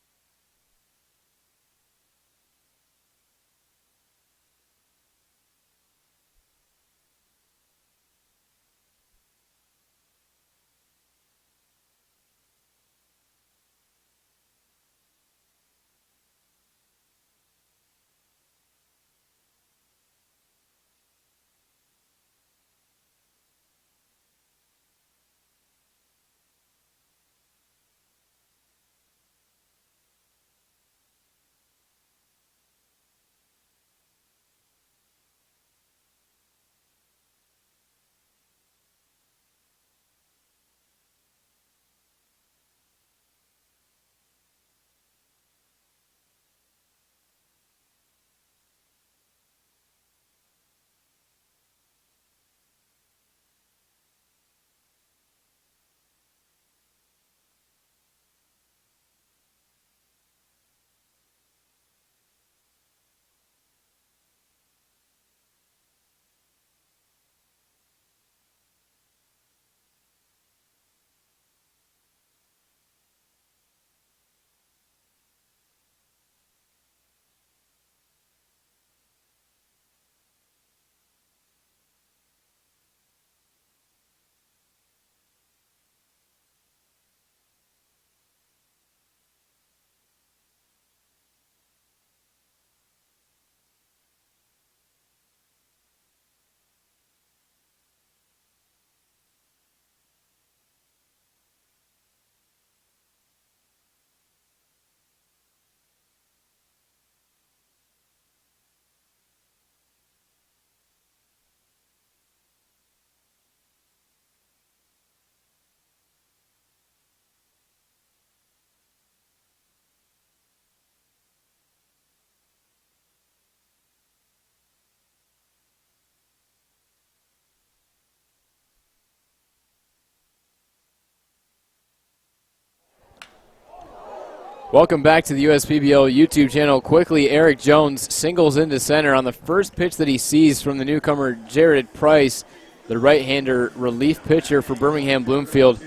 Welcome back to the USPBL YouTube channel. Quickly, Eric Jones singles into center on the first pitch that he sees from the newcomer Jared Price, the right-hander relief pitcher for Birmingham Bloomfield.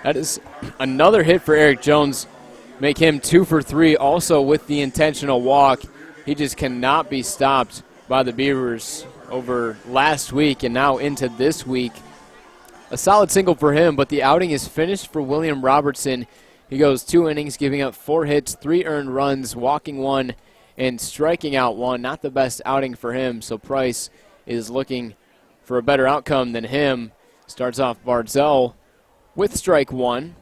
That is another hit for Eric Jones. Make him 2 for 3, also with the intentional walk. He just cannot be stopped by the Beavers. over last week and now into this week. A solid single for him, but the outing is finished for William Robertson. He goes 2 innings, giving up 4 hits, 3 earned runs, walking 1, and striking out 1. Not the best outing for him, so Price is looking for a better outcome than him. Starts off Barzell with strike 1.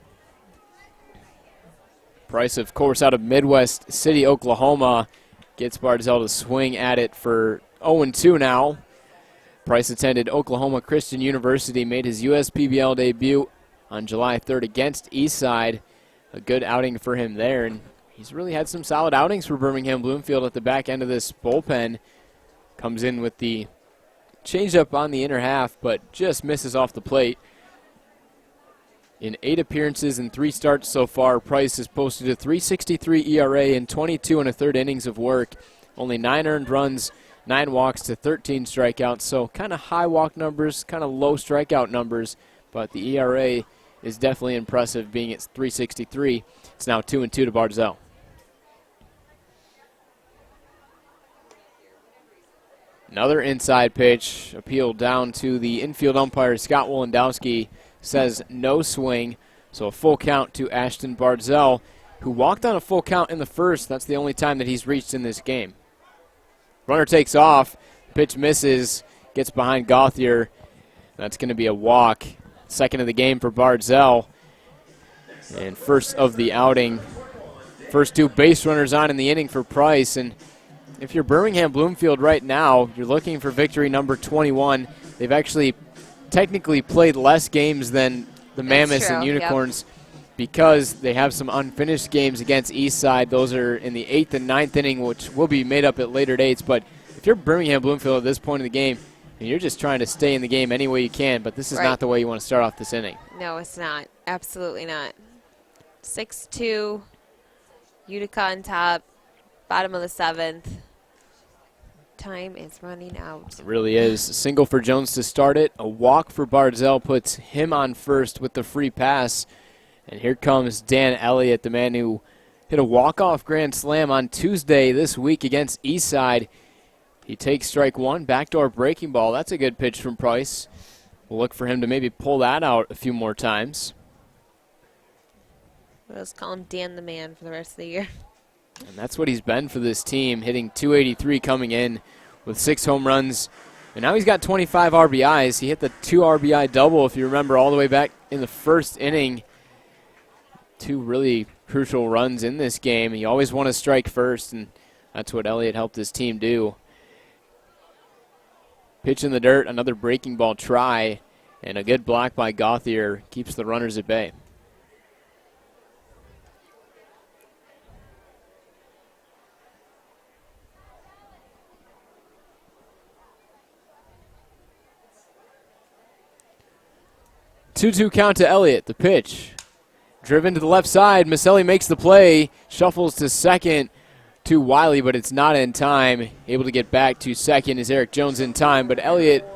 Price, of course, out of Midwest City, Oklahoma, gets Barzell to swing at it for 0-2 now. Price attended Oklahoma Christian University, made his USPBL debut on July 3rd against Eastside. A good outing for him there, and he's really had some solid outings for Birmingham Bloomfield at the back end of this bullpen. Comes in with the changeup on the inner half, but just misses off the plate. In 8 appearances and 3 starts so far, Price has posted a .363 ERA in 22 1/3 innings of work. Only 9 earned runs, 9 walks to 13 strikeouts, so kind of high walk numbers, kind of low strikeout numbers, but the ERA is definitely impressive, being at .363. It's now 2-2 to Barzell. Another inside pitch, appealed down to the infield umpire, Scott Wolendowski, says no swing, so a full count to Ashton Barzell, who walked on a full count in the first. That's the only time that he's reached in this game. Runner takes off, pitch misses, gets behind Gauthier. That's going to be a walk. Second of the game for Barzell, and first of the outing. First 2 base runners on in the inning for Price, and if you're Birmingham Bloomfield right now, you're looking for victory number 21. They've actually technically played less games than the Mammoths and Unicorns, because they have some unfinished games against Eastside. Those are in the 8th and 9th inning, which will be made up at later dates. But if you're Birmingham Bloomfield at this point in the game, and you're just trying to stay in the game any way you can, but this is not the way you want to start off this inning. No, it's not. Absolutely not. 6-2, Utica on top, bottom of the 7th. Time is running out. It really is. A single for Jones to start it. A walk for Barzell puts him on first with the free pass. And here comes Dan Elliott, the man who hit a walk-off grand slam on Tuesday this week against Eastside. He takes strike 1, backdoor breaking ball. That's a good pitch from Price. We'll look for him to maybe pull that out a few more times. We'll just call him Dan the Man for the rest of the year. And that's what he's been for this team, hitting .283 coming in with 6 home runs. And now he's got 25 RBIs. He hit the 2 RBI double, if you remember, all the way back in the first inning. 2 really crucial runs in this game. You always want to strike first, and that's what Elliott helped his team do. Pitch in the dirt, another breaking ball try, and a good block by Gauthier keeps the runners at bay. Two-two count to Elliott. The pitch. Driven to the left side. Maselli makes the play. Shuffles to second to Wiley, but it's not in time. Able to get back to second is Eric Jones in time, but Elliott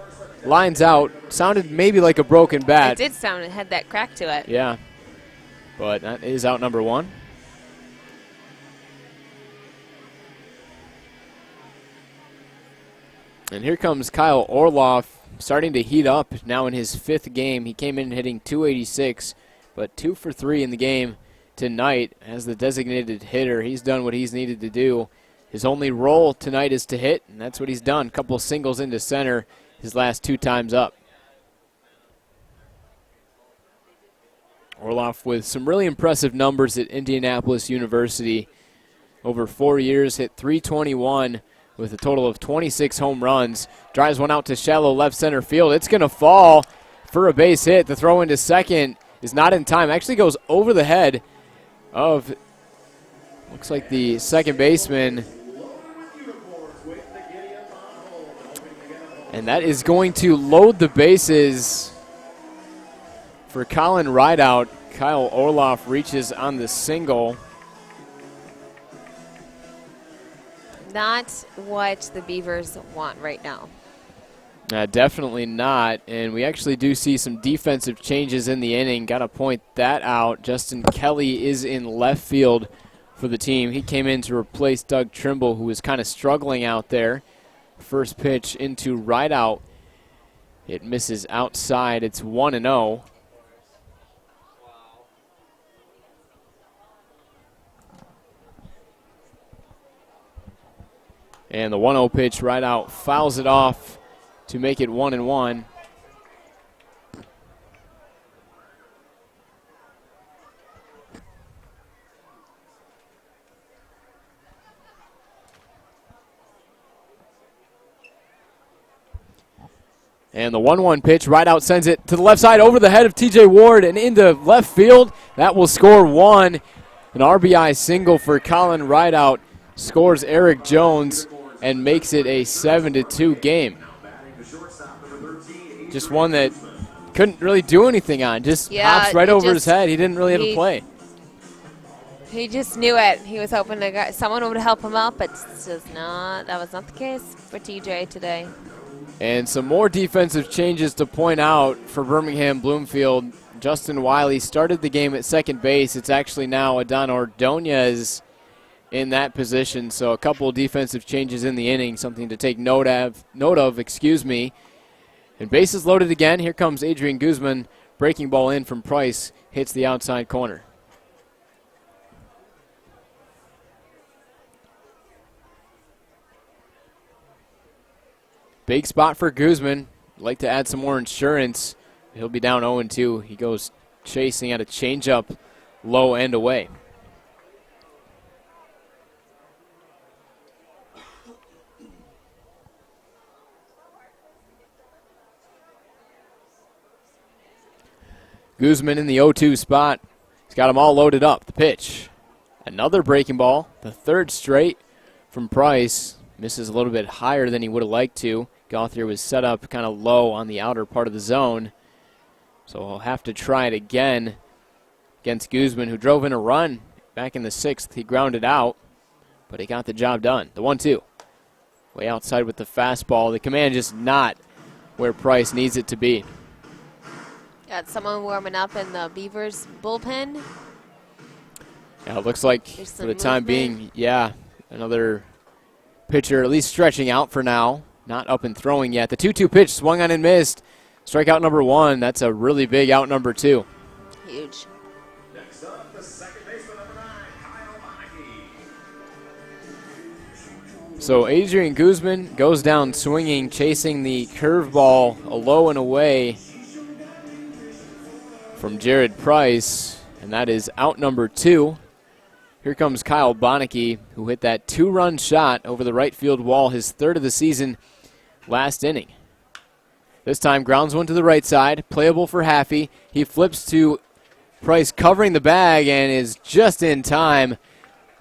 lines out. Sounded maybe like a broken bat. It did sound. It had that crack to it. Yeah. But that is out number 1. And here comes Kyle Orloff, starting to heat up now in his 5th game. He came in hitting .286, but 2 for 3 in the game tonight as the designated hitter. He's done what he's needed to do. His only role tonight is to hit, and that's what he's done. Couple singles into center his last 2 times up. Orloff with some really impressive numbers at Indianapolis University. Over 4 years, hit .321 with a total of 26 home runs. Drives one out to shallow left center field. It's going to fall for a base hit. The throw into second is not in time. Actually goes over the head of, looks like the second baseman. And that is going to load the bases for Colin Rideout. Kyle Orloff reaches on the single. Not what the Beavers want right now. Definitely not, and we actually do see some defensive changes in the inning. Got to point that out. Justin Kelly is in left field for the team. He came in to replace Doug Trimble, who was kind of struggling out there. First pitch into right out. It misses outside. It's 1-0. And the 1-0 pitch right out fouls it off to make it 1-1. And the 1-1 pitch right out sends it to the left side over the head of TJ Ward and into left field. That will score one. An RBI single for Colin Rideout scores Eric Jones and makes it a 7-2 game. Just one that couldn't really do anything on. Just hops right over his head. He didn't really have a play. He just knew it. He was hoping to someone would help him out, but it's just not. That was not the case for TJ today. And some more defensive changes to point out for Birmingham Bloomfield. Justin Wiley started the game at second base. It's actually now Adon Ordonez in that position. So a couple of defensive changes in the inning, something to take note of. And bases loaded again. Here comes Adrian Guzman. Breaking ball in from Price. Hits the outside corner. Big spot for Guzman. Like to add some more insurance. He'll be down 0-2. He goes chasing at a changeup, low and away. Guzman in the 0-2 spot. He's got them all loaded up. The pitch. Another breaking ball. The third straight from Price. Misses a little bit higher than he would have liked to. Gauthier was set up kind of low on the outer part of the zone. So he'll have to try it again against Guzman, who drove in a run back in the sixth. He grounded out, but he got the job done. The 1-2. Way outside with the fastball. The command just not where Price needs it to be. Got someone warming up in the Beavers bullpen. Yeah, it looks like for the time being, another pitcher at least stretching out for now. Not up and throwing yet. The 2-2 pitch swung on and missed. Strikeout number one. That's a really big out number two. Huge. Next up, the second baseman, number 9, Kyle Meineke. So Adrian Guzman goes down swinging, chasing the curveball low and away from Jared Price, and that is out number two. Here comes Kyle Bonneke, who hit that two-run shot over the right field wall, his third of the season, last inning. This time grounds one to the right side, playable for Haffey. He flips to Price covering the bag and is just in time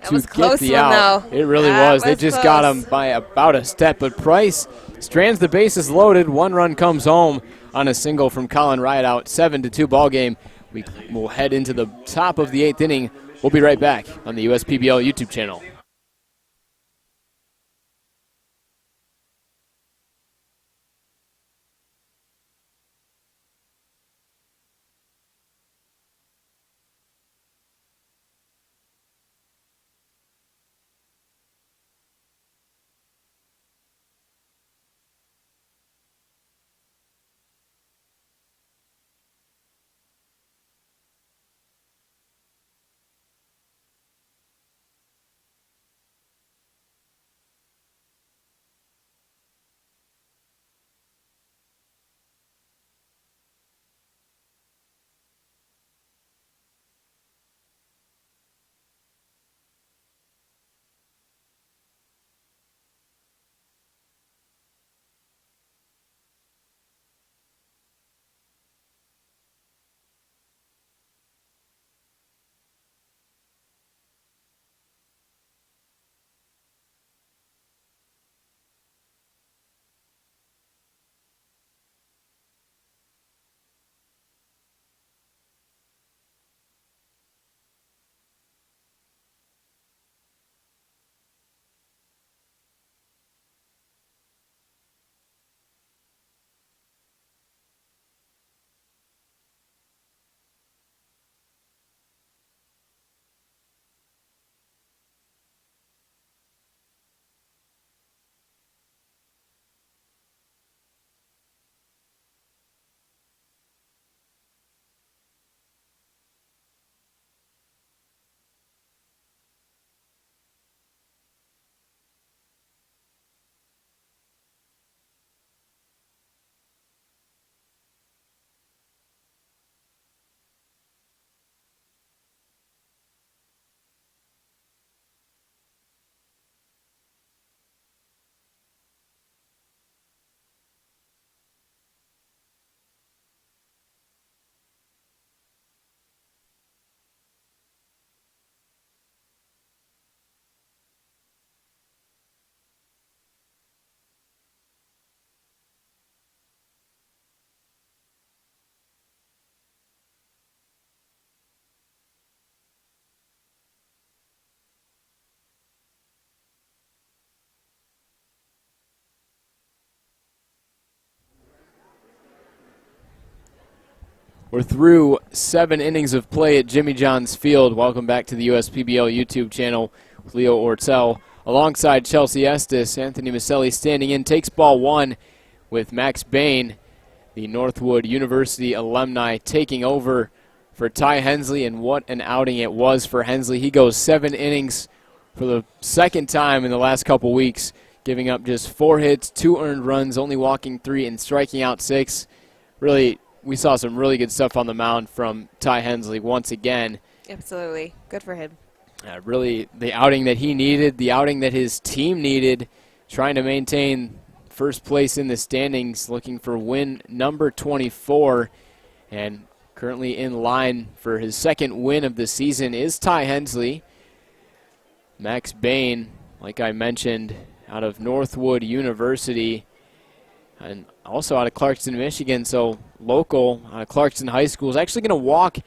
to get the out. It really was. They just got him by about a step, but Price strands the bases loaded. One run comes home on a single from Colin Rideout. 7-2 ball game. We will head into the top of the eighth inning. We'll be right back on the USPBL YouTube channel. We're through 7 innings of play at Jimmy John's Field. Welcome back to the USPBL YouTube channel with Leo Ortel. Alongside Chelsea Estes, Anthony Maselli standing in, takes ball 1 with Max Bain, the Northwood University alumni, taking over for Ty Hensley, and what an outing it was for Hensley. He goes 7 innings for the second time in the last couple weeks, giving up just 4 hits, 2 earned runs, only walking 3 and striking out 6. Really, we saw some really good stuff on the mound from Ty Hensley once again. Absolutely. Good for him. Really, the outing that he needed, the outing that his team needed, trying to maintain first place in the standings, looking for win number 24, and currently in line for his second win of the season is Ty Hensley. Max Bain, like I mentioned, out of Northwood University, and also out of Clarkston, Michigan, so local out of Clarkston High School, is actually going to walk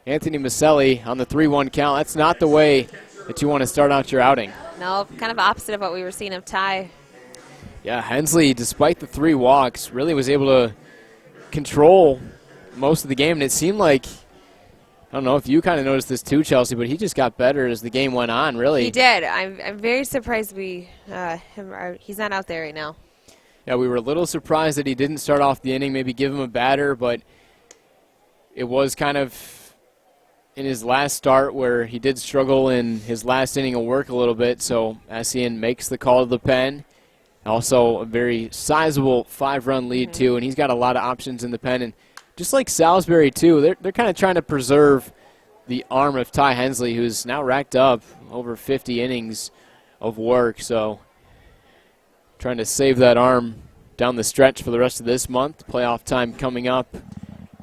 Anthony Maselli on the 3-1 count. That's not the way that you want to start out your outing. No, kind of opposite of what we were seeing of Ty. Yeah, Hensley, despite the 3 walks, really was able to control most of the game, and it seemed like, I don't know if you kind of noticed this too, Chelsea, but he just got better as the game went on, really. He did. I'm very surprised he's not out there right now. Yeah, we were a little surprised that he didn't start off the inning, maybe give him a batter, but it was kind of in his last start where he did struggle in his last inning of work a little bit, so Essien makes the call to the pen. Also a very sizable 5-run lead, too, and he's got a lot of options in the pen. And just like Salisbury, too, they're kind of trying to preserve the arm of Ty Hensley, who's now racked up over 50 innings of work, so trying to save that arm down the stretch for the rest of this month. Playoff time coming up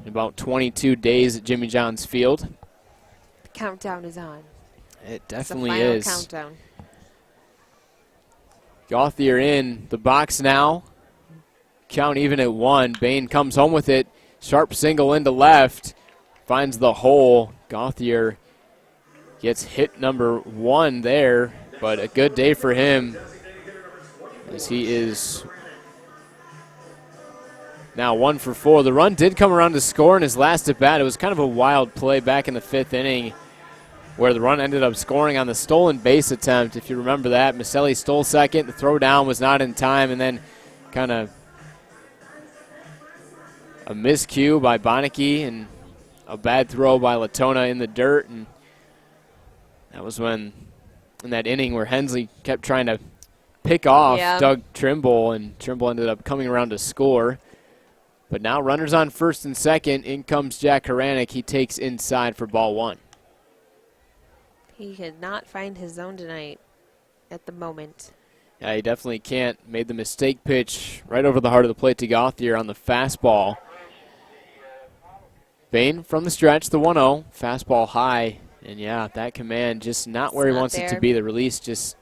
in about 22 days at Jimmy John's Field. Countdown is on. It definitely it's the final is. Countdown. Gauthier in the box now. Count even at 1. Bain comes home with it. Sharp single into left. Finds the hole. Gauthier gets hit number 1 there, but a good day for him as he is now 1 for 4. The run did come around to score in his last at bat. It was kind of a wild play back in the 5th inning where the run ended up scoring on the stolen base attempt. If you remember that, Maselli stole second. The throw down was not in time, and then kind of a miscue by Bonneke and a bad throw by Latona in the dirt. And that was when, in that inning where Hensley kept trying to pick off Doug Trimble, and Trimble ended up coming around to score. But now runners on first and second. In comes Jack Haranek. He takes inside for ball 1. He could not find his zone tonight at the moment. Yeah, he definitely can't. Made the mistake pitch right over the heart of the plate to Gauthier on the fastball. Bain from the stretch, the 1-0. Fastball high. And, yeah, that command just not where he wants it to be. The release just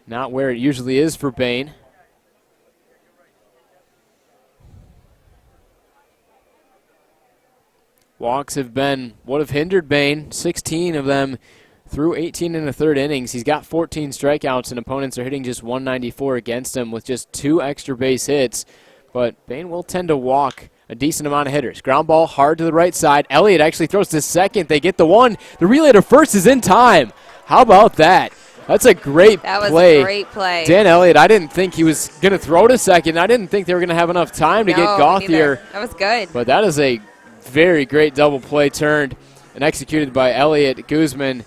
not where it usually is for Bain. Walks have been what have hindered Bain, 16 of them through 18 in the 3rd innings. He's got 14 strikeouts, and opponents are hitting just 194 against him with just 2 extra base hits. But Bain will tend to walk a decent amount of hitters. Ground ball hard to the right side. Elliott actually throws to second. They get the 1. The relay to first is in time. How about that? That's a great play. That was a great play. Dan Elliott, I didn't think he was going to throw to second. I didn't think they were going to have enough time to get Gauthier. That was good. But that is a very great double play turned and executed by Elliott Guzman.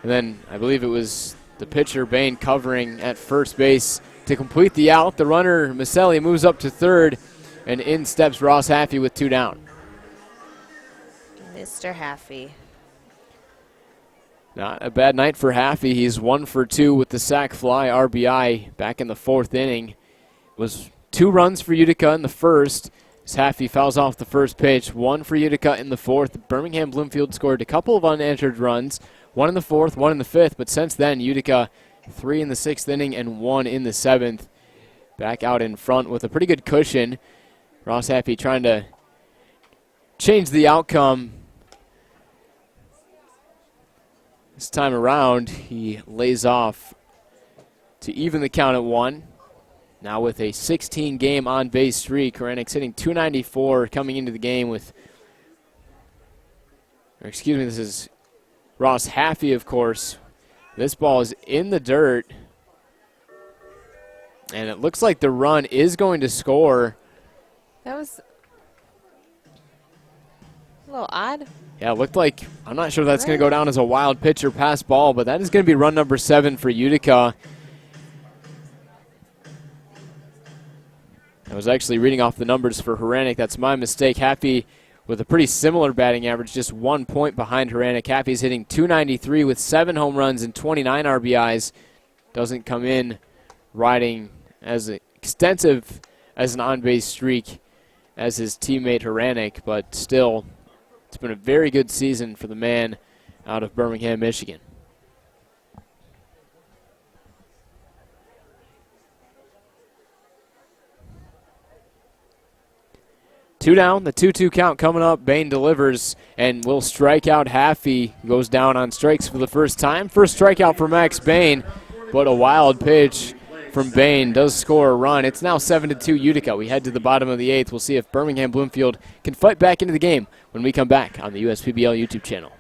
And then I believe it was the pitcher, Bain, covering at first base to complete the out. The runner, Maselli, moves up to 3rd, and in steps Ross Haffey with 2 down. Mr. Haffey. Not a bad night for Haffey. He's 1 for 2 with the sac fly RBI back in the 4th inning. It was 2 runs for Utica in the first. As Haffey fouls off the first pitch. 1 for Utica in the 4th. Birmingham Bloomfield scored a couple of unanswered runs. 1 in the 4th, 1 in the 5th. But since then, Utica 3 in the 6th inning and 1 in the 7th. Back out in front with a pretty good cushion. Ross Haffey trying to change the outcome. This time around, he lays off to even the count at 1. now with a 16-game on-base streak. Horanic's hitting .294 coming into the game with, this is Ross Haffey, of course. This ball is in the dirt, and it looks like the run is going to score. That was a little odd. Yeah, it looked like, I'm not sure that's going to go down as a wild pitch or pass ball, but that is going to be run number 7 for Utica. I was actually reading off the numbers for Horanic. That's my mistake. Haffey with a pretty similar batting average, just 1 point behind Horanic. Haffey's hitting .293 with 7 home runs and 29 RBIs. Doesn't come in riding as extensive as an on-base streak as his teammate Horanic, but still, it's been a very good season for the man out of Birmingham, Michigan. Two down, the 2-2 count coming up. Bain delivers and will strike out Haffey. Goes down on strikes for the first time. First strikeout for Max Bain, but a wild pitch from Bain does score a run. It's now 7-2 Utica. We head to the bottom of the 8th. We'll see if Birmingham Bloomfield can fight back into the game when we come back on the USPBL YouTube channel.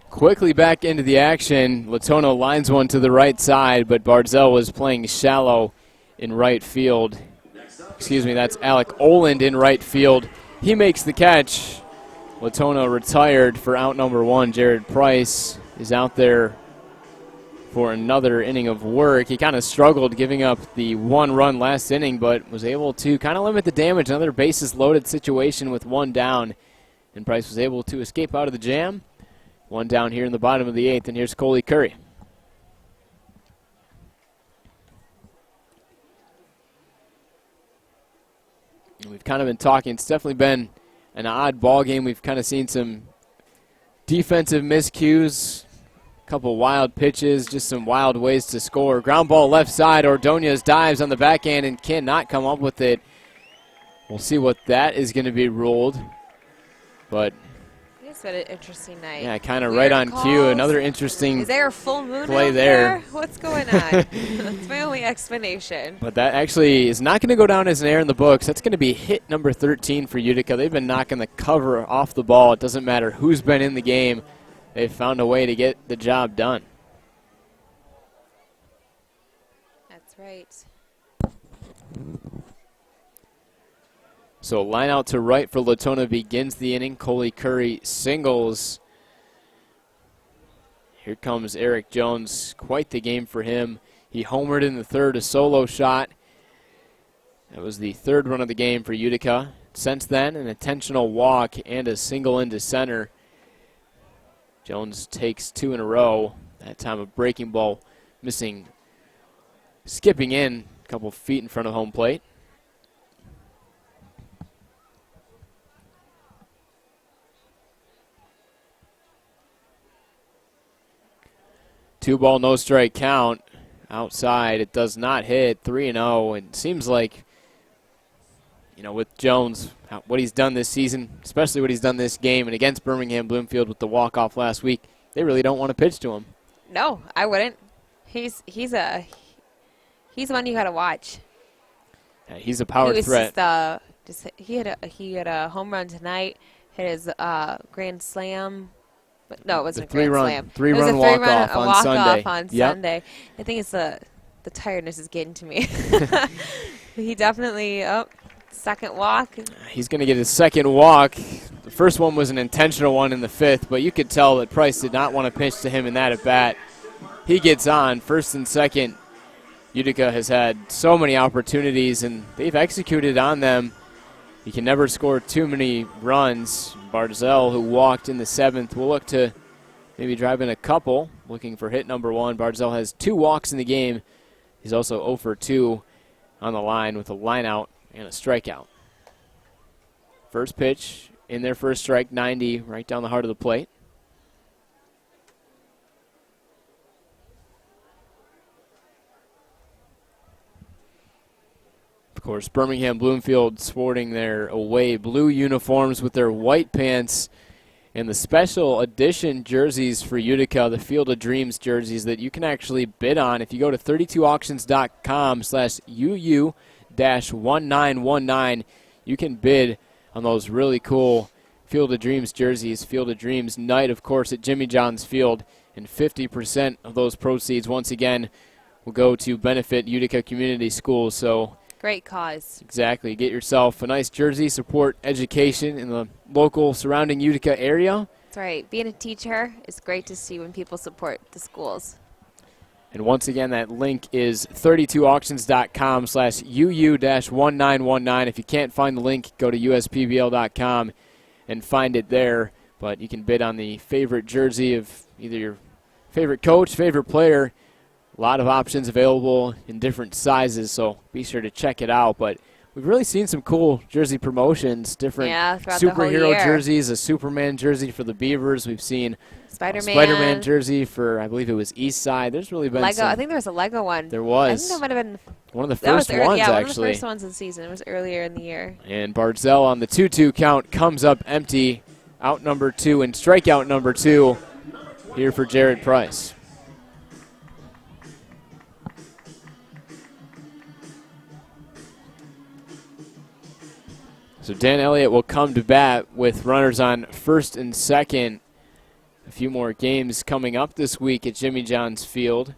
Quickly back into the action. Latona lines one to the right side, but Barzell was playing shallow in right field. That's Alec Oland in right field. He makes the catch. Latona retired for out number 1. Jared Price is out there for another inning of work. He kind of struggled giving up the 1 run last inning, but was able to kind of limit the damage. Another bases loaded situation with 1 down, and Price was able to escape out of the jam. 1 down here in the bottom of the 8th, and here's Coley Curry. And we've kind of been talking. It's definitely been an odd ball game. We've kind of seen some defensive miscues, a couple wild pitches, just some wild ways to score. Ground ball left side. Ordonez dives on the backhand and cannot come up with it. We'll see what that is going to be ruled. But It's been an interesting night. yeah, kind of right on cue. Another interesting Is there a full moon play out there. What's going on? That's my only explanation. But that actually is not going to go down as an error in the books. That's going to be hit number 13 for Utica. They've been knocking the cover off the ball. It doesn't matter who's been in the game. They've found a way to get the job done. That's right. So line out to right for Latona begins the inning. Coley Curry singles. Here comes Eric Jones. Quite the game for him. He homered in the 3rd, a solo shot. That was the 3rd run of the game for Utica. Since then, an intentional walk and a single into center. Jones takes 2 in a row. That time a breaking ball missing, skipping in a couple feet in front of home plate. Two ball, no strike count. Outside, it does not hit. 3-0. It seems like, with Jones, what he's done this season, especially what he's done this game and against Birmingham Bloomfield with the walk-off last week, they really don't want to pitch to him. No, I wouldn't. He's one you got to watch. Yeah, he's a power threat. He had a home run tonight. Hit his grand slam. But no, it wasn't a grand slam. Three-run walk-off on Sunday. Sunday. I think it's the tiredness is getting to me. He definitely, second walk. He's going to get his second walk. The first one was an intentional one in the fifth, but you could tell that Price did not want to pitch to him in that at-bat. He gets on, first and second. Utica has had so many opportunities, and they've executed on them. You can never score too many runs. Barzell, who walked in the seventh, will look to maybe drive in a couple, looking for hit number one. Barzell has 2 walks in the game. He's also 0 for 2 on the line with a line out and a strikeout. First pitch in their first strike, 90, right down the heart of the plate. Of course, Birmingham Bloomfield sporting their away blue uniforms with their white pants and the special edition jerseys for Utica, the Field of Dreams jerseys that you can actually bid on. If you go to 32auctions.com/UU-1919, you can bid on those really cool Field of Dreams jerseys. Field of Dreams night, of course, at Jimmy John's Field, and 50% of those proceeds, once again, will go to benefit Utica Community Schools. So great cause. Exactly. Get yourself a nice jersey, support education in the local surrounding Utica area. That's right. Being a teacher is great to see when people support the schools. And once again, that link is 32auctions.com/UU-1919. If you can't find the link, go to USPBL.com and find it there. But you can bid on the favorite jersey of either your favorite coach, favorite player. A lot of options available in different sizes, so be sure to check it out. But we've really seen some cool jersey promotions, different superhero jerseys, a Superman jersey for the Beavers. We've seen Spider-Man jersey for, I believe it was East Side. There's really been Lego. I think there was a Lego one. There was. I think that might have been one of the first ones, actually. One of the first ones of the season. It was earlier in the year. And Barzell on the 2-2 count comes up empty. Out number 2 and strikeout number 2 here for Jared Price. So Dan Elliott will come to bat with runners on first and second. A few more games coming up this week at Jimmy John's Field,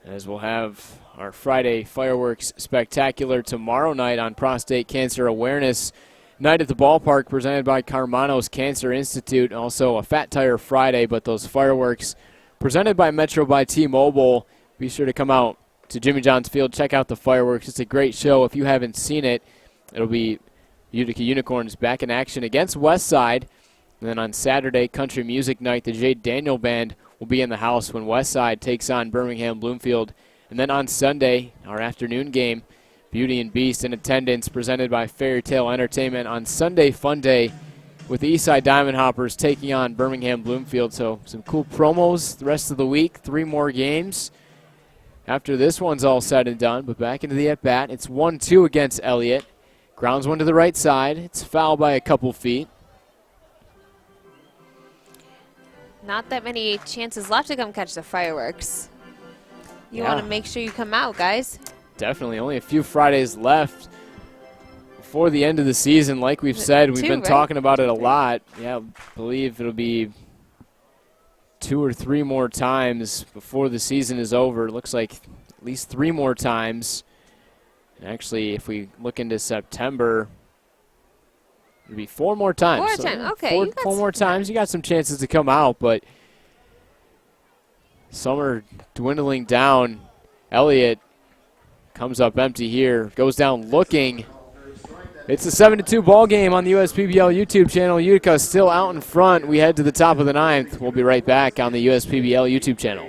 as we'll have our Friday fireworks spectacular tomorrow night on Prostate Cancer Awareness Night at the Ballpark, presented by Carmano's Cancer Institute. Also a Fat Tire Friday, but those fireworks presented by Metro by T-Mobile. Be sure to come out to Jimmy John's Field, check out the fireworks. It's a great show. If you haven't seen it, it'll be Utica Unicorns back in action against Westside. And then on Saturday, Country Music Night, the Jade Daniel Band will be in the house when Westside takes on Birmingham Bloomfield. And then on Sunday, our afternoon game, Beauty and Beast in attendance, presented by Fairy Tale Entertainment on Sunday Fun Day with the Eastside Diamond Hoppers taking on Birmingham Bloomfield. So some cool promos the rest of the week, 3 more games after this one's all said and done. But back into the at-bat, it's 1-2 against Elliott. Grounds one to the right side. It's foul by a couple feet. Not that many chances left to come catch the fireworks. You want to make sure you come out, guys. Definitely. Only a few Fridays left before the end of the season. Like we've said, we've been talking about it a lot. Yeah, I believe it'll be 2 or 3 more times before the season is over. It looks like at least 3 more times. Actually, if we look into September, it'll be 4 more times. 4 times, okay. 4 more times. You got some chances to come out, but some are dwindling down. Elliott comes up empty here, goes down looking. It's a 7-2 ball game on the USPBL YouTube channel. Utica still out in front. We head to the top of the 9th. We'll be right back on the USPBL YouTube channel.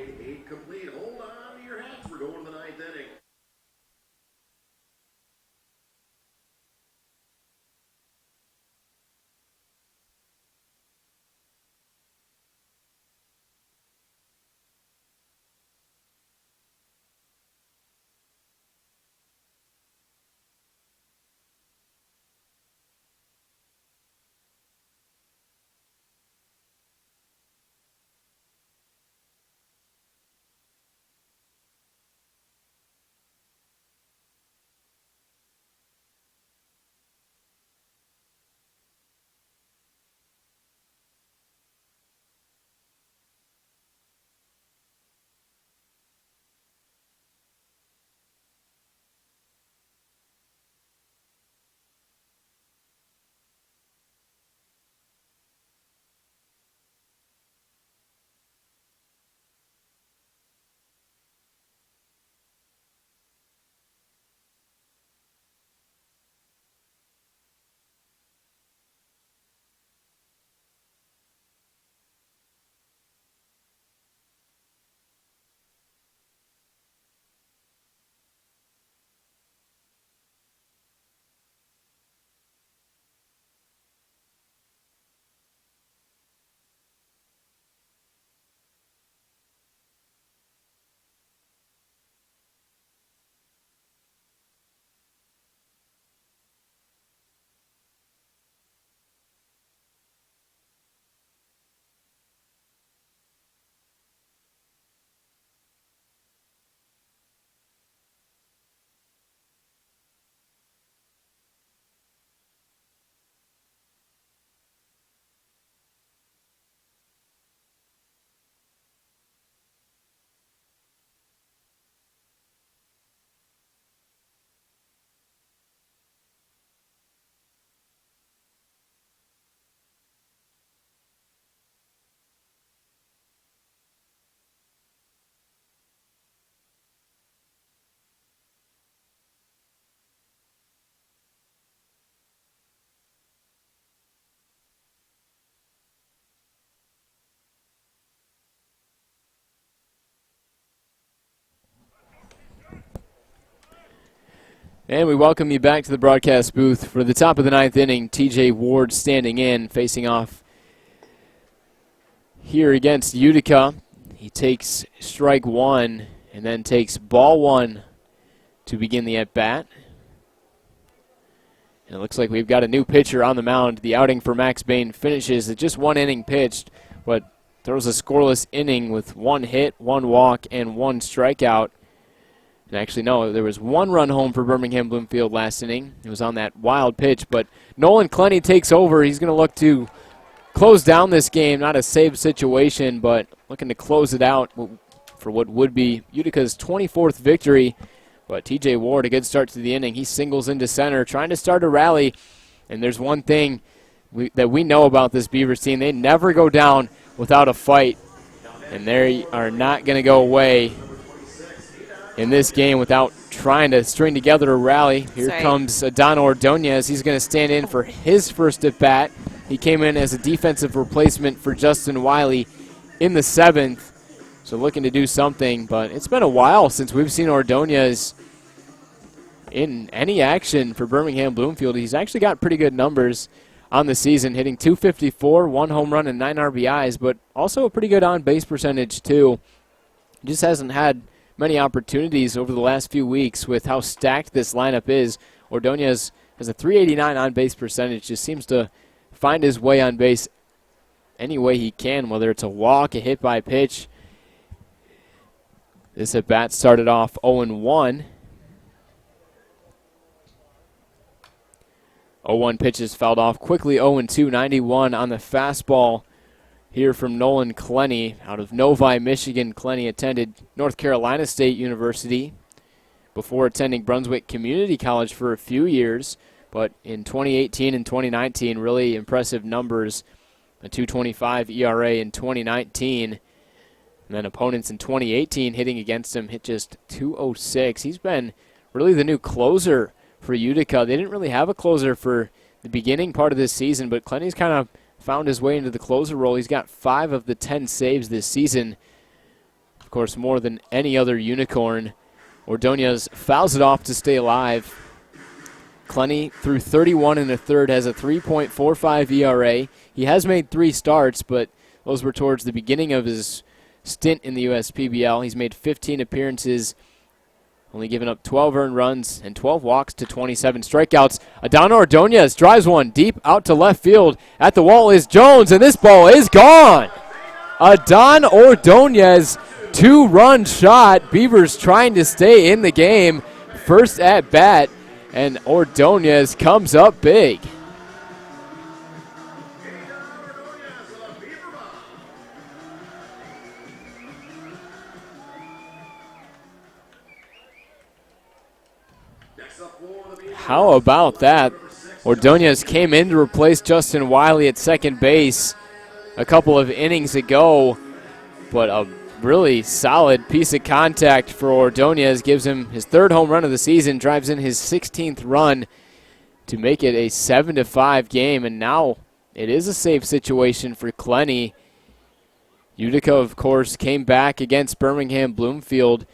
And we welcome you back to the broadcast booth for the top of the ninth inning. TJ Ward standing in, facing off here against Utica. He takes strike one and then takes ball one to begin the at-bat. And it looks like we've got a new pitcher on the mound. The outing for Max Bain finishes at just 1 inning pitched, but throws a scoreless inning with 1 hit, 1 walk, and 1 strikeout. And actually, no, there was 1 run home for Birmingham Bloomfield last inning. It was on that wild pitch, but Nolan Clenny takes over. He's going to look to close down this game. Not a save situation, but looking to close it out for what would be Utica's 24th victory. But TJ Ward, a good start to the inning. He singles into center, trying to start a rally. And there's one thing that we know about this Beavers team. They never go down without a fight. And they are not going to go away in this game without trying to string together a rally. Here comes Adán Ordóñez. He's going to stand in for his first at-bat. He came in as a defensive replacement for Justin Wiley in the 7th. So looking to do something, but it's been a while since we've seen Ordóñez in any action for Birmingham Bloomfield. He's actually got pretty good numbers on the season, hitting .254, 1 home run and 9 RBIs, but also a pretty good on-base percentage too. Just hasn't had many opportunities over the last few weeks with how stacked this lineup is. Ordóñez has a .389 on-base percentage, just seems to find his way on base any way he can, whether it's a walk, a hit by pitch. This at-bat started off 0-1. 0-1 pitches fouled off quickly. 0-2, 91 on the fastball here from Nolan Clenny out of Novi, Michigan. Clenny attended North Carolina State University before attending Brunswick Community College for a few years, but in 2018 and 2019, really impressive numbers. A .225 ERA in 2019. And then opponents in 2018 hitting against him hit just .206. He's been really the new closer for Utica. They didn't really have a closer for the beginning part of this season, but Clenny's kind of found his way into the closer role. He's got 5 of the 10 saves this season. Of course, more than any other Unicorn. Ordóñez fouls it off to stay alive. Clenny, through 31 1/3, has a 3.45 ERA. He has made 3 starts, but those were towards the beginning of his stint in the USPBL. He's made 15 appearances, only given up 12 earned runs and 12 walks to 27 strikeouts. Adán Ordóñez drives one deep out to left field. At the wall is Jones, and this ball is gone. Adán Ordóñez, 2-run shot. Beavers trying to stay in the game. First at bat, and Ordóñez comes up big. How about that? Ordóñez came in to replace Justin Wiley at second base a couple of innings ago, but a really solid piece of contact for Ordóñez. Gives him his 3rd home run of the season, drives in his 16th run to make it a 7-5 game, and now it is a safe situation for Clenny. Utica, of course, came back against Birmingham Bloomfield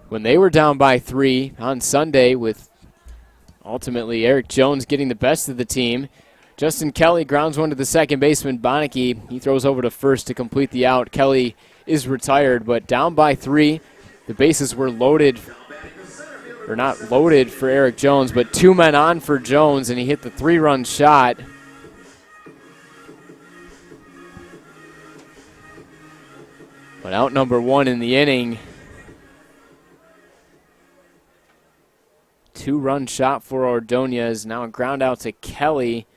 when they were down by 3 on Sunday, with ultimately Eric Jones getting the best of the team. Justin Kelly grounds one to the second baseman, Bonneke. He throws over to first to complete the out. Kelly is retired, but down by 3. The bases were loaded, or not loaded for Eric Jones, but 2 men on for Jones, and he hit the 3-run shot. But out number 1 in the inning. 2-run shot for Ordóñez. Now a ground out to Kelly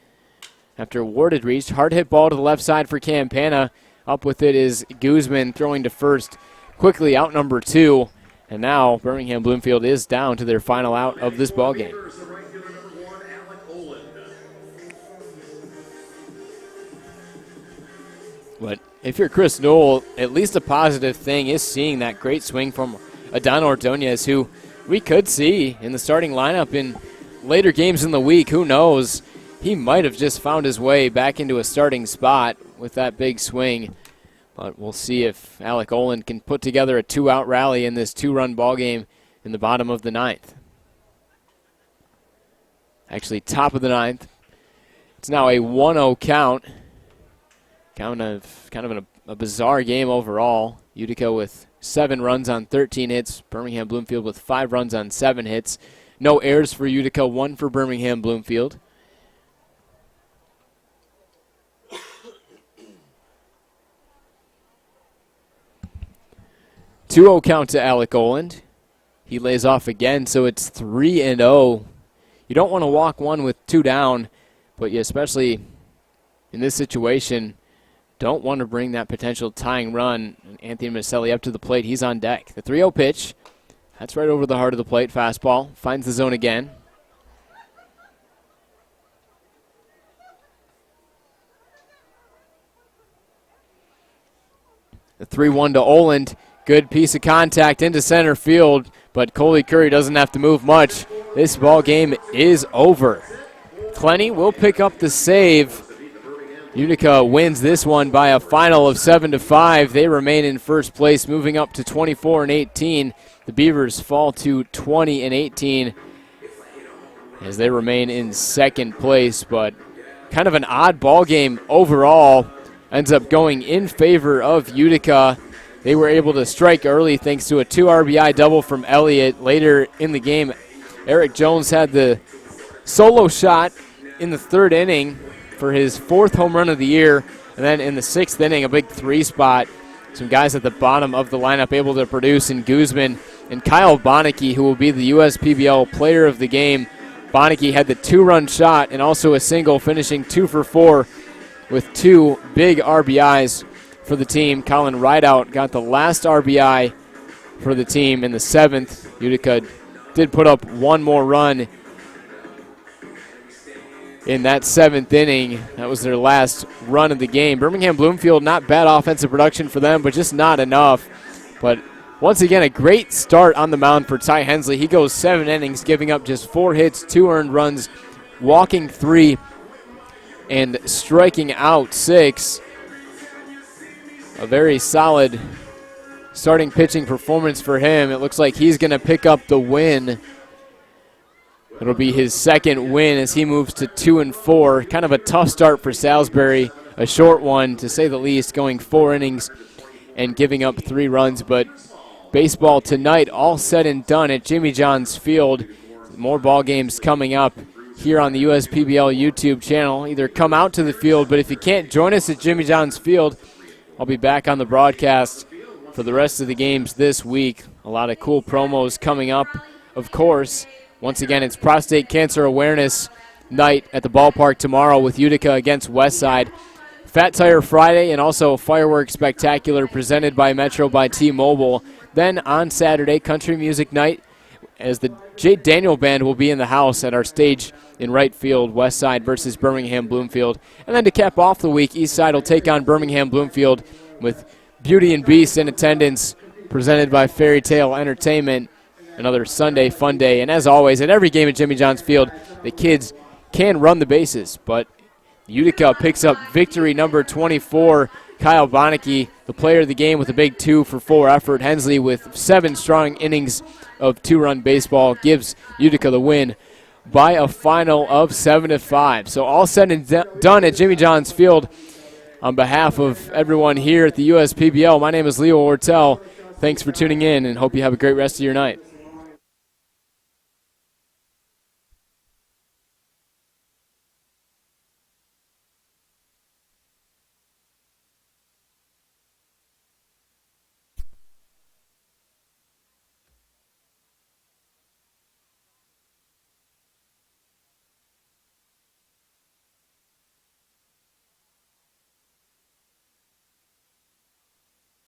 after Ward had reached. Hard hit ball to the left side for Campana. Up with it is Guzman throwing to first. Quickly out number 2. And now Birmingham Bloomfield is down to their final out of this ballgame. But if you're Chris Newell, at least a positive thing is seeing that great swing from Adán Ordóñez, who we could see in the starting lineup in later games in the week. Who knows? He might have just found his way back into a starting spot with that big swing. But we'll see if Alec Olin can put together a 2-out rally in this 2-run ball game in the bottom of the 9th. Actually, top of the ninth. It's now a 1-0 count. Kind of a bizarre game overall. Utica with 7 runs on 13 hits. Birmingham Bloomfield with 5 runs on 7 hits. No errors for Utica, 1 for Birmingham Bloomfield. Two-0 count to Alec Oland. He lays off again, so it's 3-0. You don't want to walk one with 2 down, but you especially in this situation don't want to bring that potential tying run. Anthony Maselli up to the plate. He's on deck. The 3-0 pitch. That's right over the heart of the plate. Fastball. Finds the zone again. The 3-1 to Oland. Good piece of contact into center field, but Coley Curry doesn't have to move much. This ball game is over. Clenny will pick up the save. Utica wins this one by a final of 7-5. They remain in first place, moving up to 24-18. The Beavers fall to 20-18 as they remain in second place, but kind of an odd ball game overall. Ends up going in favor of Utica. They were able to strike early thanks to a 2 RBI double from Elliott. Later in the game, Eric Jones had the solo shot in the 3rd inning for his 4th home run of the year. And then in the 6th inning, a big 3 spot. Some guys at the bottom of the lineup able to produce in Guzman and Kyle Bonneke, who will be the USPBL player of the game. Bonneke had the 2-run shot and also a single, finishing 2 for 4 with 2 big RBIs for the team. Colin Rideout got the last RBI for the team in the 7th. Utica did put up 1 more run in that 7th inning. That was their last run of the game. Birmingham Bloomfield, not bad offensive production for them, but just not enough. But once again, a great start on the mound for Ty Hensley. He goes 7 innings, giving up just 4 hits, 2 earned runs, walking 3, and striking out 6. A very solid starting pitching performance for him. It looks like he's going to pick up the win. It'll be his 2nd win as he moves to 2-4. Kind of a tough start for Salisbury. A short one, to say the least, going 4 innings and giving up 3 runs. But baseball tonight, all said and done at Jimmy John's Field. More ball games coming up here on the USPBL YouTube channel. Either come out to the field, but if you can't join us at Jimmy John's Field, I'll be back on the broadcast for the rest of the games this week. A lot of cool promos coming up, of course. Once again, it's Prostate Cancer Awareness Night at the ballpark tomorrow with Utica against Westside. Fat Tire Friday and also Fireworks Spectacular presented by Metro by T-Mobile. Then on Saturday, Country Music Night, as the J. Daniel Band will be in the house at our stage in right field, Westside versus Birmingham Bloomfield. And then to cap off the week, Eastside will take on Birmingham Bloomfield with Beauty and Beast in attendance, presented by Fairy Tale Entertainment. Another Sunday fun day. And as always, at every game at Jimmy John's Field, the kids can run the bases, but Utica picks up victory number 24. Kyle Bonneke, the player of the game, with a big 2 for 4 effort. Hensley with 7 strong innings of 2-run baseball gives Utica the win by a final of 7-5. So all said and done at Jimmy John's Field. On behalf of everyone here at the USPBL, my name is Leo Ortel. Thanks for tuning in and hope you have a great rest of your night.